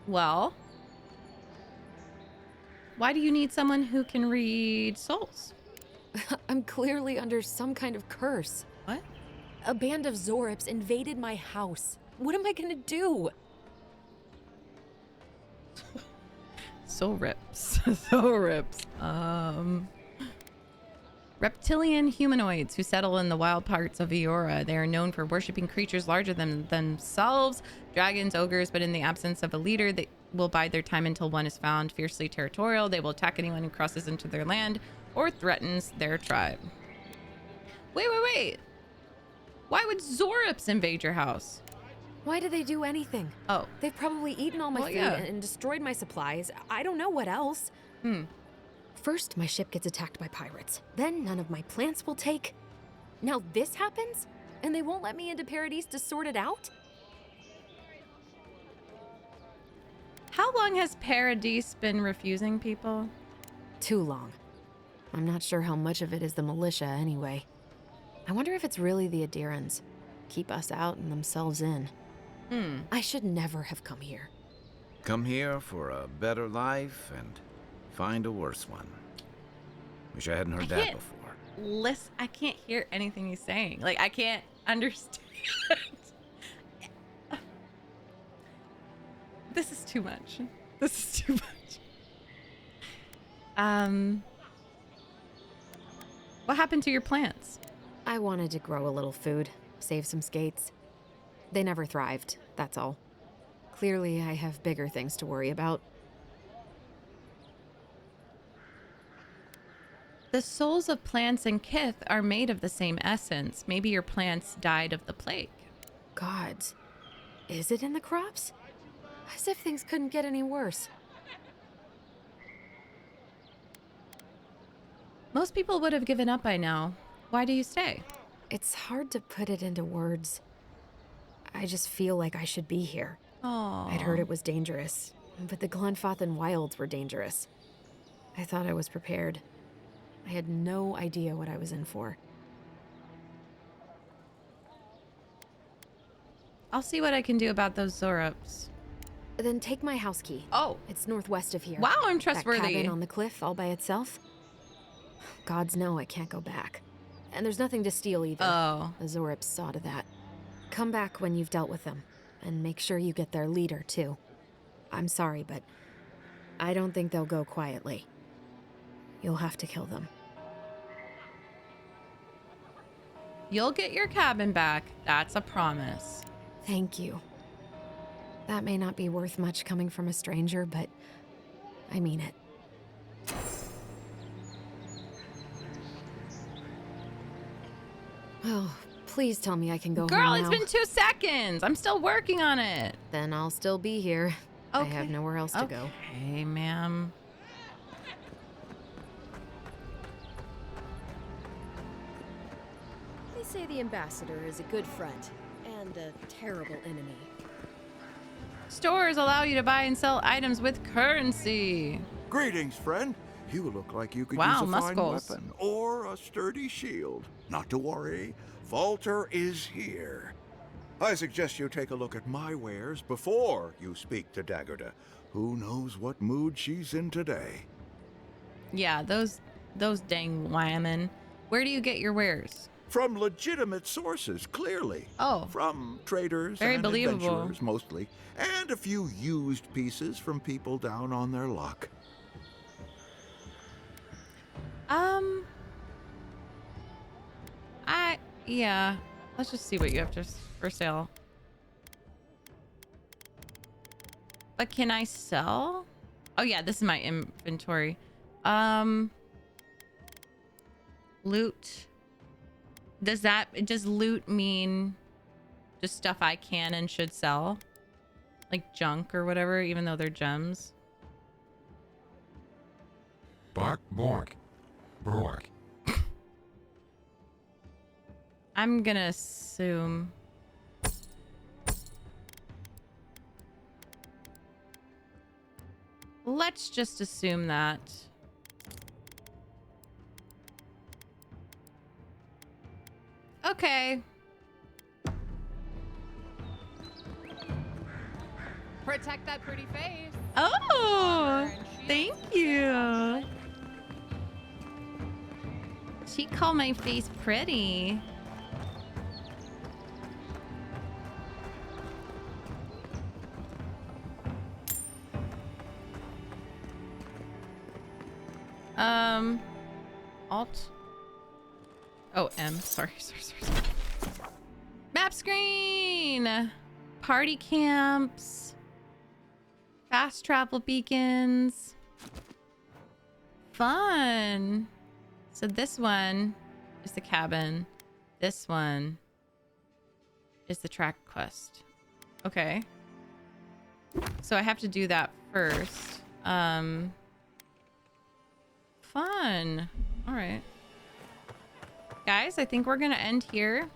Well, why do you need someone who can read souls? I'm clearly under some kind of curse. What? A band of Zorips invaded my house. What am I gonna do? Soul rips. Soul rips. Reptilian humanoids who settle in the wild parts of Eora. They are known for worshipping creatures larger than themselves, dragons, ogres, but in the absence of a leader, they will bide their time until one is found. Fiercely territorial, they will attack anyone who crosses into their land or threatens their tribe. Wait. Why would Zorops invade your house? Why do they do anything? Oh. They've probably eaten all my food and destroyed my supplies. I don't know what else. First, my ship gets attacked by pirates. Then none of my plants will take. Now this happens? And they won't let me into Paradise to sort it out? How long has Paradise been refusing people? Too long. I'm not sure how much of it is the militia anyway. I wonder if it's really the Adirans. Keep us out and themselves in. I should never have come here. Come here for a better life and find a worse one. Wish I hadn't heard that before. Listen, I can't hear anything he's saying. Like, I can't understand. This is too much. What happened to your plants? I wanted to grow a little food, save some skates. They never thrived, that's all. Clearly, I have bigger things to worry about. The souls of plants and kith are made of the same essence. Maybe your plants died of the plague. Gods, is it in the crops? As if things couldn't get any worse. Most people would have given up by now. Why do you stay? It's hard to put it into words. I just feel like I should be here. Oh. I'd heard it was dangerous, but the Glenfathan wilds were dangerous. I thought I was prepared. I had no idea what I was in for. I'll see what I can do about those Zorops. Then take my house key. Oh. It's northwest of here. Wow, I'm trustworthy. That cabin on the cliff all by itself. Gods know I can't go back. And there's nothing to steal either. Oh. The Zorops saw to that. Come back when you've dealt with them. And make sure you get their leader, too. I'm sorry, but I don't think they'll go quietly. You'll have to kill them. You'll get your cabin back. That's a promise. Thank you. That may not be worth much coming from a stranger, but I mean it. Oh, please tell me I can go home Girl, now. it's been 2 seconds. I'm still working on it. Then I'll still be here. Okay. I have nowhere else to go. Okay, ma'am. They say the ambassador is a good friend and a terrible enemy. Stores allow you to buy and sell items with currency. Greetings, friend. You look like you could Wow, use a muscles. fine weapon or a sturdy shield. Not to worry, Volter is here. I suggest you take a look at my wares before you speak to Daggerda. Who knows what mood she's in today? Yeah, those dang women. Where do you get your wares? From legitimate sources, clearly. Oh. From traders Very and believable. adventurers, mostly. And a few used pieces from people down on their luck. Yeah. Let's just see what you have for sale. But can I sell? Oh yeah, this is my inventory. Loot. Does loot mean just stuff I can and should sell? Like junk or whatever, even though they're gems? Bark, bork, bork. I'm gonna assume. Let's just assume that. Okay. Protect that pretty face. Oh, thank you. She called my face pretty. Alt. Oh, M. Sorry. Map screen. Party camps. Fast travel beacons. Fun. So this one is the cabin. This one is the track quest. Okay. So I have to do that first. Fun. All right. Guys, I think we're going to end here.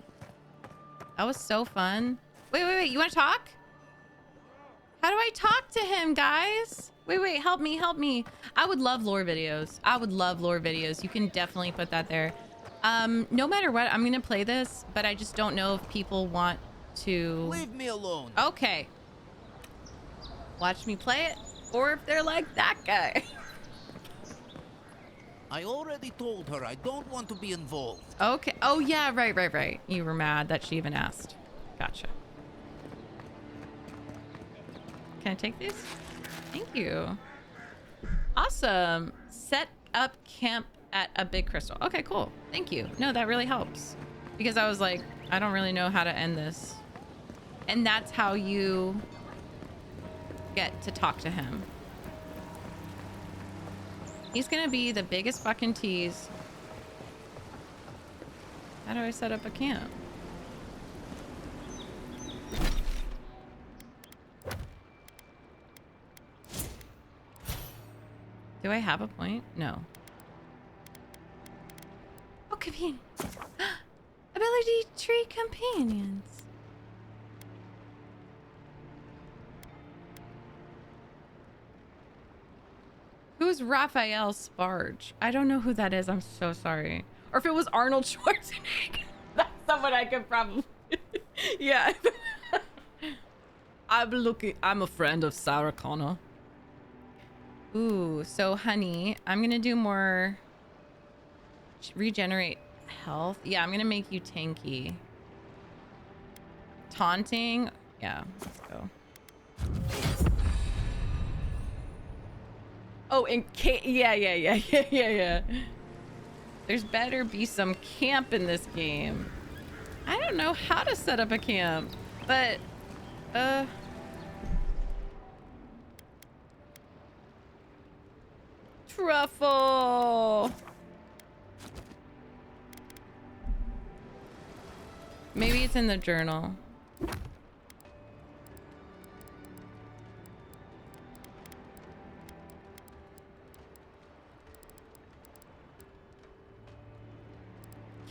That was so fun. Wait. You want to talk? How do I talk to him, guys? Wait. Help me. I would love lore videos. You can definitely put that there. No matter what, I'm going to play this, but I just don't know if people want to... Leave me alone. Okay. Watch me play it, or if they're like that guy. I already told her I don't want to be involved. Okay. Oh, yeah, right. You were mad that she even asked. Gotcha. Can I take these? Thank you. Awesome. Set up camp at a big crystal. Okay, cool. Thank you. No, that really helps. Because I was like, I don't really know how to end this. And that's how you get to talk to him. He's gonna be the biggest fucking tease. How do I set up a camp? Do I have a point? No. Oh, companion. Ability tree companions. Who's Raphael Sparge? I don't know who that is. I'm so sorry. Or if it was Arnold Schwarzenegger. That's someone I could probably... Yeah. I'm a friend of Sarah Connor. Ooh, so honey, I'm gonna do more regenerate health. Yeah, I'm gonna make you tanky. Taunting. Yeah, let's go. Oh, and yeah. There's better be some camp in this game. I don't know how to set up a camp, but Truffle. Maybe it's in the journal.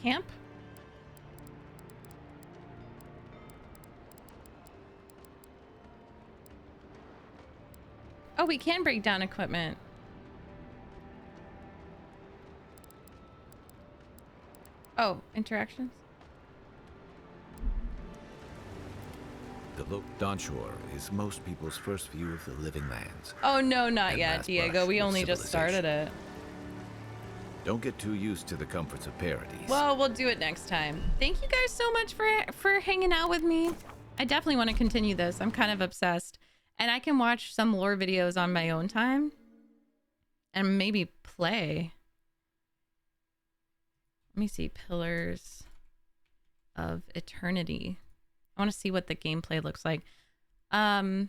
Camp? Oh, we can break down equipment. Oh, interactions? The look onshore is most people's first view of the living lands. Oh, no, not And yet, last Diego. brush We with only just started it. Don't get too used to the comforts of paradise. Well, we'll do it next time. Thank you guys so much for hanging out with me. I definitely want to continue this. I'm kind of obsessed. And I can watch some lore videos on my own time. And maybe play. Let me see. Pillars of Eternity. I want to see what the gameplay looks like. But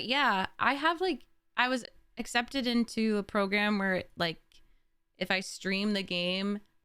yeah, I was accepted into a program where like if I stream the game,